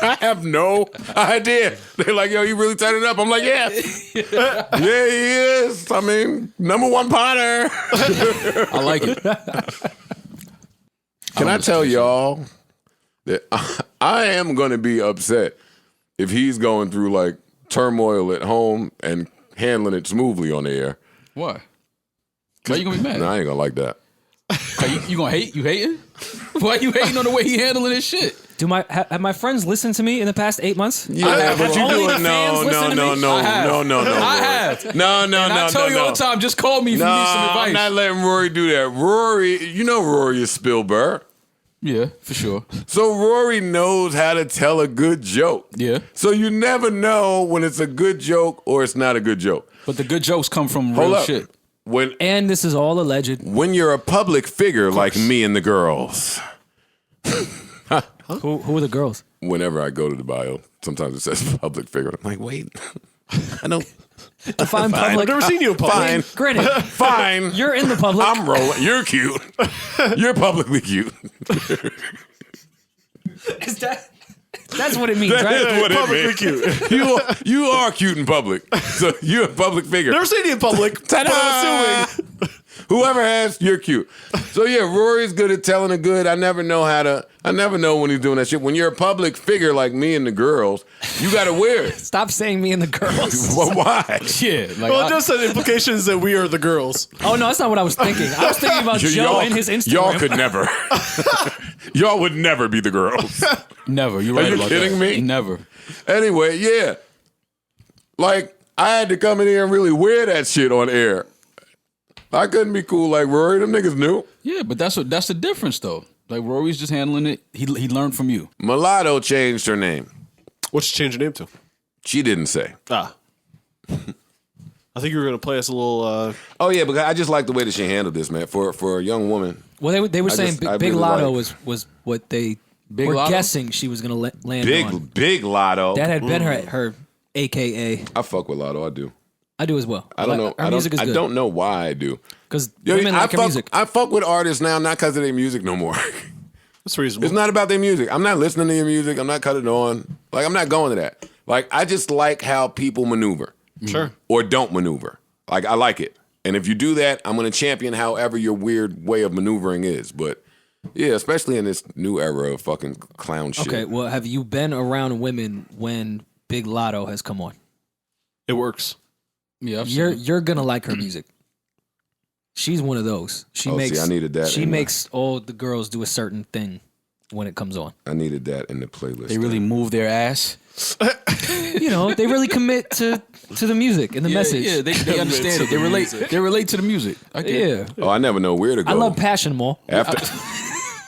I have no idea. They're like, yo, you really turned it up? I'm like, yeah. Yeah, he is. I mean, #1 Potter. I like it. Can I tell y'all that I am going to be upset if he's going through like turmoil at home and handling it smoothly on the air. Why? Why you gonna be mad? No, I ain't gonna like that. You gonna hate? You hating? Why you hating on the way he handling his shit? Have my friends listened to me in the past 8 months? Yeah, but you Only do the it. fans listen to me? I have. I have. No, And I tell you all the time, just call me if you need some advice. I'm not letting Rory do that. Rory, you know Rory is Spielberg. Yeah, for sure. So Rory knows how to tell a good joke. Yeah. So you never know when it's a good joke or it's not a good joke. But the good jokes come from Hold real up. shit. And this is all alleged. When you're a public figure like me and the girls. Who are the girls? Whenever I go to the bio, sometimes it says public figure. I'm like, wait, I don't. Define public. I've never seen you in public. Fine. Granted, Fine. you're in the public. I'm rolling. You're cute. You're publicly cute. Is that's what it means, That right? is what it Publicly means. cute. You are cute in public. So you're a public figure. Never seen you in public. Ta-da! But I'm assuming. Whoever has, you're cute. So yeah, Rory's good at telling a good. I never know when he's doing that shit. When you're a public figure like me and the girls, you gotta wear it. Stop saying me and the girls. Well, why? Yeah, like Well, just the implications that we are the girls. Oh no, that's not what I was thinking. I was thinking about Joe and his Instagram. Y'all could never. Y'all would never be the girls. never. You're right. Are you about kidding that. me? Never. Anyway, yeah. Like, I had to come in here and really wear that shit on air. I couldn't be cool like Rory. Them niggas knew. Yeah, but that's the difference though. Like Rory's just handling it. He learned from you. Mulatto changed her name. What's she change your name to? She didn't say. I think you were going to play us a little... Oh yeah, but I just like the way that she handled this, man. For a young woman. Well, they were saying I Big really Lotto like- was what they Big were Lotto? guessing she was going to land on. Big Lotto. That had been her AKA. I fuck with Lotto. I do. I do as well. I don't know. Her music is I good. don't know why I do. Because women like her music. I fuck with artists now, not because of their music no more. That's reasonable. It's not about their music. I'm not listening to your music. I'm not cutting it on. Like, I'm not going to that. Like, I just like how people maneuver. Sure. Or don't maneuver. Like, I like it. And if you do that, I'm going to champion however your weird way of maneuvering is. But, yeah, especially in this new era of fucking clown shit. Okay, well, have you been around women when Big Lotto has come on? It works. Yeah, I've seen it. You're gonna like her music. She's one of those. She makes. I needed that. She makes all the girls do a certain thing when it comes on. I needed that in the playlist. They really move their ass. You know, they really commit to the music and the message. Yeah, they understand it. They relate. They relate to the music. I get it. Yeah. Oh, I never know where to go. I love Passion more.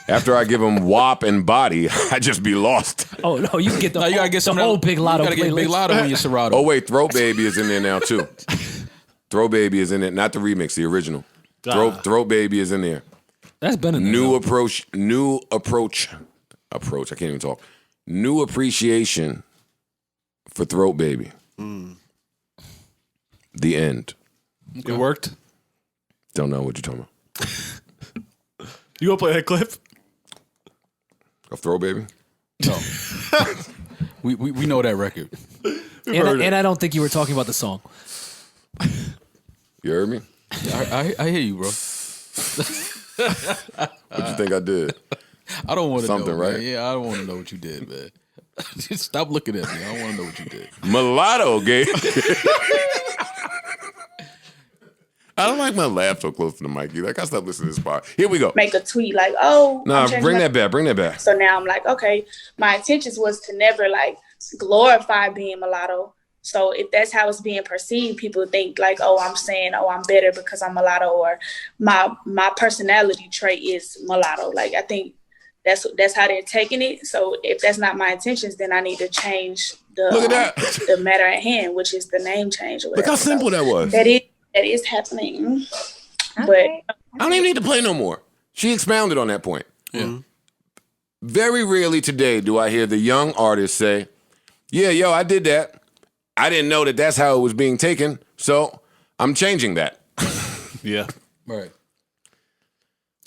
After I give them WAP and Body, I just be lost. Oh no, you can get the No, you gotta get some whole Big Lotto You gotta get playlist. Big Lotto when you're Serato. Oh wait, Throw Baby is in there now too. Throw Baby is in it, not the remix, the original. Throw Baby is in there. That's been a New approach. I can't even talk. New appreciation for Throat Baby. The end. It worked. Don't know what you're talking about. You want to play that clip? Of Throat Baby? No. we know that record. and I don't think you were talking about the song. You heard me? I hear you, bro. What you think I did? I don't want to know. Something, Man. right? Yeah, I don't want to know what you did, man. Just stop looking at me. I don't want to know what you did. Mulatto gay. I don't like my laugh so close to the mic either. I gotta stop listening to this part. Here we go. Make a tweet like, oh, Nah, I'm changing bring my- that back. Bring that back. So now I'm like, okay, my intentions was to never like glorify being mulatto. So if that's how it's being perceived, people think like, oh, I'm saying, oh, I'm better because I'm mulatto, or my personality trait is mulatto. Like, I think that's how they're taking it. So if that's not my intentions, then I need to change Look at that. the matter at hand, which is the name change. Or Look how whatever. simple that was. That is happening. Okay. But I don't even need to play no more. She expounded on that point. Yeah. Very rarely today do I hear the young artist say, yeah, yo, I did that. I didn't know that that's how it was being taken, so I'm changing that. Yeah. Right.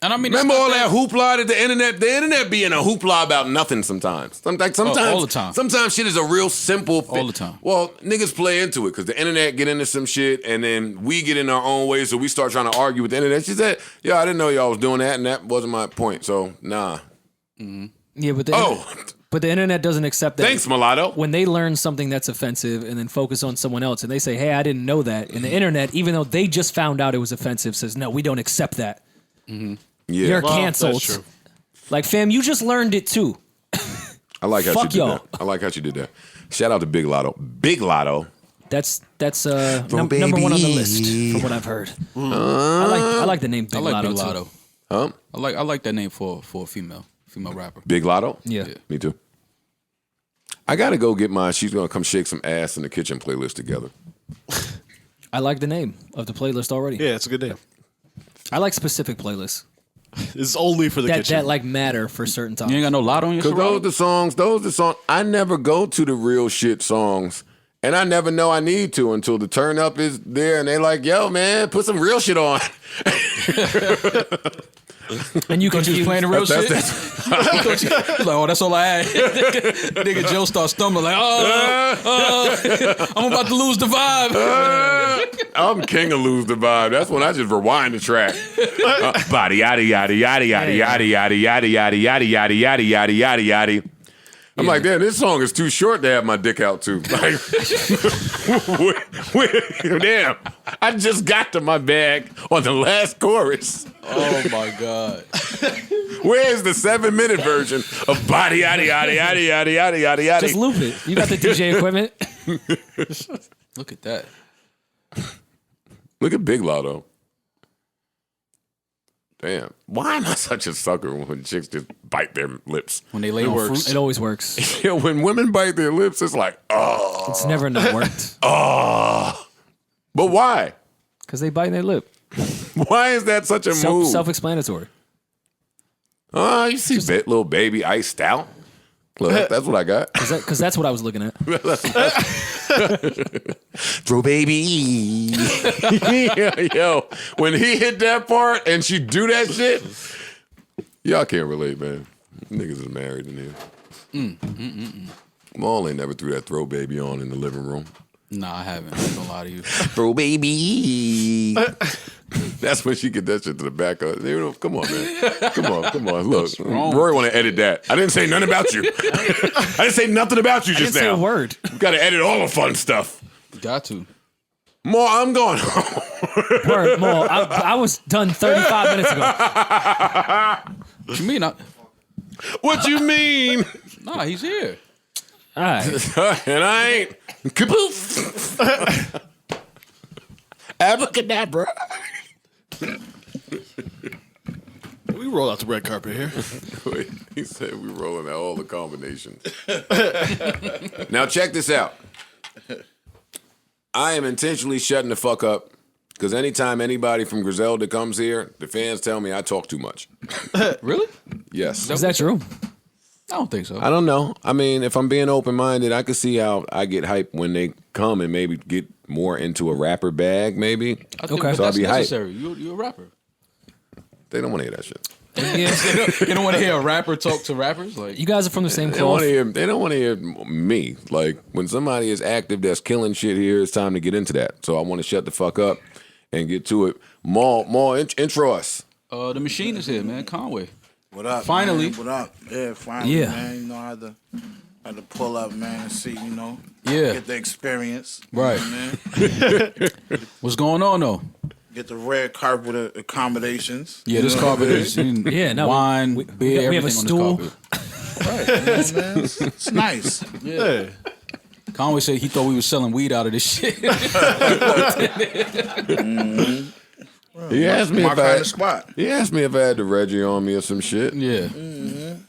And I mean, Remember all that hoopla that the internet be in a hoopla about nothing sometimes. Sometimes all the time. Sometimes shit is a real simple thing. All the time. Well, niggas play into it because the internet get into some shit and then we get in our own way, so we start trying to argue with the internet. She said, yo, I didn't know y'all was doing that and that wasn't my point, so nah. Yeah, but the internet doesn't accept that. Thanks, Mulatto. When they learn something that's offensive and then focus on someone else and they say, hey, I didn't know that. And the internet, even though they just found out it was offensive, says, no, we don't accept that. Yeah. You're Well, canceled. that's true. Like, fam, you just learned it too. I like how Fuck she did y'all. that. I like how she did that. Shout out to Big Lotto. Big Lotto. That's number one on the list from what I've heard. I like the name Big I like Lotto Big too. Lotto. Huh? I like that name for a female rapper. Big Lotto? Yeah. Me too. I gotta go get my She's Gonna Come Shake Some Ass in the Kitchen playlist together. I like the name of the playlist already. Yeah, it's a good name. I like specific playlists It's only for the kitchen. that like matter for certain times. You ain't got no Lotto on your Because Serato? those the songs. I never go to the real shit songs. And I never know I need to until the turn up is there and they like, yo, man, put some real shit on. And you can Thought you was playing the real shit? Like, oh, that's all I had. Nigga Joe starts stumbling like, I'm about to lose the vibe. I'm king of lose the vibe. That's when I just rewind the track. Body yada yada yada yada yada yada yada yada yada yada yada yada yada yada. I'm like, damn, this song is too short to have my dick out to. Like, damn, I just got to my bag on the last chorus. Oh my God. Where's the 7-minute version of body yada yada yada yada yada yada yada? just loop it. You got the DJ equipment. Look at that. Look at Big Lotto. Damn. Why am I such a sucker when chicks just bite their lips? When they lay works. It always works. Yeah, when women bite their lips, it's like, oh. It's never not worked. Oh. But why? Because they bite their lip. Why is that such a move? Self-explanatory. Oh, you see little baby iced out? Look, that's what I got. Because that's what I was looking at. Throw baby. Yo, when he hit that part and she do that shit, y'all can't relate, man. Niggas is married in here. Maul ain't never threw that throw baby on in the living room. Nah, I haven't. I'm gonna lie to you. Throw baby. That's when she get that shit to the back of it. Come on, man. Come on. Look, Rory want to edit that. I didn't say nothing about you. I didn't say nothing about you just now. I didn't say a word. You got to edit all the fun stuff. Got to. More, I'm going home. Word, more. I was done 35 minutes ago. What you mean? What you mean? Nah, he's here. All right. And I ain't. Kapoof. Abracadabra. We roll out the red carpet here. Wait, he said we rolling out all the combinations. Now check this out. I am intentionally shutting the fuck up because anytime anybody from Griselda comes here, the fans tell me I talk too much. Really? Yes. Is that true? I don't think so. I don't know. I mean, if I'm being open-minded, I can see how I get hyped when they come and maybe get more into a rapper bag, maybe. I think Okay. So I'll that's be hyped. necessary. You're a rapper. They don't want to hear that shit. Yeah. You don't want to hear a rapper talk to rappers? Like, You guys are from the same They don't cloth. want to hear me. Like, when somebody is active that's killing shit here, it's time to get into that. So I want to shut the fuck up and get to it. More intro us. the machine is here, man. Conway. What up? Finally. Man? What up? Yeah, finally, Yeah. man. You know, I had to pull up, man, and see, you know, Yeah. get the experience. Right. You know what I mean? What's going on, though? Get the red carpet accommodations. Yeah, this You know carpet what I is Yeah, no, wine, we beer, have a everything stool. on this carpet. mean? Right, man. It's nice. Yeah. Conway said he thought we was selling weed out of this shit. He asked me My if kind of spot. He asked me if I had the Reggie on me or some shit. Yeah.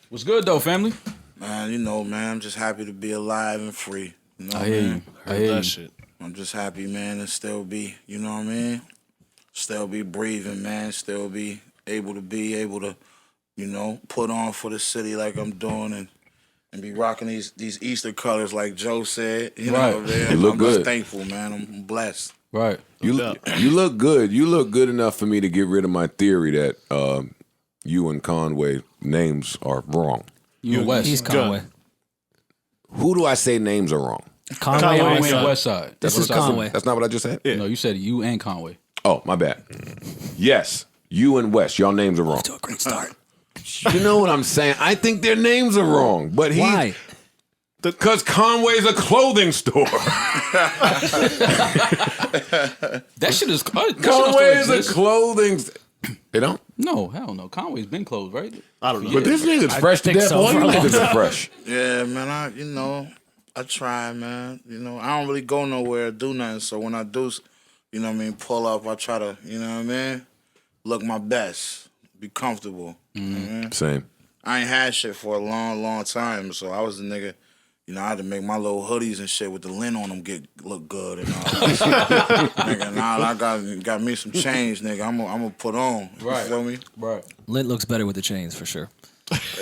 What's good, though, family? Man, you know, man, I'm just happy to be alive and free. You know I what hear I you. mean? I hear you. That shit. I'm just happy, man, to still be, you know what I mean? Still be breathing, man. Still be able to, you know, put on for the city like I'm doing and be rocking these Easter colors like Joe said. You know, Right. man. You look I'm good. just thankful, man. I'm blessed. Right. You look good. You look good enough for me to get rid of my theory that you and Conway names are wrong. You and West. He's Conway. Who do I say names are wrong? Conway. Conway and Conway Westside. and Westside. This is what I said. Conway. That's not what I just said? No, you said you and Conway. Oh, my bad. Yes, you and West, y'all names are wrong. To a great start. You know what I'm saying? I think their names are wrong. But Why? Because Conway's a clothing store. That shit is. Conway is a clothing. They don't. No, hell no. Conway's been closed, right? I don't know. But this nigga's fresh to think death. so, All you for a long niggas are fresh. Yeah, man. I try, man. You know, I don't really go nowhere or do nothing. So when I do, you know what I mean, pull up, I try to, you know what I mean, look my best, be comfortable. You know what I mean? Same. I ain't had shit for a long, long time. So I was the nigga, I had to make my little hoodies and shit with the lint on them look good and all that. Nigga, now I got me some change, nigga. I'm gonna put on. You feel me? Right. Lint looks better with the chains for sure.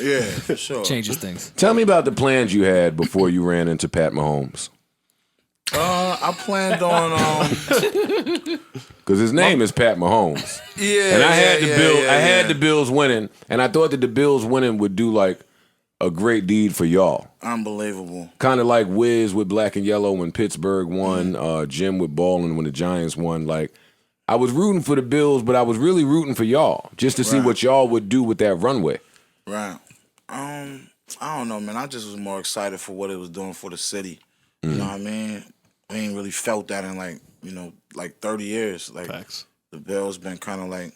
Yeah, for sure. Changes things. Tell me about the plans you had before you ran into Pat Mahomes. I planned on because his name is Pat Mahomes. Yeah, and I had the the Bills winning, and I thought that the Bills winning would do like a great deed for y'all. Unbelievable. Kind of like Wiz with Black and Yellow when Pittsburgh won, Jim with Ballin when the Giants won. Like, I was rooting for the Bills, but I was really rooting for y'all just to see what y'all would do with that runway. Right. I don't know, man. I just was more excited for what it was doing for the city. You know what I mean? I ain't really felt that in like 30 years. Like Facts. The Bills been kind of like,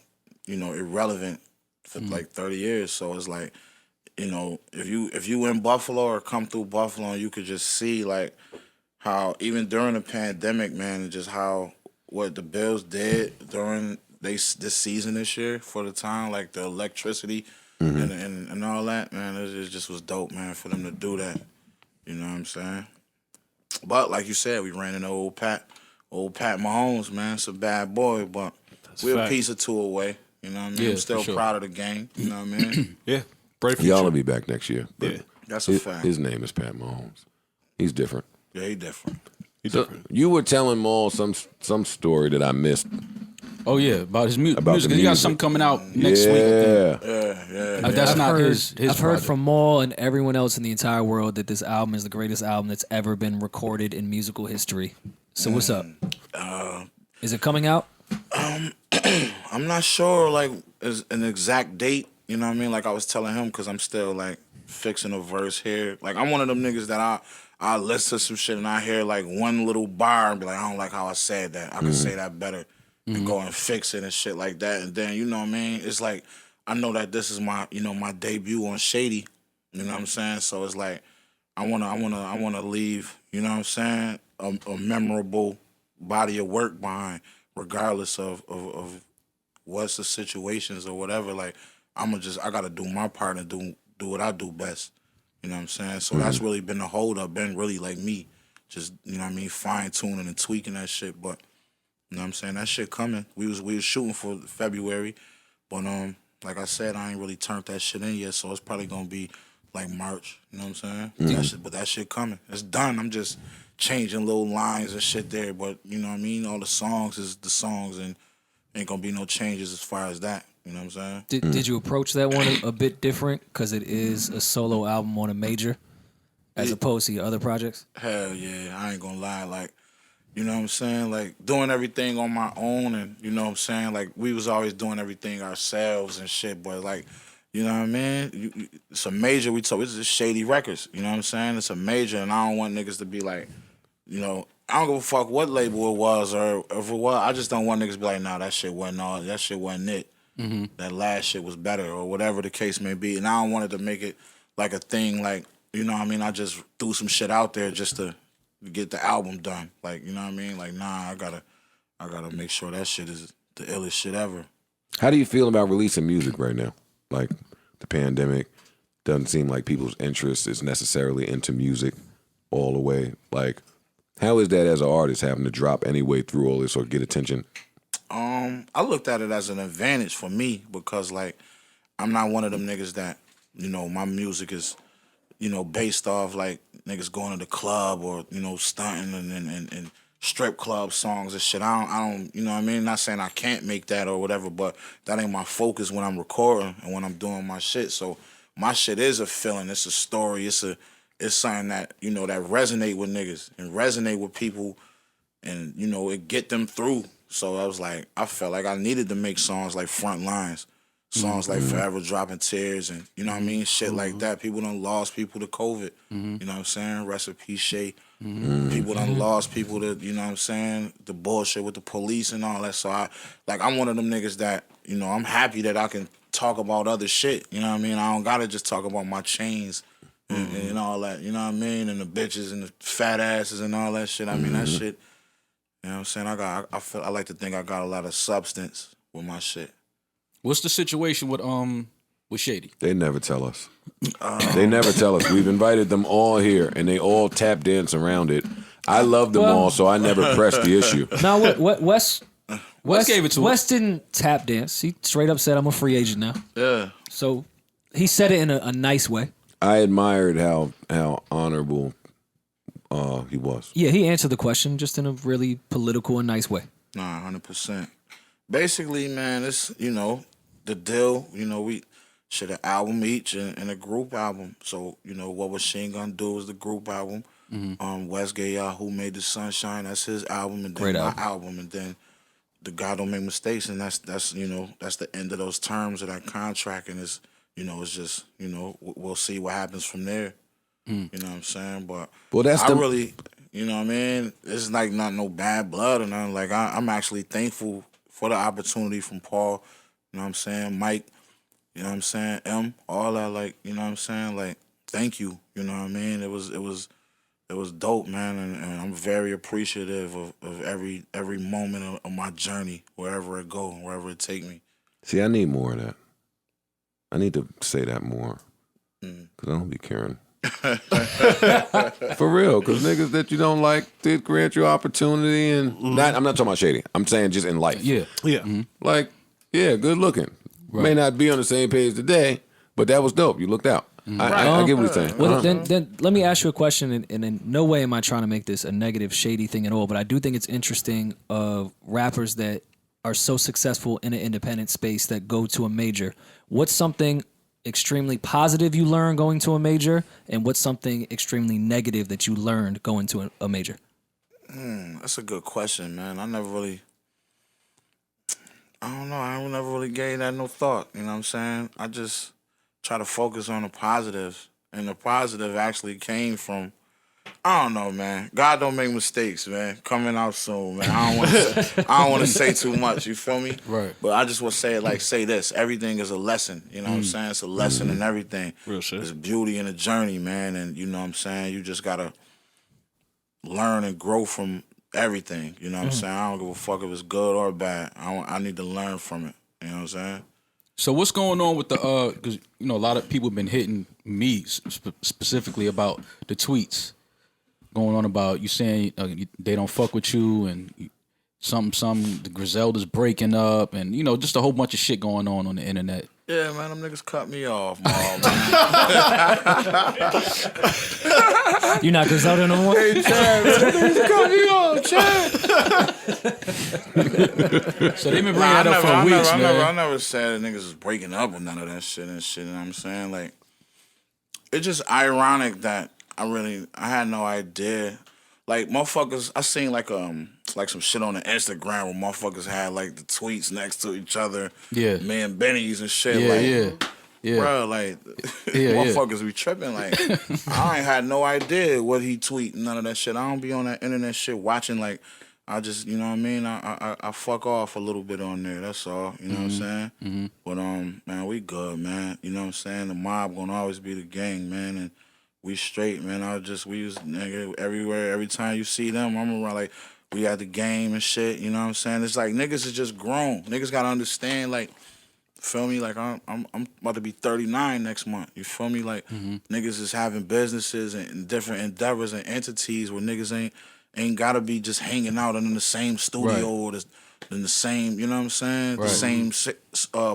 irrelevant for like 30 years. So it's like, if you in Buffalo or come through Buffalo, you could just see like how even during the pandemic, man, just how what the Bills did during this season this year for the town, like the electricity and all that, man, it just was dope, man, for them to do that. You know what I'm saying? But like you said, we ran into old Pat Mahomes, man. It's a bad boy, but we're a piece or two away. You know what I mean? Yeah, I'm still proud of the game. You know what I mean? Yeah. Bright future. Y'all will be back next year. Yeah. That's a fact. His name is Pat Mahomes. He's different. Yeah, he different. You were telling Maul some story that I missed. Oh yeah, about his music. About the He got music. something coming out next week. I think. Yeah. That's I've not heard, his I've heard project. from Maul and everyone else in the entire world that this album is the greatest album that's ever been recorded in musical history. So what's up? Is it coming out? I'm not sure, like, is an exact date. You know what I mean? Like I was telling him, because I'm still like fixing a verse here. Like I'm one of them niggas that I listen to some shit and I hear like one little bar and be like, I don't like how I said that. I can say that better. And go and fix it and shit like that. And then, you know what I mean? It's like, I know that this is my, my debut on Shady. You know what I'm saying? So it's like, I wanna leave, you know what I'm saying, a memorable body of work behind, regardless of what's the situations or whatever. Like, I gotta do my part and do what I do best. You know what I'm saying? So that's really been the hold up, been really like me. Just, you know what I mean, fine tuning and tweaking that shit. But you know what I'm saying? That shit coming. We was shooting for February, but like I said, I ain't really turned that shit in yet, so it's probably gonna be like March. You know what I'm saying? But that shit coming. It's done. I'm just changing little lines and shit there, but you know what I mean? All the songs is the songs, and ain't gonna be no changes as far as that. You know what I'm saying? Did you approach that one a bit different because it is a solo album on a major, as opposed to your other projects? Hell yeah, I ain't gonna lie. Like, you know what I'm saying? Like, doing everything on my own, and you know what I'm saying? Like, we was always doing everything ourselves and shit, but like, you know what I mean? It's a major, it's just Shady Records, you know what I'm saying? It's a major, and I don't want niggas to be like, you know, I don't give a fuck what label it was or if it was. I just don't want niggas to be like, nah, that shit wasn't it. That last shit was better, or whatever the case may be. And I don't want it to make it like a thing, like, you know what I mean? I just threw some shit out there just to get the album done. Like, you know what I mean? Like, nah, I gotta make sure that shit is the illest shit ever. How do you feel about releasing music right now? Like, the pandemic doesn't seem like people's interest is necessarily into music all the way. Like, how is that as an artist, having to drop any way through all this or get attention? I looked at it as an advantage for me because, like, I'm not one of them niggas that, you know, my music is, you know, based off, like, niggas going to the club or, you know, stunting and strip club songs and shit. I don't, you know what I mean? Not saying I can't make that or whatever, but that ain't my focus when I'm recording and when I'm doing my shit. So my shit is a feeling. It's a story. It's something that, you know, that resonate with niggas and resonate with people and, you know, it get them through. So I felt like I needed to make songs like Front Lines, songs like Forever Dropping Tears and, you know what I mean? Shit like that. People done lost people to COVID. You know what I'm saying? Rest in peace, Shay. People done lost people to, you know what I'm saying? The bullshit with the police and all that. So I'm one of them niggas that, you know, I'm happy that I can talk about other shit. You know what I mean? I don't gotta just talk about my chains and all that. You know what I mean? And the bitches and the fat asses and all that shit. I mean, that shit. You know what I'm saying? I like to think I got a lot of substance with my shit. What's the situation with with Shady? They never tell us. They never tell us. We've invited them all here, and they all tap dance around it. I love them all, so I never pressed the issue. Now, what Wes gave it to Wes didn't tap dance. He straight up said, "I'm a free agent now." Yeah. So he said it in a nice way. I admired how honorable he was. Yeah, he answered the question just in a really political and nice way. Nah, 100%. Basically, man, it's, the deal, we should an album each and a group album. So, what Machine Gun Do was the group album. Wes gave y'all Who Made the Sunshine, that's his album, and then Great my album, and then The God Don't Make Mistakes, and that's the end of those terms of that contract, and it's, it's just, we'll see what happens from there. You know what I'm saying? But really, you know what I mean? It's like not no bad blood or nothing. Like, I'm actually thankful for the opportunity from Paul, you know what I'm saying? Mike, you know what I'm saying? All that, like, you know what I'm saying? Like, thank you, you know what I mean? It was dope, man, and I'm very appreciative of every moment of my journey, wherever it go, wherever it take me. See, I need more of that. I need to say that more, because I don't be caring. For real, because niggas that you don't like did grant you opportunity, and I'm not talking about Shady. I'm saying just in life. Yeah. Like, yeah, good looking. Right. May not be on the same page today, but that was dope. You looked out. I get what you're saying. Well, then let me ask you a question, and in no way am I trying to make this a negative, Shady thing at all, but I do think it's interesting of rappers that are so successful in an independent space that go to a major. What's something extremely positive you learned going to a major, and what's something extremely negative that you learned going to a major? That's a good question, man. I never really gave that no thought, you know what I'm saying? I just try to focus on the positives, and the positive actually came from, I don't know, man. God Don't Make Mistakes, man. Coming out soon, man. I don't want to say too much, you feel me? Right. But I just want to say this. Everything is a lesson, you know what I'm saying? It's a lesson in everything. Real shit. There's beauty in a journey, man, and you know what I'm saying? You just got to learn and grow from everything, you know what I'm saying? I don't give a fuck if it's good or bad. I need to learn from it, you know what I'm saying? So what's going on with the because a lot of people have been hitting me specifically about the tweets going on about you saying they don't fuck with you, and the Griselda's breaking up, and just a whole bunch of shit going on the internet. Yeah, man, them niggas cut me off, man. You not Griselda no more? Hey, Chad, man, them niggas cut me off, Chad. So they've been bringing that up for weeks, man. I never said that niggas was breaking up with none of that shit and shit, you know what I'm saying? Like, it's just ironic that I had no idea. Like, motherfuckers, I seen like some shit on the Instagram where motherfuckers had like the tweets next to each other. Yeah. Man, Benny's and shit. Yeah. Bro, like, motherfuckers be tripping. Like, I ain't had no idea what he tweet, none of that shit. I don't be on that internet shit watching. Like, I just, you know what I mean? I fuck off a little bit on there. That's all. You know what I'm saying? But man, we good, man. You know what I'm saying? The mob gonna always be the gang, man, and we straight, man. We use nigga everywhere. Every time you see them, I'm around like we at the game and shit. You know what I'm saying? It's like niggas is just grown. Niggas gotta understand, like, feel me? Like I'm about to be 39 next month. You feel me? Like niggas is having businesses and different endeavors and entities where niggas ain't gotta be just hanging out in the same studio or in the same, you know what I'm saying? The same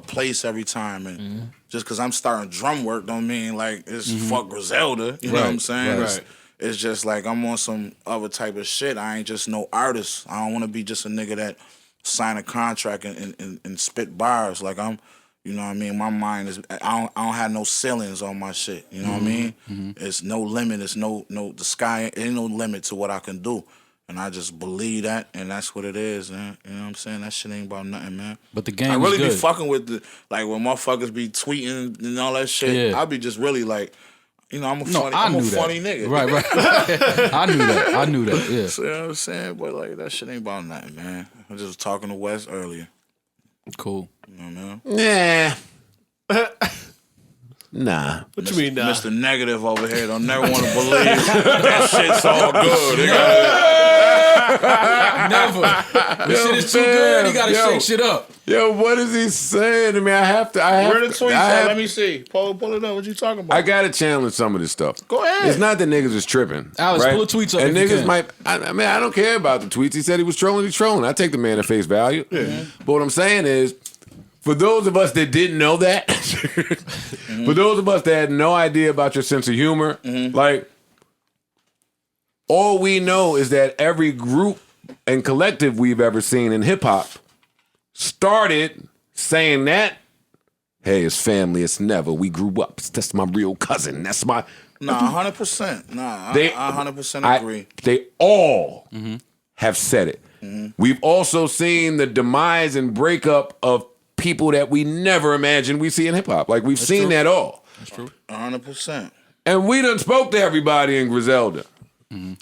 place every time. And just because I'm starting drum work don't mean like it's fuck Griselda. You know what I'm saying? It's just like I'm on some other type of shit. I ain't just no artist. I don't want to be just a nigga that sign a contract and spit bars. Like I'm, you know what I mean? My mind is, I don't have no ceilings on my shit. You know what I mean? It's no limit. It's no, the sky ain't no limit to what I can do. And I just believe that, and that's what it is, man. You know what I'm saying? That shit ain't about nothing, man. But the game I really is good. be fucking with like when motherfuckers be tweeting and all that shit. Yeah. I be just really like, I'm a funny nigga. Right. I knew that. Yeah. So, you know what I'm saying? But like that shit ain't about nothing, man. I just was talking to Wes earlier. Cool. You know what I mean? Yeah. Nah. What you mean, nah? Mr. Negative over here don't never want to believe that shit's all good. Never. This shit is too good. You gotta shake shit up. Yo, what is he saying to me? I have Where the to. tweets at? Let me see. Pull it up. What you talking about? I gotta challenge some of this stuff. Go ahead. It's not that niggas is tripping. Alex, right? pull the tweets up And if you niggas can. might. I mean, I don't care about the tweets. He said he was trolling. He's trolling. I take the man at face value. Yeah. But what I'm saying is, for those of us that didn't know that, for those of us that had no idea about your sense of humor, like, all we know is that every group and collective we've ever seen in hip hop started saying that, hey, it's family, it's never. We grew up. That's my real cousin. That's my. Nah, 100%. Nah, They- I 100% agree. They all have said it. We've also seen the demise and breakup of people that we never imagined we see in hip hop. Like, we've seen that all. That's true. 100%. And we done spoke to everybody in Griselda.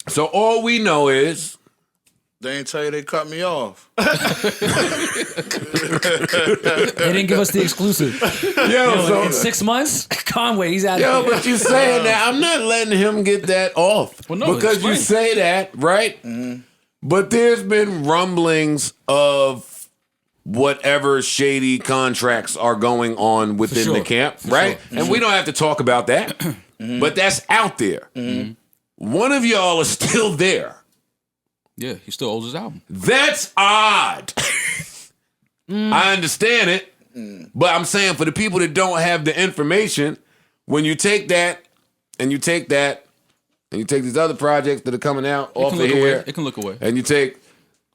So all we know is They ain't tell you they cut me off. They didn't give us the exclusive. In 6 months, Conway, he's out. Yo, but you saying that, I'm not letting him get that off. Well, no, because you say that, right? But there's been rumblings of whatever shady contracts are going on within the camp, right? And we don't have to talk about that. But that's out there. One of y'all is still there. Yeah, he still owes his album. That's odd. I understand it. But I'm saying for the people that don't have the information, when you take that and you take that and you take these other projects that are coming out off of here. It can look away. And you take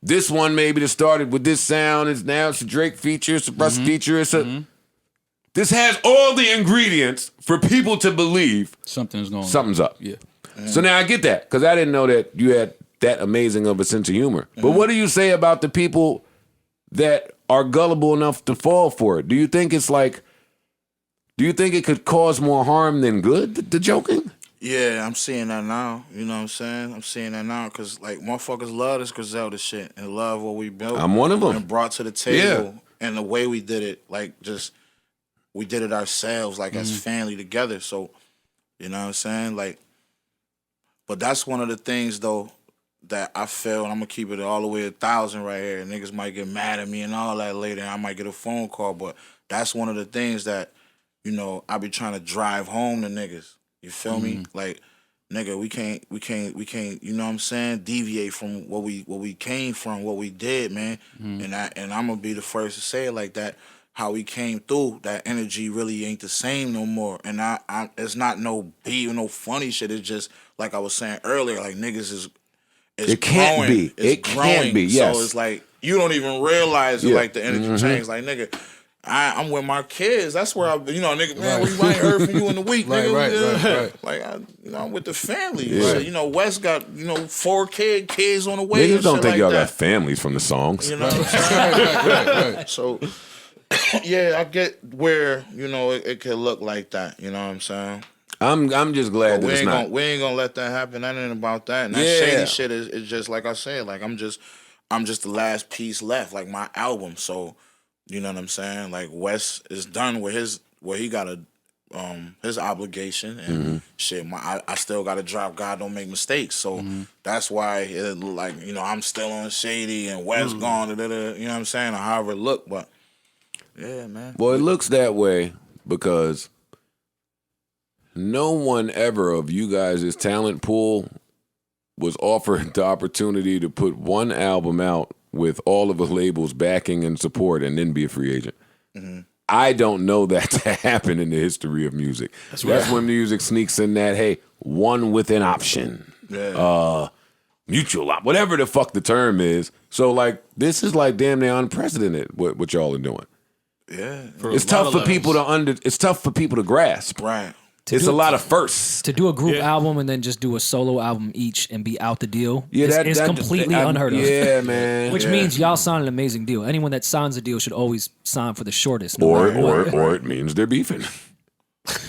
this one maybe that started with this sound, it's now it's a Drake feature, it's a Russ feature, it's a this has all the ingredients for people to believe something's going on. Something's up. Yeah. So now I get that, because I didn't know that you had that amazing of a sense of humor. But what do you say about the people that are gullible enough to fall for it? Do you think it's like, do you think it could cause more harm than good, the joking? Yeah, I'm seeing that now. You know what I'm saying? I'm seeing that now because, like, motherfuckers love this Griselda shit and love what we built. I'm one of them. And brought to the table and the way we did it, like, just, we did it ourselves, like, as family together. So, you know what I'm saying? Like, but that's one of the things, though, that I feel, and I'm going to keep it all the way 1,000 right here. And niggas might get mad at me and all that later, and I might get a phone call, but that's one of the things that, you know, I be trying to drive home to niggas. You feel me? Like, nigga, we can't, you know what I'm saying, deviate from what we came from, what we did, man. And I'm gonna be the first to say it like that. How we came through, that energy really ain't the same no more. And I it's not no beef, no funny shit. It's just like I was saying earlier, like niggas is It can't growing. be. It's It can't growing. be, yes. So it's like you don't even realize it, like the energy change. Like, nigga, I'm with my kids. That's where I, you know, nigga, man, we ain't heard from you in a week, nigga. Right. Like, I'm with the family. Yeah. So, you know, Wes got, 4 kids on the way. Niggas and don't shit think like y'all that. got families from the songs. You know what I'm saying? So, yeah, I get where, it could look like that. You know what I'm saying? I'm just glad that it's not. We ain't gonna let that happen. That ain't about that. And that shady shit is just like I said. Like, I'm just the last piece left. Like, my album. So, you know what I'm saying? Like, Wes is done with he got his obligation and shit. I still got to drop God Don't Make Mistakes. So that's why it like, I'm still on Shady and Wes gone. You know what I'm saying? Or however it look, but yeah, man. Well, it looks that way because no one ever of you guys' talent pool was offered the opportunity to put one album out with all of the labels backing and support and then be a free agent. I don't know that to happen in the history of music. That's when music sneaks in that, hey, one with an option. Mutual op, whatever the fuck the term is. So, like, this is like damn near unprecedented what y'all are doing. Yeah. It's tough for people to grasp. Right. It's a lot of firsts. To do a group album and then just do a solo album each and be out the deal Yeah, is completely unheard of. Yeah, man. Which means y'all signed an amazing deal. Anyone that signs a deal should always sign for the shortest. Or it means they're beefing.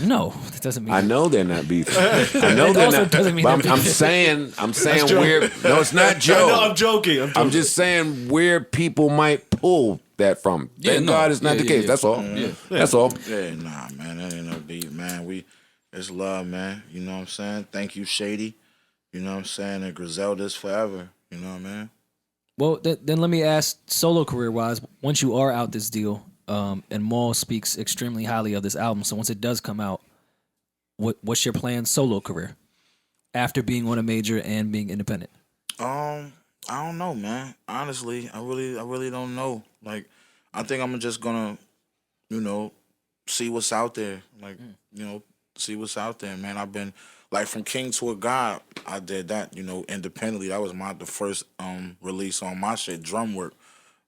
No, that doesn't mean. I know they're not beefing. I know It they're also not. doesn't mean But they're I'm saying where. No, it's not Joe. No, I'm joking. I'm just saying where people might pull that from. Thank God it's not the case. That's all. That's all. Yeah, nah, man, that ain't no beat, man. It's love, man. You know what I'm saying? Thank you, Shady. You know what I'm saying? And Griselda's forever. You know what I mean? Well, then let me ask, solo career wise, once you are out this deal, and Maul speaks extremely highly of this album, so once it does come out, what's your planned solo career after being on a major and being independent? I don't know, man. Honestly, I really don't know. Like, I think I'm just gonna, see what's out there. Like, see what's out there, man. I've been like from King to a God. I did that, independently. That was the first release on my shit, Drum Work.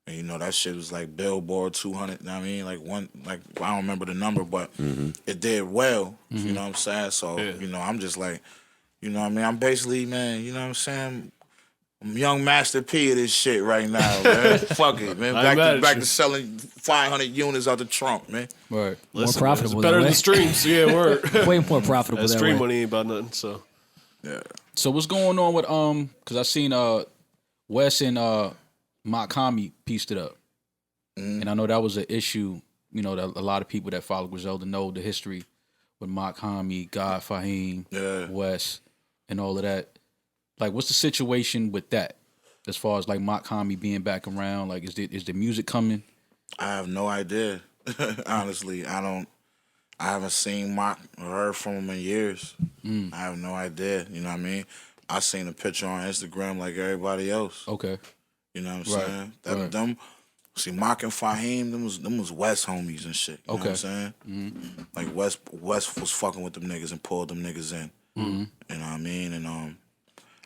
And, that shit was like Billboard 200. I mean, I don't remember the number, but it did well. You know what I'm saying? So, I'm just like, I'm basically, man. You know what I'm saying? I'm young Master P of this shit right now, man. Fuck it, man. Back to selling 500 units out the trunk, man. Right. Listen, more profitable. It's better that than way. streams. Yeah, word. Way more profitable. That that stream way. money ain't about nothing. So Yeah. So what's going on with because I seen Wes and Makami pieced it up, and I know that was an issue. That a lot of people that follow Griselda know the history with Makami, God, Fahim, Wes, and all of that. Like, what's the situation with that? As far as like Makami being back around, like, is the music coming? I have no idea. Honestly, I haven't seen Mock or heard from him in years. I have no idea. You know what I mean? I seen a picture on Instagram like everybody else. Okay. You know what I'm saying? Them, see, Mock and Fahim, them was West homies and shit. You know what I'm saying? Like West was fucking with them niggas and pulled them niggas in. You know what I mean? And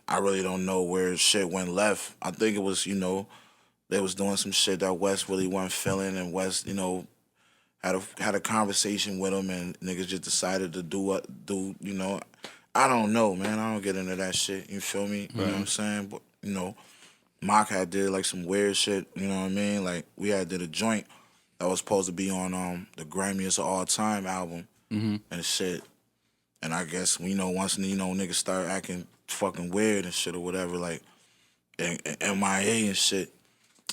I really don't know where shit went left. I think it was, they was doing some shit that West really wasn't feeling, and West, had a conversation with him, and niggas just decided to do. I don't know, man. I don't get into that shit. You feel me? You know what I'm saying? But Mock had did like some weird shit. You know what I mean? Like we had did a joint that was supposed to be on the Grammys of All Time album and shit. And I guess once niggas start acting fucking weird and shit or whatever, like and MIA and shit,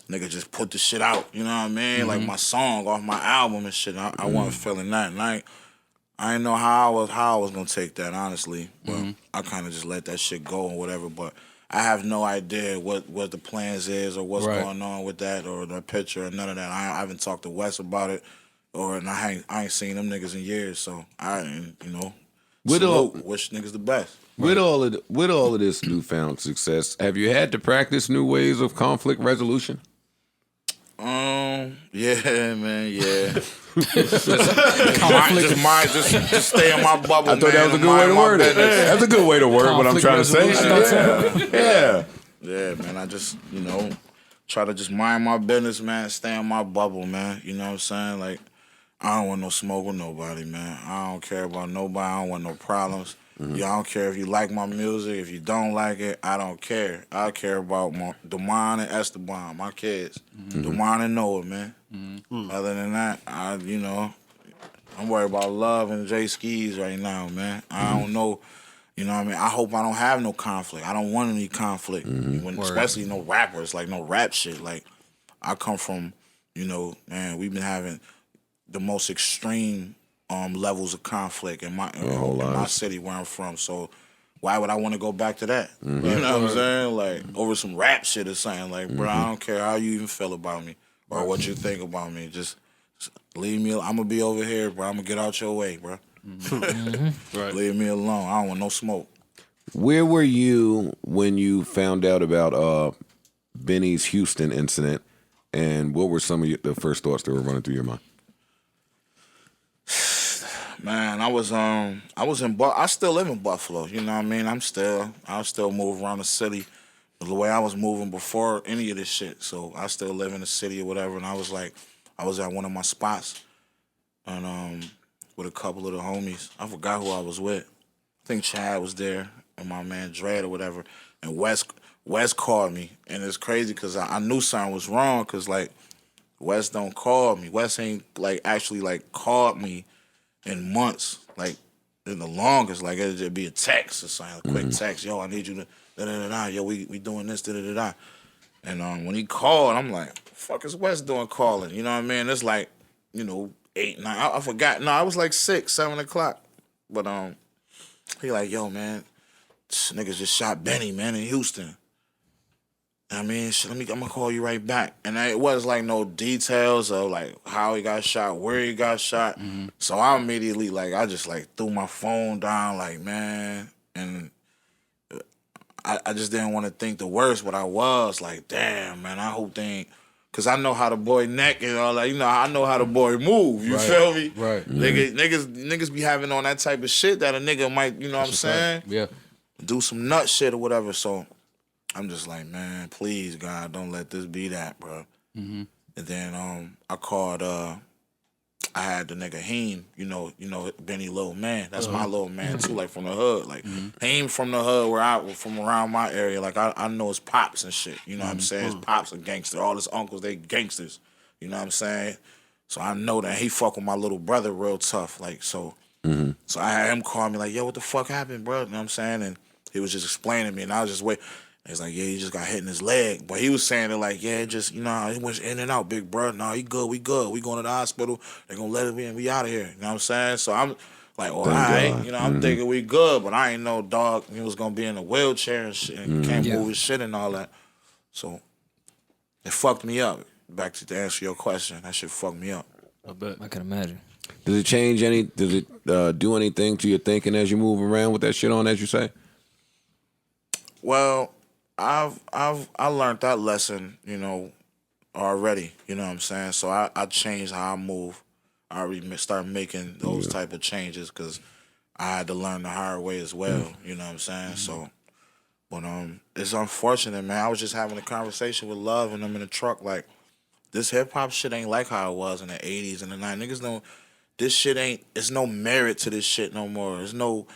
nigga just put the shit out. You know what I mean? Like my song off my album and shit. I wasn't feeling that, and I didn't know how I was gonna take that, honestly. But I kind of just let that shit go and whatever. But I have no idea what the plans is or what's going on with that or the picture or none of that. I haven't talked to Wes about it, and I ain't seen them niggas in years. So I wish niggas the best. With all of this newfound success, have you had to practice new ways of conflict resolution? Yeah, man, yeah. just stay in my bubble. I thought that was a good way to word it. That's a good way to word what I'm trying to say. Yeah, man. I just, try to just mind my business, man. Stay in my bubble, man. You know what I'm saying? Like, I don't want no smoke with nobody, man. I don't care about nobody. I don't want no problems. Yeah, I don't care if you like my music. If you don't like it, I don't care. I care about Damon and Esteban, my kids. Damon and Noah, man. Other than that, I'm worried about Love and Jay Skis right now, man. I don't know. You know what I mean? I hope I don't have no conflict. I don't want any conflict, especially no rappers, like no rap shit. Like, I come from, man, we've been having the most extreme levels of conflict in my city where I'm from. So why would I want to go back to that? You know what I'm saying? Like, over some rap shit or something. Like, bro, I don't care how you even feel about me or what you think about me. Just leave me. I'm going to be over here, bro. I'm going to get out your way, bro. Leave me alone. I don't want no smoke. Where were you when you found out about Benny's Houston incident, and what were some of the first thoughts that were running through your mind? Man, I still live in Buffalo. You know what I mean? I still move around the city the way I was moving before any of this shit. So I still live in the city or whatever. And I was at one of my spots, and with a couple of the homies. I forgot who I was with. I think Chad was there and my man Dredd or whatever. And Wes called me, and it's crazy because I knew something was wrong because like Wes don't call me. Wes ain't like actually like called me in months, like in the longest, like it'd be a text or something, a quick text. Yo, I need you to da-da-da-da. Yo, we doing this, da-da-da-da. And when he called, I'm like, fuck is Wes doing calling? You know what I mean? It's like, 8 8, 9. I forgot. No, I was like 6, 7 o'clock. But he like, yo, man, this niggas just shot Benny, man, in Houston. I mean, I'm gonna call you right back. And it was like no details of like how he got shot, where he got shot. So I immediately I just threw my phone down, like, man, and I just didn't want to think the worst, but I was like, damn, man, I hope they ain't, cause I know how the boy neck and all that. You know, I know how the boy move. You feel me? Right. Niggas be having on that type of shit that a nigga might, you know what I'm saying? Yeah. Do some nut shit or whatever. So I'm just like, man, please, God, don't let this be that, bro. And then I called. I had the nigga Heem, you know, Benny little man. That's my little man too, like from the hood. Like Heem from the hood from around my area. Like I know his pops and shit. You know what I'm saying? His pops are gangster. All his uncles, they gangsters. You know what I'm saying? So I know that he fuck with my little brother real tough. Like so. So I had him call me like, yo, what the fuck happened, bro? You know what I'm saying? And he was just explaining to me, and I was just waiting. He's like, yeah, he just got hit in his leg. But he was saying it like, yeah, just, you know, he went in and out, big bro. No, he good, we good. We going to the hospital. They going to let him in. We out of here. You know what I'm saying? So I'm like, all right. You know, I'm thinking we good. But I ain't know, dog, he was going to be in a wheelchair and shit and can't move his shit and all that. So it fucked me up. Back to answer your question, that shit fucked me up. I bet. I can imagine. Does it change does it do anything to your thinking as you move around with that shit on, as you say? Well, I learned that lesson, you know, already. You know what I'm saying? So I changed how I move. I already started making those type of changes because I had to learn the hard way as well. You know what I'm saying? So, but it's unfortunate, man. I was just having a conversation with Love and them in the truck. Like, this hip hop shit ain't like how it was in the 80s and the 90s. Niggas don't. This shit ain't. It's no merit to this shit no more. There's no.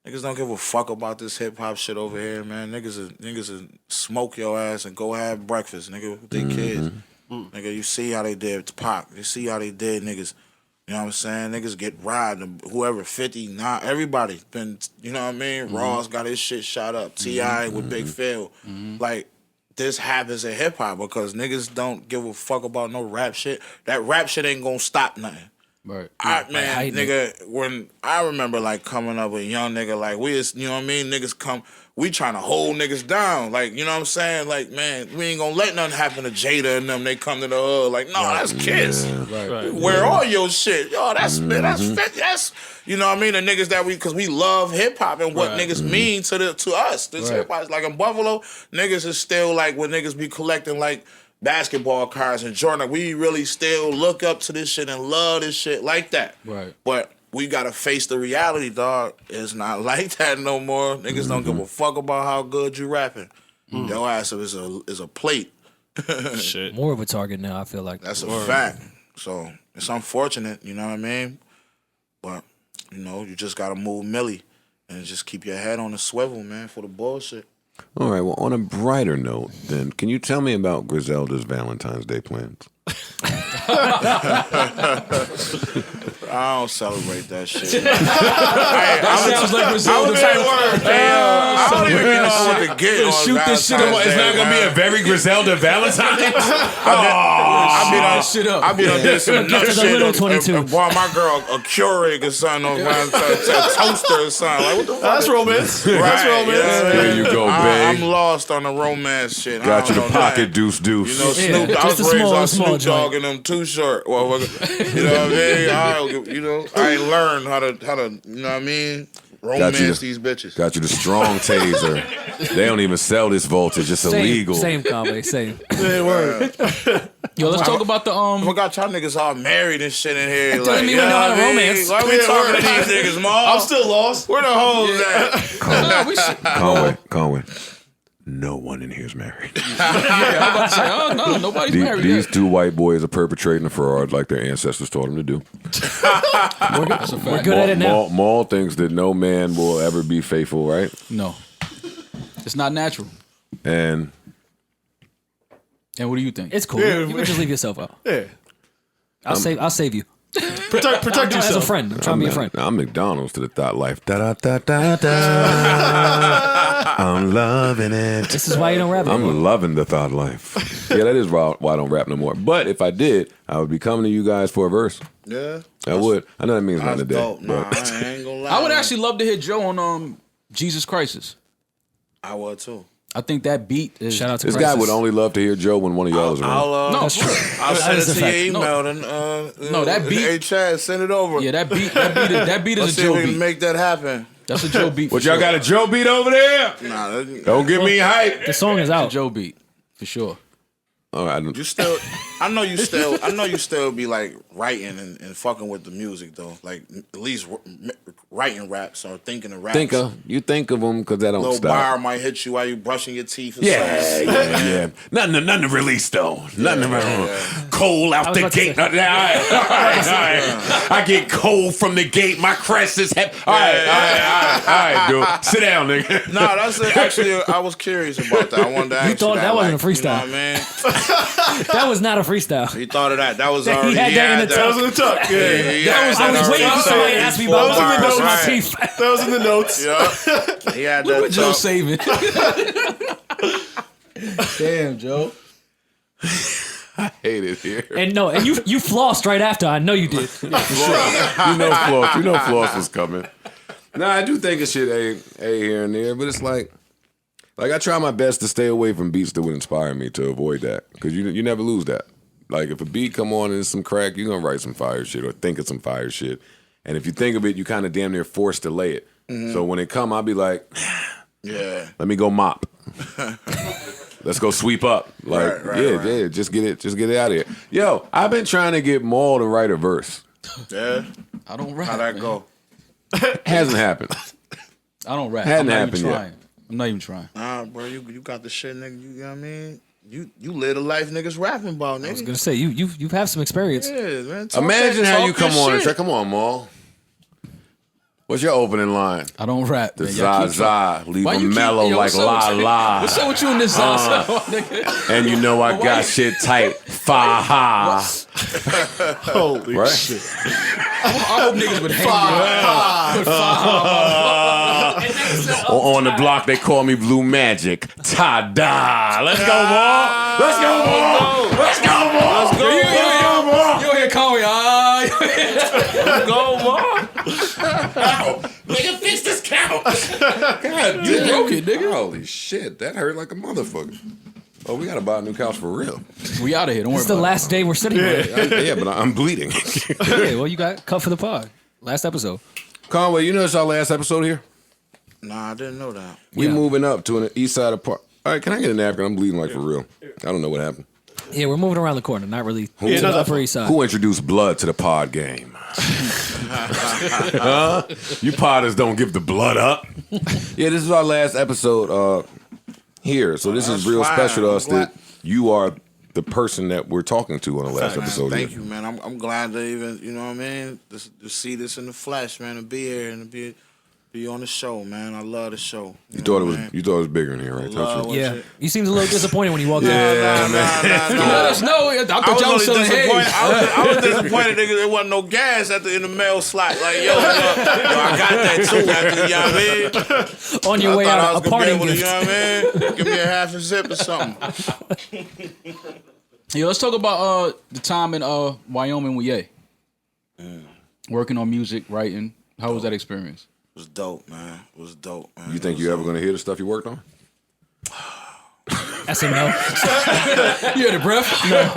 Niggas don't give a fuck about this hip-hop shit over here, man. Niggas smoke your ass and go have breakfast, nigga, with their kids. Nigga, you see how they did to Pac. You see how they did niggas. You know what I'm saying? Niggas get robbed. Whoever, 50, nah, everybody been, you know what I mean? Ross got his shit shot up. T.I. with Big Phil. Like, this happens in hip-hop because niggas don't give a fuck about no rap shit. That rap shit ain't gonna stop nothing. Right. Nigga, when I remember like coming up with a young nigga, like we is, you know what I mean? Niggas come, we trying to hold niggas down. Like, you know what I'm saying? Like, man, we ain't gonna let nothing happen to Jada and them. They come to the hood like, no, that's Kiss. Where all your shit? Yo, that's you know what I mean? The niggas that cause we love hip hop and what niggas mean to us. This hip hop is like in Buffalo, niggas is still like when niggas be collecting like basketball cards and Jordan, we really still look up to this shit and love this shit like that. Right. But we gotta face the reality, dog. It's not like that no more. Niggas don't give a fuck about how good you rapping. Your ass is a plate. Shit. More of a target now, I feel like. That's a fact. So it's unfortunate, you know what I mean? But, you know, you just gotta move Millie and just keep your head on the swivel, man, for the bullshit. All right, well, on a brighter note, then, can you tell me about Griselda's Valentine's Day plans? I don't celebrate that shit. Sounds like Griselda. I don't even know what to get on shoot this shit up. It's not going to be a very Griselda Valentine? I be done did some nut shit and bought my girl a Keurig or something, or a toaster or something. Like, what the fuck? That's romance. Right, That's romance. Yeah, there you go, babe. I'm lost on the romance shit. Got you the pocket deuce. You know, Snoop, I was raised on Snoop Dogg and them Too Short. Well, you know what I mean? I ain't learned how to, you know what I mean? Romance these bitches. Got you the strong taser. They don't even sell this voltage. It's illegal. Same Conway, same. Yo, let's talk about the I forgot y'all niggas all married and shit in here. That doesn't mean we know how to romance. Why we talking to these niggas, Maul? I'm still lost. Where the hoes at? Conway. No one in here is married. I'm about to say, oh no, nobody's married. These two white boys are perpetrating a fraud like their ancestors taught them to do. We're good at it now. Maul thinks that no man will ever be faithful, right? No, it's not natural. And what do you think? It's cool. You can just leave yourself out. Yeah. I'll save you. Protect yourself. As a friend. I'm trying to be a friend. I'm McDonald's to the thought life. Da-da-da-da-da. I'm loving it. This is why you don't rap anymore. I'm loving the thought life. Yeah, that is why I don't rap no more. But if I did, I would be coming to you guys for a verse. Yeah. I would. I know that means nothing That's today. dope. Nah, but- I ain't gonna lie. I would man. actually love to hear Joe on Jesus Crisis. I would too. I think that beat is. Shout out to This Crisis. guy would only love to hear Joe when one of y'all is around. No, that's true. I'll send it is a to fact. your email. No, that beat- Hey, Chad, send it over. Yeah, that beat Let's is a see if Joe we can beat. make that happen. That's a Joe beat. What y'all got a Joe beat over there? Nah, Don't get me hype. The song is out. Joe beat for sure. All right. you still. I know you still be like writing and fucking with the music though. Like at least writing raps or thinking of raps. You think of them because that don't Little stop. bar might hit you while you brushing your teeth. Or Yeah, something. yeah. Nothing to release though. Nothing to cold out the about to gate. say- All right. I get cold from the gate. My crest is heavy. All right, dude. Sit down, nigga. No, that's actually. I was curious about that. I wanted to ask you thought that wasn't a like, freestyle. You know what I mean? That was not a freestyle. He thought of that. That was already. He had that in the That was in the tuck. Yeah. I was waiting for somebody to ask me about That was in the my notes. teeth. That was in the notes. Yeah. He had Look that. what Joe talk. saving. Damn, Joe. I hate it here. And you flossed right after. I know you did. You know Floss was coming. Nah, I do think of shit a here and there, but it's like I try my best to stay away from beats that would inspire me to avoid that because you never lose that. Like if a beat come on and it's some crack, you're gonna write some fire shit or think of some fire shit. And if you think of it, you kind of damn near forced to lay it. So when it come, I'll be like, Yeah. let me go mop. Let's go sweep up. Like, right. just get it out of here. Yo, I've been trying to get Maul to write a verse. Yeah. I don't rap. How'd that man. go? Hasn't happened. I don't rap. Hadn't I'm not happened even yet. trying. I'm not even trying. Nah, bro, you got the shit, nigga. You know what I mean? You live the life niggas rapping about, nigga. I was gonna say you've had some experience. Yeah, man. Imagine how you talk come on and shit. say, come on, Maul. What's your opening line? I don't rap. The man. Y'all keep za, leave Why you them keep- mellow yo, like what's up la with you? la. What's up with you in this Zaza, nigga? And you know I Why got you- shit tight. Fa ha. Holy Right? shit. I hope niggas would hang me. On the block, they call me Blue Magic. Ta-da. Let's go, Maul. Let's go, Maul. Let's go, Maul. Let's go, Maul. You hear Conway? Let's go, Maul. Nigga, fix this couch. God, You broke it, nigga. Holy shit, that hurt like a motherfucker. Oh, we gotta buy a new couch for real. We out of here. Don't worry It's the about last day we're sitting here. Yeah, but I'm bleeding. Yeah, well, you got cut for the pod. Last episode. Conway, you know it's our last episode here? Nah, I didn't know that. We Yeah. moving up to an east side of park. All right, can I get a napkin? I'm bleeding like for real. I don't know what happened. Yeah, we're moving around the corner, not really to not the that Upper East Side. Who introduced blood to the pod game? Huh? You potters don't give the blood up. Yeah, this is our last episode here. So this is That's real fine. special to I'm us glad- that you are the person that we're talking to on the last episode. Thank here. you, man. I'm glad to even, you know what I mean, to see this in the flesh, man, to be here and to be on the show, man. I love the show. You thought it was bigger in here, right? Love Touch it. Yeah, you seemed a little disappointed when you walked in. Yeah, man. You let us know. I thought y'all was only selling disappointed. hay. I was disappointed, nigga. There wasn't no gas in the mail slot. Like, yo, I got that too. After, you know what I mean? On your I way thought I out, was a gonna be parting able to, gift. you know what I mean? Give me a half a zip or something. Yo, let's talk about the time in Wyoming with Ye. Working on music, writing. How was that experience? It was dope, man. It was dope, man. You think you ever gonna hear the stuff you worked on? I said no. You had a breath? No.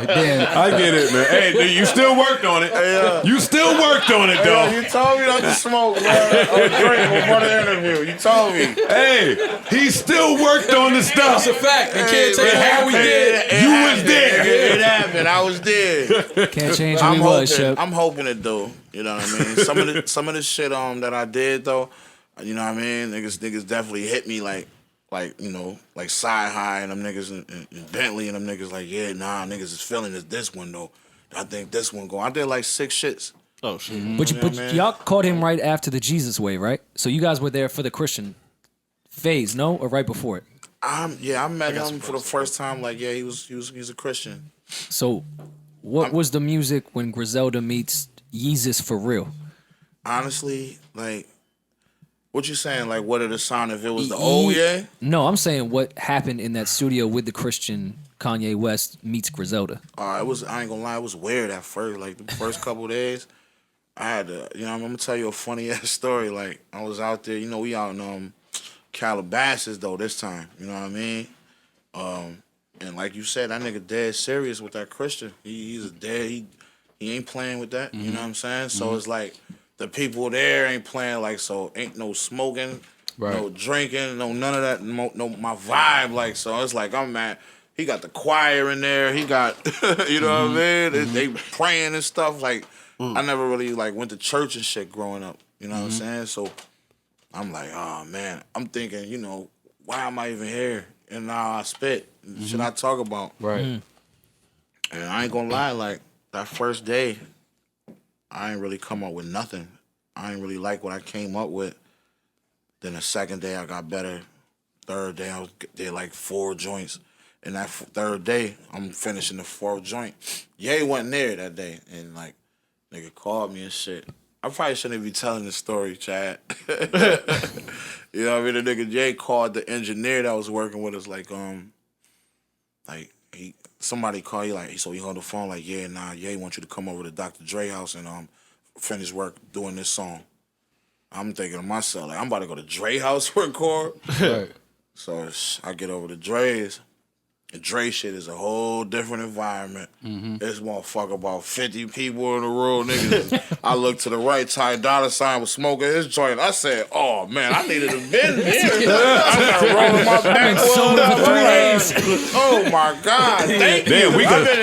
Damn. I get it, man. Hey, you still worked on it. You still worked on it, though. You told me not to smoke, man. Or drink before the interview. You told me. Hey, he still worked on the stuff. That's a fact. They can't take it away what we did. It You happened. was there. It happened. I was there. Can't change who he was, Shep. I'm hoping it do. You know what I mean? Some of the shit that I did though, you know what I mean? Niggas definitely hit me like you know, like Side High and them niggas and Bentley and them niggas like, yeah, nah, niggas is feeling this one though. I think this one go. I did like 6 shits. Oh shit. But man. y'all caught him right after the Jesus wave, right? So you guys were there for the Christian phase, no, or right before it? I met him for the first time. Like, yeah, he's a Christian. So, what was the music when Griselda meets Yeezus for real? Honestly, like What you saying? Like, what did it sound if it was the old Ye? No, I'm saying what happened in that studio with the Christian Kanye West meets Griselda. It was. I ain't gonna lie. It was weird at first. Like the first couple of days, I had to. You know, I'm gonna tell you a funny ass story. Like I was out there. You know, we out in Calabasas though this time. You know what I mean? And like you said, that nigga dead serious with that Christian. He's a dead. He ain't playing with that. You know what I'm saying? So it's like. The people there ain't playing like so. Ain't no smoking, no drinking, no none of that. No my vibe like so. It's like I'm mad. He got the choir in there. He got you know what I mean. They praying and stuff. Like I never really like went to church and shit growing up. You know what I'm saying? So I'm like, oh man. I'm thinking, you know, why am I even here? And now I spit. Should I talk about? Right. And I ain't gonna lie. Like that first day. I ain't really come up with nothing. I ain't really like what I came up with. Then the second day I got better. Third day I did like 4 joints. And that third day I'm finishing the 4th joint. Ye wasn't there that day. And like, nigga called me and shit. I probably shouldn't be telling this story, Chad. You know what I mean? The nigga Ye called the engineer that was working with us somebody call you like, so he on the phone like, Ye want you to come over to Dr. Dre house and finish work doing this song. I'm thinking to myself, like, I'm about to go to Dre house for a record. Right. So I get over to Dre's. And Dre shit is a whole different environment. This motherfucker about 50 people in the room, niggas. I looked to the right, Ty Dolla $ign was smoking his joint. I said, oh man, I needed to been here. I started rolling my back. Oh my God. Thank you.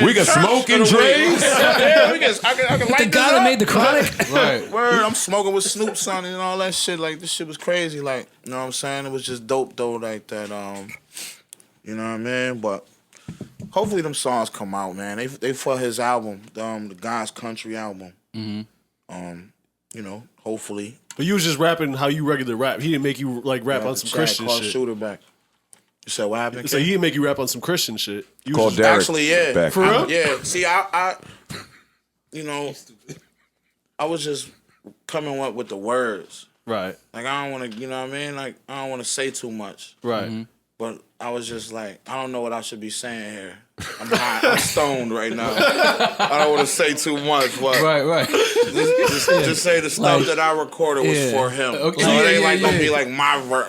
We can smoke in Dre's. Yeah, I can light The guy that made the Chronic? Right. Word, I'm smoking with Snoop son and all that shit. Like, this shit was crazy. Like, you know what I'm saying? It was just dope though, like that. You know what I mean? But hopefully them songs come out, man. They for his album, the God's Country album. You know, hopefully. But you was just rapping how you regular rap. He didn't make you like rap on some Christian shit. Shooter back. You said what happened? So he didn't make you rap on some Christian shit. You Called Derek. Actually, yeah. Back. For real? Yeah. See, I you know, I was just coming up with the words. Right. Like, I don't want to, you know what I mean? Like, I don't want to say too much. Right. But I was just like, I don't know what I should be saying here. I'm high. I'm stoned right now. I don't want to say too much, but Right. just say the stuff that I recorded was for him. Okay. So it ain't like gonna be like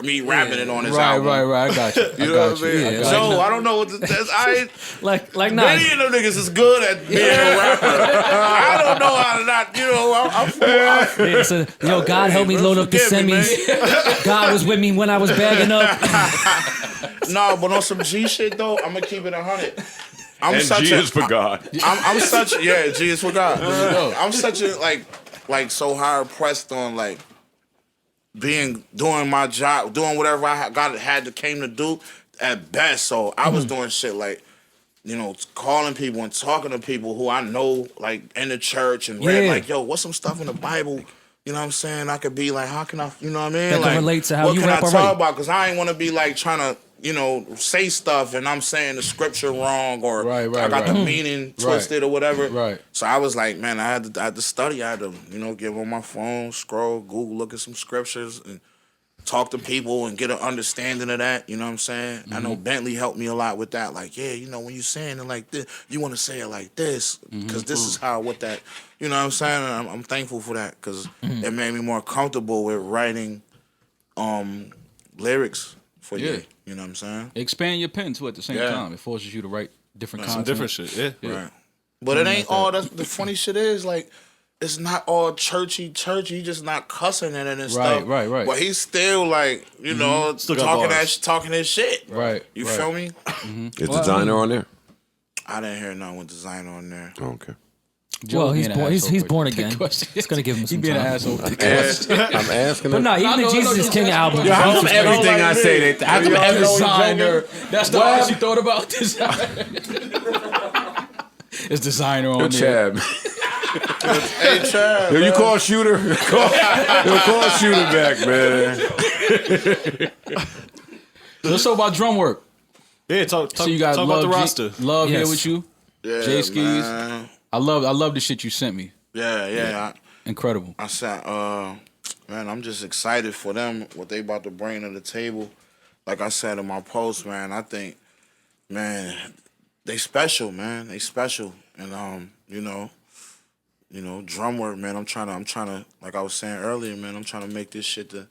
me rapping it on his album. Right. I got you. You know what I mean? So I don't know what I ain't. Like Many of them niggas is good at being a rapper. I don't know how to not. You know, I'm So, yo, God help me load up the Forgive me, semis. God was with me when I was bagging up. No, but on some G shit though, I'm gonna keep it 100. G is for God. I'm such G is for God. I'm such a like so hard pressed on like doing my job, doing whatever I came to do at best. So I was doing shit like, you know, calling people and talking to people who I know like in the church and read like, yo, what's some stuff in the Bible? You know what I'm saying? I could be like, how can I, you know what I mean? That like, can relate to how what you can rap I already. talk about? Because I ain't want to be like trying to, you know, say stuff and I'm saying the scripture wrong or I got the meaning twisted or whatever. Right. So I was like, man, I had to study. I had to, you know, get on my phone, scroll, Google, look at some scriptures and talk to people and get an understanding of that. You know what I'm saying? I know Bentley helped me a lot with that. Like, yeah, you know, when you're saying it like this, you want to say it like this because this is how, what that, you know what I'm saying? And I'm thankful for that because it made me more comfortable with writing lyrics for you. You know what I'm saying? Expand your pen too at the same time. It forces you to write different content. Some different shit. Yeah. Right. But it ain't all that. The funny shit is like, it's not all churchy. He just not cussing in it and stuff. Right. But he's still like, you know, talking his shit. Right. You feel me? Is Designer on there? I didn't hear nothing with Designer on there. Oh, okay. Well, he's born again. It's gonna give him some being time. an asshole. I'm asking. But no, even the Jesus is King album. Yo, how come everything I say that? How come every Designer. That's the last you thought about. Designer. It's Designer on there. Chad. Hey, Chad. Yo, you call Shooter. Call Shooter back, man. So let's talk about drum work. Yeah, talk So you got about Love the roster. Love here Yes. with you. Yeah, J Skis. man. I love the shit you sent me. Yeah. Incredible. I sent, man, I'm just excited for them, what they about to bring to the table. Like I said in my post, man, I think, man, they special, man. They special. And you know, drum work, man. I'm trying to, like I was saying earlier, man, I'm trying to make this shit the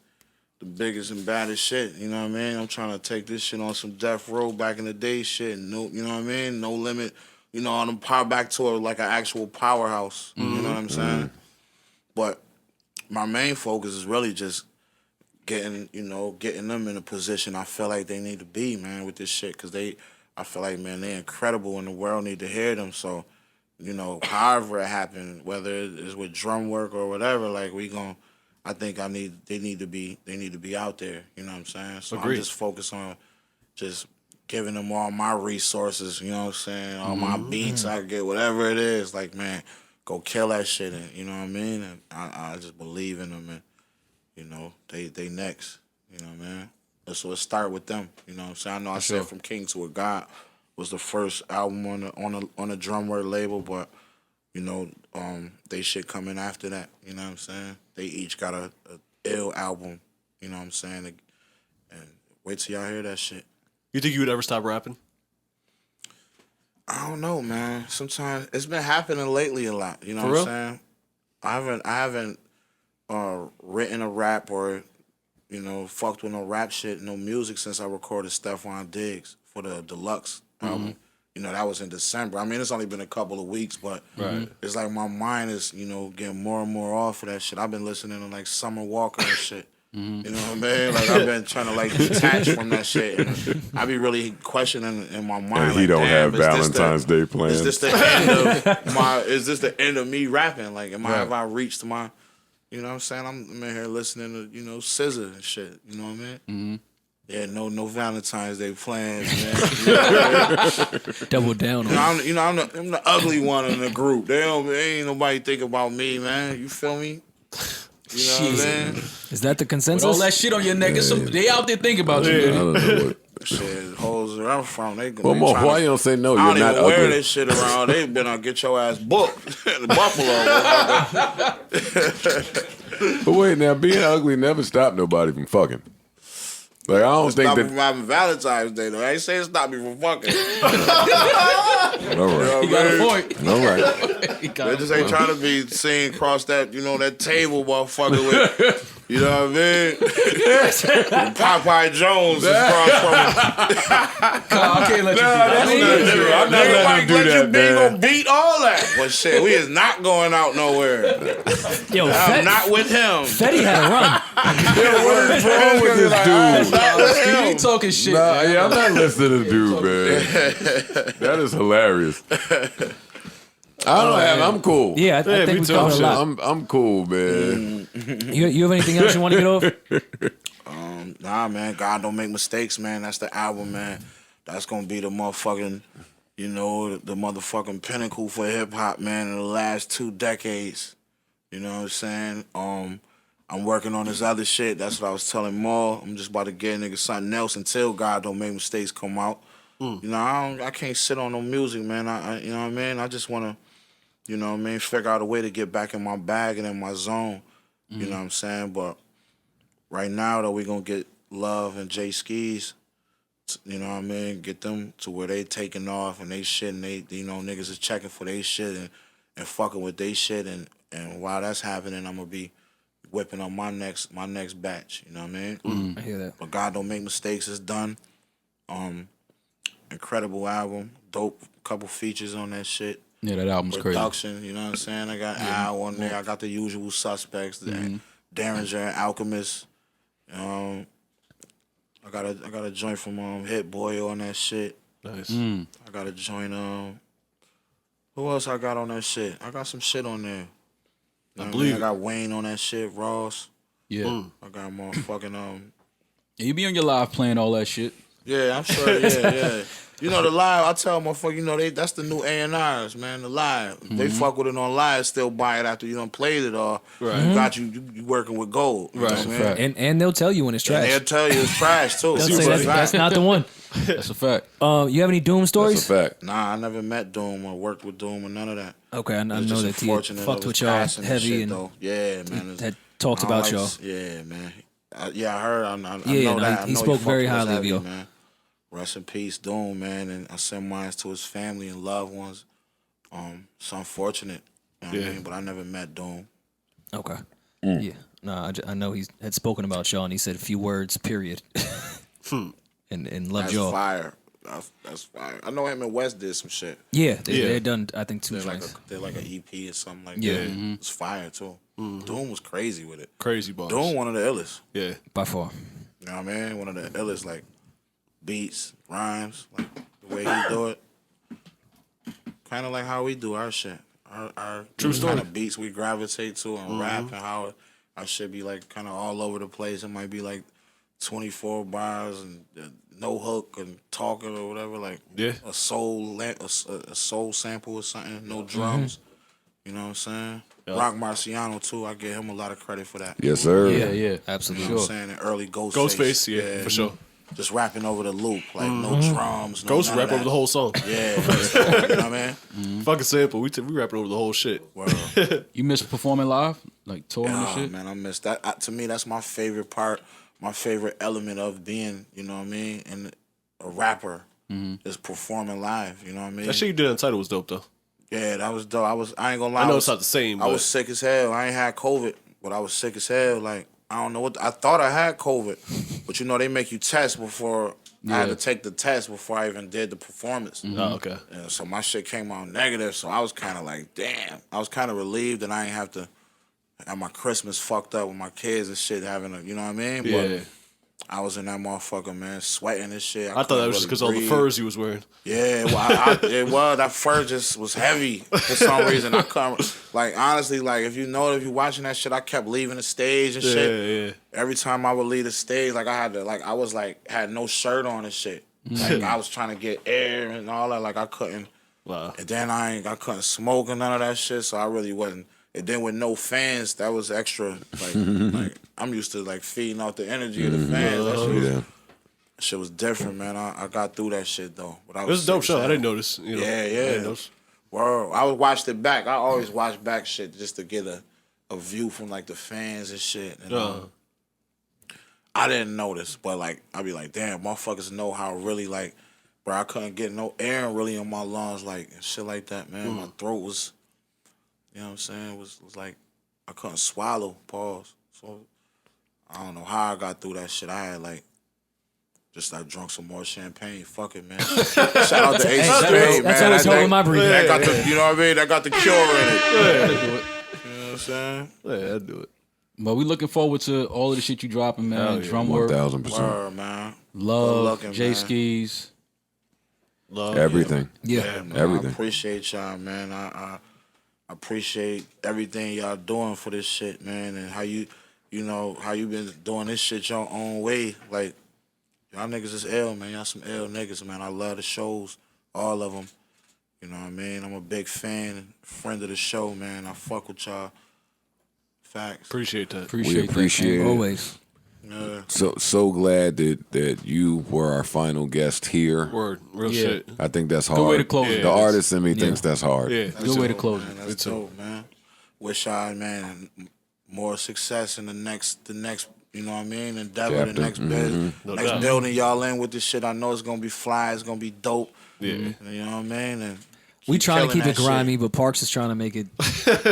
biggest and baddest shit. You know what I mean? I'm trying to take this shit on some Death Row back in the day shit. No, you know what I mean? No limit. You know, on them power back to like an actual powerhouse. You know what I'm saying? But my main focus is really just getting them in a position I feel like they need to be, man, with this shit. Because I feel like, man, they're incredible and the world need to hear them. So, you know, however it happened, whether it's with drum work or whatever, like I think they need to be out there. You know what I'm saying? So Agreed. I'm just focused on just giving them all my resources. You know what I'm saying? All my beats, I get whatever it is. Like, man, go kill that shit. And you know what I mean? And I just believe in them. And you know, they next. You know what I mean? So let's start with them. You know what I'm saying? I know I said From King to a God was the first album on a drum work label, but you know, they shit coming after that. You know what I'm saying? They each got a ill album. You know what I'm saying? And wait till y'all hear that shit. You think you would ever stop rapping? I don't know, man. Sometimes it's been happening lately a lot. You know what I'm saying? I haven't written a rap or, you know, fucked with no rap shit, no music since I recorded Stephon Diggs for the deluxe album. You know, that was in December. I mean, it's only been a couple of weeks, but it's like my mind is, you know, getting more and more off of that shit. I've been listening to like Summer Walker and shit. You know what I mean? Like I've been trying to like detach from that shit. And I be really questioning in my mind. And he like, don't have is Valentine's Day plans. Is this the end of is this the end of me rapping? Like, have I reached my, you know what I'm saying? I'm in here listening to, you know, SZA and shit. You know what I mean? Yeah, no Valentine's Day plans, man. You know what I mean? Double down on it. I'm the ugly one in the group. They ain't nobody think about me, man. You feel me? You know what I mean? Is that the consensus? With all that shit on your neck, they out there thinking about you. I don't know what. Shit, hoes where I'm from. Well, more, why you don't say no? I You're don't not even wear ugly. this shit around. They been on get your ass booked in Buffalo. But wait, now being ugly never stopped nobody from fucking. Like I don't think Stop me that. from having Valentine's Day though. I ain't saying stop me from fucking. All right, He got a point. all right. They just ain't trying to be seen across that, you know, that table, motherfucker. With, you know what I mean? Popeye Jones is across from him. I can't let you do that. I'm not letting him do that, You man. gonna beat all that. But shit, we is not going out nowhere. Yo, I'm not with him. Fetty had a run. What is wrong with this dude? You ain't talking shit. Nah, man. yeah, I'm not listening to dude, man. That is hilarious. I'm cool. Yeah, I think we covered a lot. I'm cool, man. You have anything else you want to get off? Nah, man. God don't make mistakes, man. That's the album, man. That's gonna be the motherfucking, you know, the motherfucking pinnacle for hip hop, man, in the last 2 decades. You know what I'm saying? I'm working on this other shit. That's what I was telling Maul. I'm just about to get a nigga something else until God don't make mistakes come out. You know, I can't sit on no music, man. I you know what I mean? I just wanna, you know what I mean, figure out a way to get back in my bag and in my zone. You know what I'm saying? But right now, though, we gonna get Love and Jay Skis, you know what I mean? Get them to where they taking off and they shit, and they, you know, niggas is checking for they shit and fucking with they shit. And while that's happening, I'm gonna be whipping on my next batch. You know what I mean? I hear that. But God don't make mistakes. It's done. Incredible album, dope. Couple features on that shit. Yeah, that album's crazy. Production, you know what I'm saying? I got Al on there. I got the usual suspects, Derringer and Alchemist. I got a joint from Hit Boy on that shit. Nice. I got a joint. Who else I got on that shit? I got some shit on there. I believe I got Wayne on that shit. Ross. Yeah. I got motherfucking Yeah, you be on your live playing all that shit. Yeah, I'm sure. Yeah. You know the live. I tell motherfucker, you know that's the new A&Rs, man. The live. They fuck with it on live, still buy it after you done played it all. Right. You got you working with gold. You Right. know what I mean? And they'll tell you when it's And trash. they'll tell you it's trash too. They'll say that's not the one. That's a fact. You have any Doom stories? That's a fact. Nah, I never met Doom or worked with Doom or none of that. Okay, I know It's just that he unfortunate fucked of with his y'all passing heavy shit, and though. Yeah, man. had talked about y'all. Yeah, man. I heard. I know that. He spoke very highly of you, man. Rest in peace, Doom, man, and I send mine to his family and loved ones. It's unfortunate, you know what I mean? But I never met Doom. Okay. Yeah. No, I know he had spoken about y'all, and he said a few words, period. and loved y'all. Fire. That's fire. I know him and West did some shit. Yeah, they had done, I think, 2 they're joints. they're like an EP or something like Yeah. that. It's fire, too. Doom was crazy with it. Crazy boss. Doom, one of the illest. Yeah. By far. You know what I mean? One of the illest, like, beats, rhymes, like, the way he do it. Kind of like how we do our shit. Our True story. kind of beats we gravitate to and rap and how our shit be, like, kind of all over the place. It might be, like, 24 bars and no hook and talking or whatever, like a soul sample or something, no drums. You know what I'm saying? Yep. Rock Marciano too. I give him a lot of credit for that. Yes, sir. Yeah, You absolutely. know what I'm saying? And early Ghostface. Ghostface, yeah, for sure. Just rapping over the loop, like no drums. No Ghost rap over the whole song. Yeah, you know what I mean? Fucking sample. We rapping over the whole shit. You miss performing live, like touring and shit. Man, I miss that. To me, that's my favorite part. My favorite element of being, you know what I mean, and a rapper is performing live. You know what I mean? That shit you did on Tidal was dope though. Yeah, that was dope. I ain't gonna lie. I know it's not the same. I was sick as hell. I ain't had COVID, but I was sick as hell. Like, I don't know what. I thought I had COVID, but you know they make you test before. I had to take the test before I even did the performance. Oh, okay. Yeah, so my shit came out negative. So I was kind of like, damn. I was kind of relieved that I ain't have to have my Christmas fucked up with my kids and shit. Having a, you know what I mean? Yeah. But I was in that motherfucker, man, sweating and shit. I thought that was just because all the furs you was wearing. Yeah, well, it was. That fur just was heavy for some reason. I couldn't, like, honestly, like, if you're watching that shit, I kept leaving the stage and shit. Yeah. Every time I would leave the stage, like, I had to, like, I was, like, had no shirt on and shit. Like, I was trying to get air and all that. Like, I couldn't. Wow. And then I couldn't smoke and none of that shit, so I really wasn't. And then with no fans, that was extra. Like I'm used to, like, feeding off the energy of the fans. That shit was different, man. I got through that shit though. But I It was a dope show. I didn't notice. You know, yeah. Well, I watched it back. I always watch back shit just to get a view from, like, the fans and shit. And, I didn't notice, but, like, I'd be like, damn, motherfuckers know how really, like, bro, I couldn't get no air really in my lungs, like, and shit like that, man. My throat was, you know what I'm saying, was like, I couldn't swallow, pause. So, I don't know how I got through that shit. I had, like, just I drunk some more champagne. Fuck it, man. Shout out to Ace of Spades, man. That's always helping my breathing. That got the, you know what I mean? That got the cure in it. Yeah, do it. You know what I'm saying? Yeah, I'd do it. But we looking forward to all of the shit you dropping, man. Drum work, 1,000%. Word, man. love, Looking, J man. Skis. Love Everything. Yeah, man, Everything. I appreciate y'all, man. I appreciate everything y'all doing for this shit, man, and how you know, how you been doing this shit your own way. Like, y'all niggas is ill, man. Y'all some ill niggas, man. I love the shows, all of them. You know what I mean? I'm a big fan and friend of the show, man. I fuck with y'all. Facts. Appreciate that. We appreciate that, it. always. Yeah. So glad that you were our final guest here. Word. Real shit. I think that's hard. Good way to close The it. artist in me thinks that's hard. Yeah. Good way to close Man, it. that's dope, man. Wish y'all, man, more success in the next, you know what I mean? Endeavor, the next doubt. building y'all in with this shit. I know it's gonna be fly. It's gonna be dope. Yeah. You know what I mean? And We trying to killing keep it that grimy, but Parks is trying to make it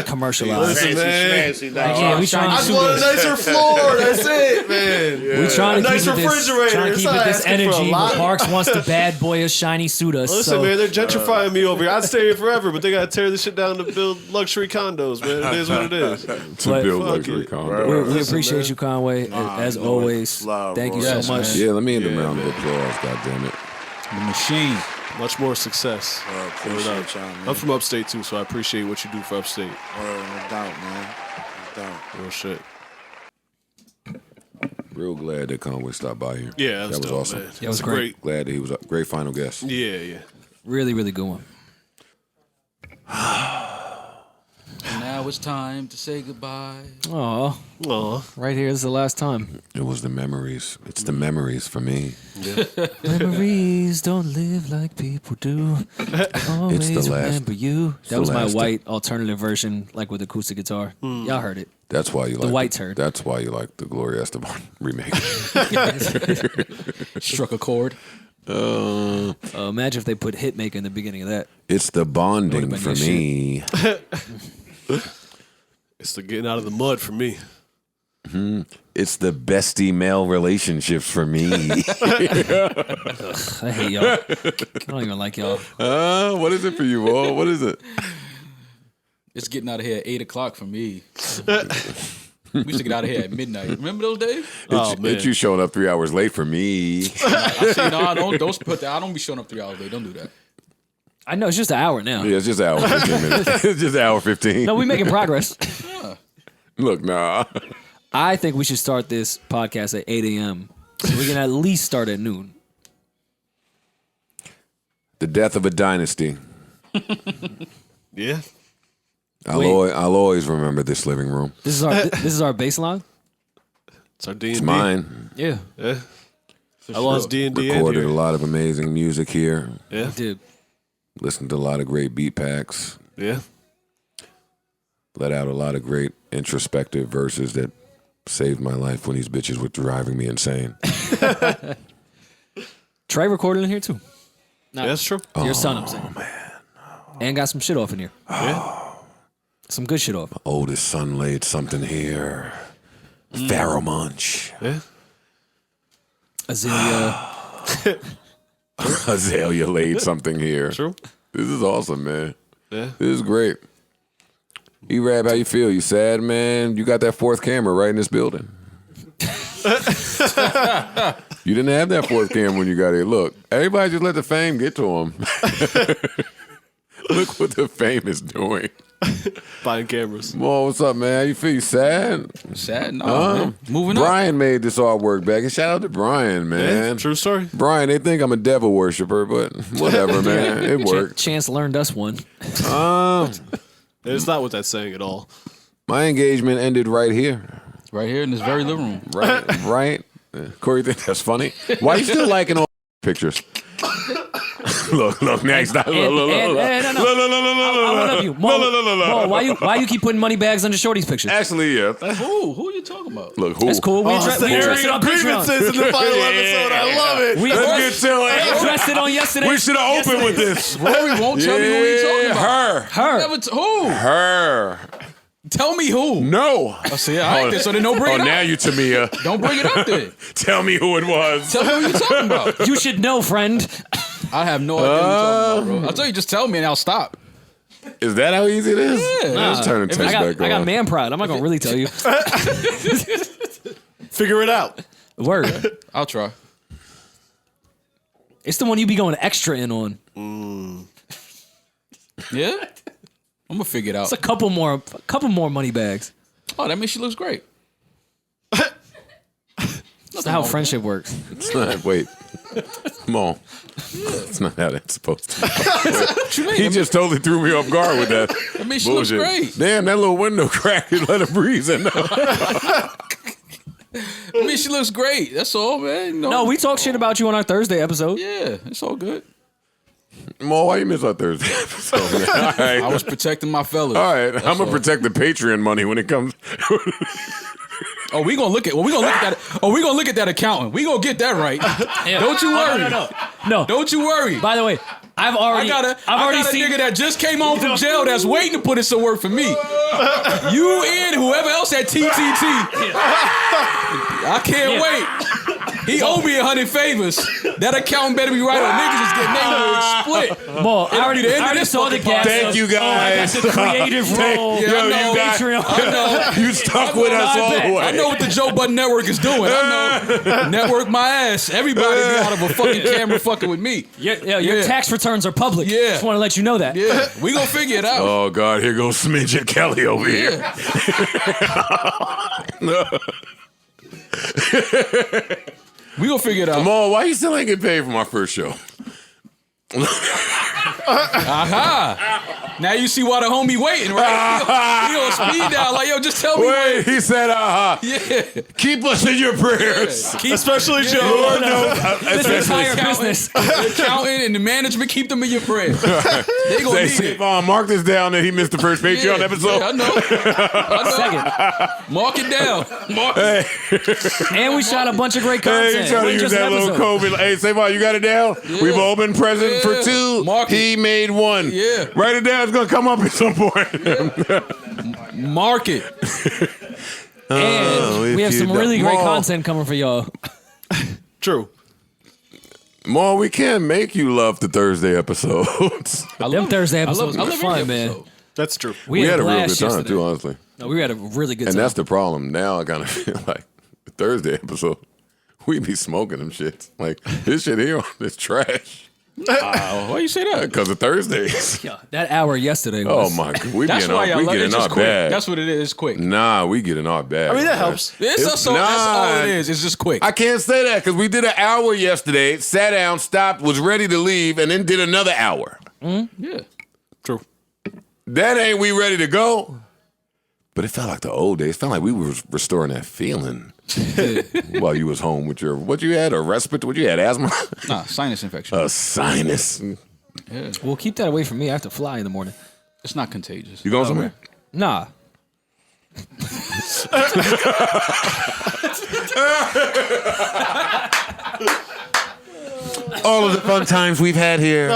commercialized. Listen, man. Schmancy, Yeah, we trying I to just shoot want a this. nicer floor. That's it, man. We trying to Nice keep it this, refrigerator. trying to It's keep not it this asking for a energy. lot. But Parks wants the bad boy of shiny suit us. Listen, so man, they're gentrifying me over here. I'd stay here forever, but they gotta tear this shit down to build luxury condos, man. It is what it is. To But- build Fuck luxury it. condo. we appreciate you, Conway, as you know always. it. Love, Thank you bro. so much. Yeah, let me end the round of applause, goddammit. The machine. Much more success. Appreciate y'all, man. I'm from upstate too, so I appreciate what you do for upstate. Word, no doubt, man. No doubt. Real shit. Real glad that Conway stopped by here. Yeah, that was dope, awesome. man. That was It's great. Glad that he was a great final guest. Yeah. Really, really good one. And now it's time to say goodbye. Oh, right here is the last time. It was the memories. It's the memories for me. Yeah. Memories don't live like people do. Always It's the last- remember you. it's That the was my last- white alternative version, like with acoustic guitar. Y'all heard it. That's why you The like whites heard. That's why you like the Gloria Estefan remake. Struck a chord. Imagine if they put Hitmaker in the beginning of that. It's the bonding Would've for been me. It's the getting out of the mud for me. It's the bestie male relationships for me. I hate y'all. I don't even like y'all. What is it for you, Bo? What is it? It's getting out of here at 8 o'clock for me. We used to get out of here at midnight. Remember those days? It's you showing up 3 hours late for me. I say, no, don't put that. I don't be showing up 3 hours late. Don't do that. I know, it's just an hour now. Yeah, it's just an hour 15 minutes. It's just an hour 15. No, we making progress. Look, nah. I think we should start this podcast at 8 a.m. so we can at least start at noon. The death of a dynasty. Yeah. I'll always remember this living room. This is our baseline. It's our D&D. It's mine. Yeah, Yeah. I lost D&D. Recorded a lot of amazing music here. Yeah. dude. Listened to a lot of great beat packs. Yeah. Let out a lot of great introspective verses that saved my life when these bitches were driving me insane. Trey recorded in here too. Yeah, that's true. Your son, I'm saying. Oh man. And got some shit off in here. Yeah. Some good shit off. Oldest son laid something here. Pharaoh Munch. Yeah. Azealia laid something here. True. This is awesome, man. Yeah. This is great. E-Rab, how you feel? You sad, man? You got that fourth camera right in this building. You didn't have that fourth camera when you got here. Look, everybody just let the fame get to him. Look what the fame is doing. Buying cameras. Mo, what's up, man? How you feel? You sad? Sad? No, man. Moving up. Brian made this artwork back. And shout out to Brian, man. Yeah, true story. Brian, they think I'm a devil worshiper, but whatever, man. It worked. Chance learned us one. It's not what that's saying at all. My engagement ended right here. Right here in this very living room. Right? Corey, you think that's funny? Why you still liking all pictures? Look, now he's not. Look. I one of you. Mo, why you keep putting money bags under Shorty's pictures? Actually, yeah. Who are you talking about? Look, who? That's cool. We addressed it on Patreon. Grievances in the final episode. I love it. We Let's get to it. addressed it on yesterday. We should have opened with this. Rory won't tell me who he's talking about. Her. Who? Her. Tell me who. No. I see. All right, then, so then don't bring it up. Now you Tamia. Don't bring it up then. Tell me who it was. Tell me who you're talking about. You should know, friend. I have no idea what you're talking about, bro. I'll tell you, just tell me and I'll stop. Is that how easy it is? Yeah. Let's turn the tape back on. I got man pride. I'm not going to really tell you. Figure it out. Word. I'll try. It's the one you be going extra in on. Yeah? I'm going to figure it out. It's a couple more money bags. Oh, that means she looks great. That's not how friendship works. It's not. Wait. Come on. It's not how that's supposed to. What you mean? He just totally threw me off guard with that. I mean, she looks great. Damn, that little window crack and let a breeze in. I mean, she looks great. That's all, man. No, we talk shit about you on our Thursday episode. Yeah, it's all good. Mo, why you miss our Thursday episode, man? All right. I was protecting my fellas. All right, I'm gonna all. protect the Patreon money when it comes. Oh, we gonna look at that. Oh, we gonna look at that accountant. We gonna get that right. Don't you worry. No. Don't you worry. By the way, I've already I got a nigga that just came home from jail that's waiting to put in some work for me. You and whoever else at TTT. I can't wait. He owe me 100 favors. That accountant better be right or niggas is getting their words split. Mo, I already saw the gas. Thank you guys. I got the creative role. Yeah, I know. You stuck with us all the way. I know what the Joe Budden Network is doing. I know. Network my ass. Everybody be out of a fucking camera fucking with me. Your tax returns are public. Yeah. Just want to let you know that. Yeah, we gonna figure it out. Oh God, here goes Smidget Kelly over here. We gonna figure it out. Come on, why you still ain't getting paid for my first show? Aha! Now you see why the homie waiting, right? He on speed dial, like, yo, just tell me. Wait, he said, Yeah. keep us in your prayers. Especially Joe. Lord knows. This entire business. The accountant and the management, keep them in your prayers. They gonna need it. Mark this down that he missed the first Patreon episode. Yeah, I know. Second. Mark it down. And we shot a bunch of great content. Hey, you trying to use Just an that little episode. COVID. Hey, Savon, you got it down? Yeah. We've all been present for Yeah. 2. Mark it. He made 1. Yeah. Write it down. It's going to come up at some point. Mark it. And we have some really great Maul. content coming for y'all. True. Maul, we can't make you love the Thursday episodes. Them Thursday episodes I were love fun, every man. episode. That's true. We had had a real good blast time, yesterday. too, honestly. No, we had a really good And time. that's the problem. Now I kind of feel like the Thursday episode, we be smoking them shits. Like, this shit here is trash. Why you say that? Because of Thursdays. Yeah, that hour yesterday Oh, was... my God. We That's get in why our, y'all we love get it. in It's our just quick. bag. That's what it is. Quick. Nah, we get in our bag. I mean, that man. helps. That's all it is. It's just quick. I can't say that because we did an hour yesterday, sat down, stopped, was ready to leave, and then did another hour. Yeah. True. That ain't we ready to go. But it felt like the old days. It felt like we were restoring that feeling while you was home with your, what you had, a respiratory, what you had, asthma? Nah, sinus infection. A sinus. Yeah. Well, keep that away from me. I have to fly in the morning. It's not contagious. You going somewhere? Nah. All of the fun times we've had here.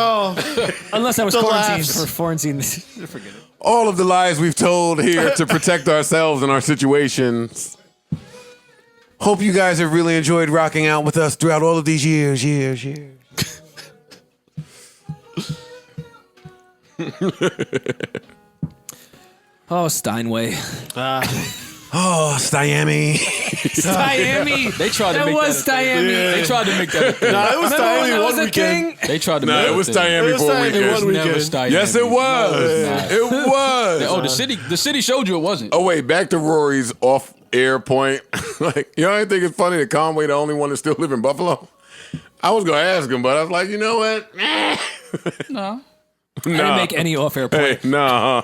Unless I was The quarantined laughs. for quarantine. Forget it. All of the lies we've told here to protect ourselves and our situations. Hope you guys have really enjoyed rocking out with us throughout all of these years. Oh, Steinway. Oh, Miami. Miami. They tried to That make was that. Miami. They tried to make that. A thing. Nah, it was Remember when Miami that was one a weekend. thing? They tried to Nah, make it was that a thing. Miami It was for a Miami weekend. one weekend. Never Steinway. Yes, it was. No, It was. Oh, the city showed you it wasn't. Oh, wait, back to Rory's off-air point. Like, you know, I think it's funny that Conway the only one that still live in Buffalo. I was going to ask him, but I was like, you know what? No. I didn't make any off-air point. Hey, nah.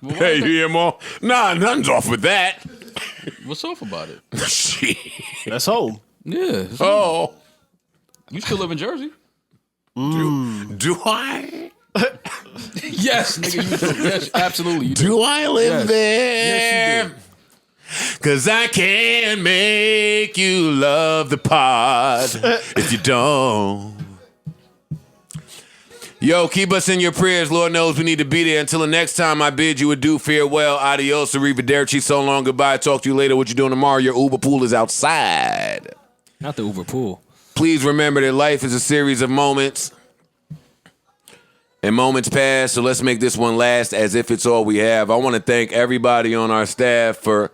Hey, you hear more? Nah, nothing's off with that. What's off about it? Shit. That's home. Yeah. Oh. You still live in Jersey? Do I? Yes, nigga. You do. Yes, absolutely. You do. Do I live Yes. there? Yes, you do. 'Cause I can't make you love the pod if you don't. Yo, keep us in your prayers. Lord knows we need to be there. Until the next time, I bid you adieu, farewell, adios, arrivederci, so long, goodbye. Talk to you later. What you doing tomorrow? Your Uber pool is outside. Not the Uber pool. Please remember that life is a series of moments. And moments pass, so let's make this one last as if it's all we have. I want to thank everybody on our staff for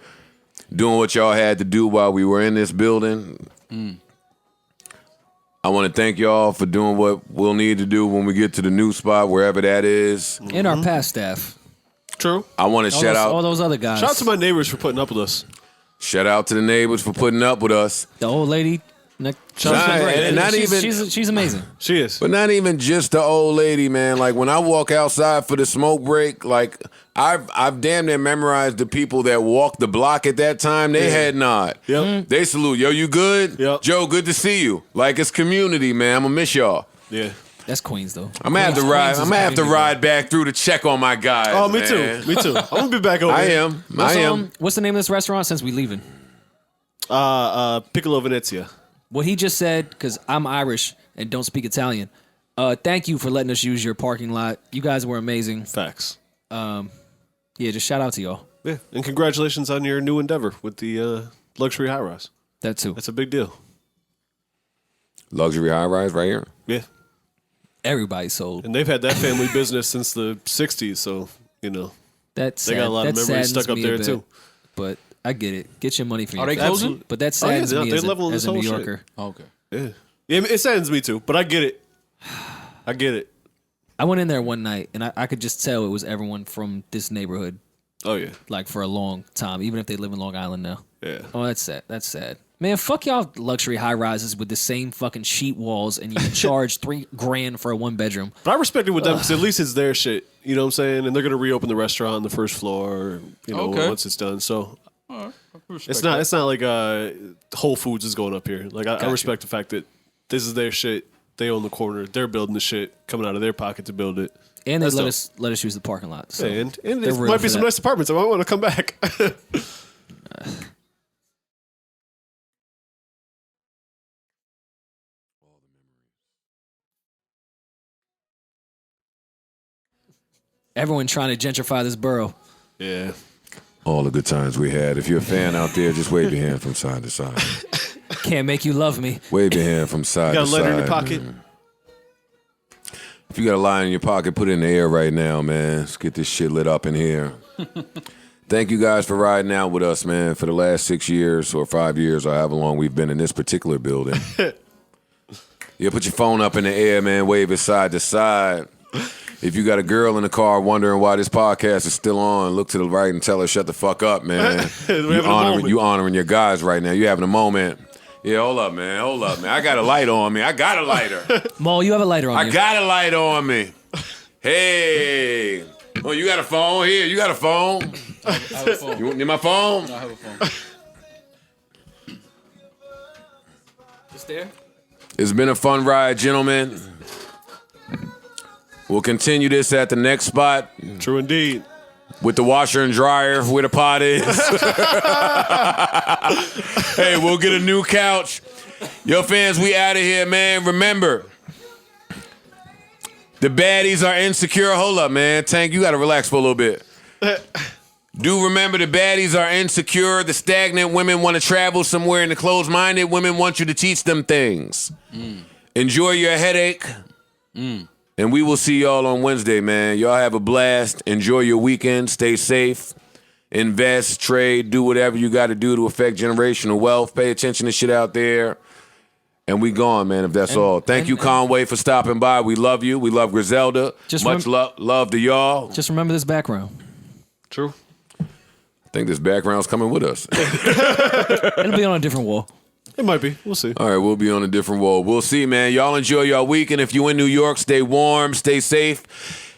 doing what y'all had to do while we were in this building. I want to thank y'all for doing what we'll need to do when we get to the new spot, wherever that is. And our past staff. True. I want to shout All out those other guys. Shout out to my neighbors for putting up with us. shout out to the neighbors for putting up with us. The old lady. She's Nah, great. and not even- she's amazing. She is. But not even just the old lady, man. Like when I walk outside for the smoke break, like I've damn near memorized the people that walked the block at that time. They had nod. Yep. They salute. Yo, you good? Yep. Joe, good to see you. Like it's community, man. I'm gonna miss y'all. Yeah. That's Queens, though. I'm gonna have to Queens ride. is I'm gonna have to community, ride back through to check on my guys. Oh, me man. too. Me too. I'm gonna be back over. I here. am. I am. What's the name of this restaurant since we leaving? Piccolo Venezia. What he just said, because I'm Irish and don't speak Italian. Thank you for letting us use your parking lot. You guys were amazing. Facts. Yeah, just shout out to y'all. Yeah. And congratulations on your new endeavor with the luxury high rise. That too. That's a big deal. Luxury high rise right here. Yeah. Everybody sold. And they've had that family business since the 60s, so, you know, That's they got a lot of memories stuck up there, too. But I get it. Get your money for your Are they family. closing? But that Oh, yeah, saddens me they as leveling a this New whole shit. Yorker. Oh, okay. Yeah. It saddens me too, but I get it. I get it. I went in there one night and I could just tell it was everyone from this neighborhood, Oh, yeah. like for a long time, even if they live in Long Island now. Yeah. Oh, that's sad. That's sad. Man, fuck y'all luxury high rises with the same fucking sheet walls, and you charge $3,000 for a 1-bedroom. But I respect it with them because at least it's their shit. You know what I'm saying? And they're gonna reopen the restaurant on the first floor. You know, once it's done. So it's not like Whole Foods is going up here. Like I respect the fact that this is their shit. They own the corner. They're building the shit coming out of their pocket to build it. And they let us use the parking lot. So and there might be some nice apartments. I might want to come back. Everyone trying to gentrify this borough. Yeah. All the good times we had. If you're a fan out there, just wave your hand from side to side. Can't make you love me. Wave your hand from side to side. You got a letter in your pocket? If you got a line in your pocket, put it in the air right now, man. Let's get this shit lit up in here. Thank you guys for riding out with us, man, for the last 6 years or 5 years or however long we've been in this particular building. Yeah, put your phone up in the air, man. Wave it side to side. If you got a girl in the car wondering why this podcast is still on, look to the right and tell her, shut the fuck up, man. You honoring your guys right now. You having a moment. Yeah, hold up, man. I got a light on me. I got a lighter. Mo, you have a lighter on you. I got a light on me. Hey. Oh, you got a phone? Here, you got a phone? I have a phone. You need my phone? No, I have a phone. It's there? It's been a fun ride, gentlemen. We'll continue this at the next spot. True indeed. With the washer and dryer where the pot is. Hey, we'll get a new couch. Yo, fans, we out of here, man. Remember, the baddies are insecure. Hold up, man. Tank, you got to relax for a little bit. Do remember the baddies are insecure. The stagnant women want to travel somewhere, and the closed-minded women want you to teach them things. Enjoy your headache. And we will see y'all on Wednesday, man. Y'all have a blast. Enjoy your weekend. Stay safe. Invest, trade, do whatever you got to do to affect generational wealth. Pay attention to shit out there. And we gone, man, if that's all. Thank you, Conway, for stopping by. We love you. We love Griselda. Much love to y'all. Just remember this background. True. I think this background's coming with us. It'll be on a different wall. It might be. We'll see. All right, we'll be on a different wall. We'll see, man. Y'all enjoy y'all weekend. If you in New York, stay warm, stay safe.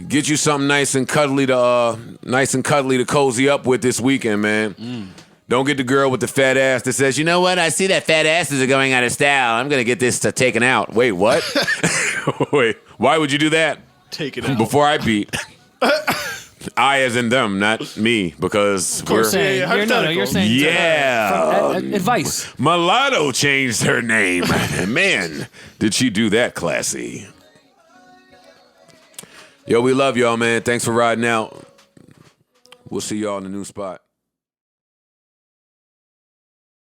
Get you something nice and cuddly to cozy up with this weekend, man. Don't get the girl with the fat ass that says, you know what? I see that fat asses are going out of style. I'm going to get this taken out. Wait, what? Wait, why would you do that? Take it out. Before I beat. I as in them, not me, because you're saying advice. Mulatto changed her name. Man, did she do that classy. Yo, we love y'all, man. Thanks for riding out. We'll see y'all in the new spot.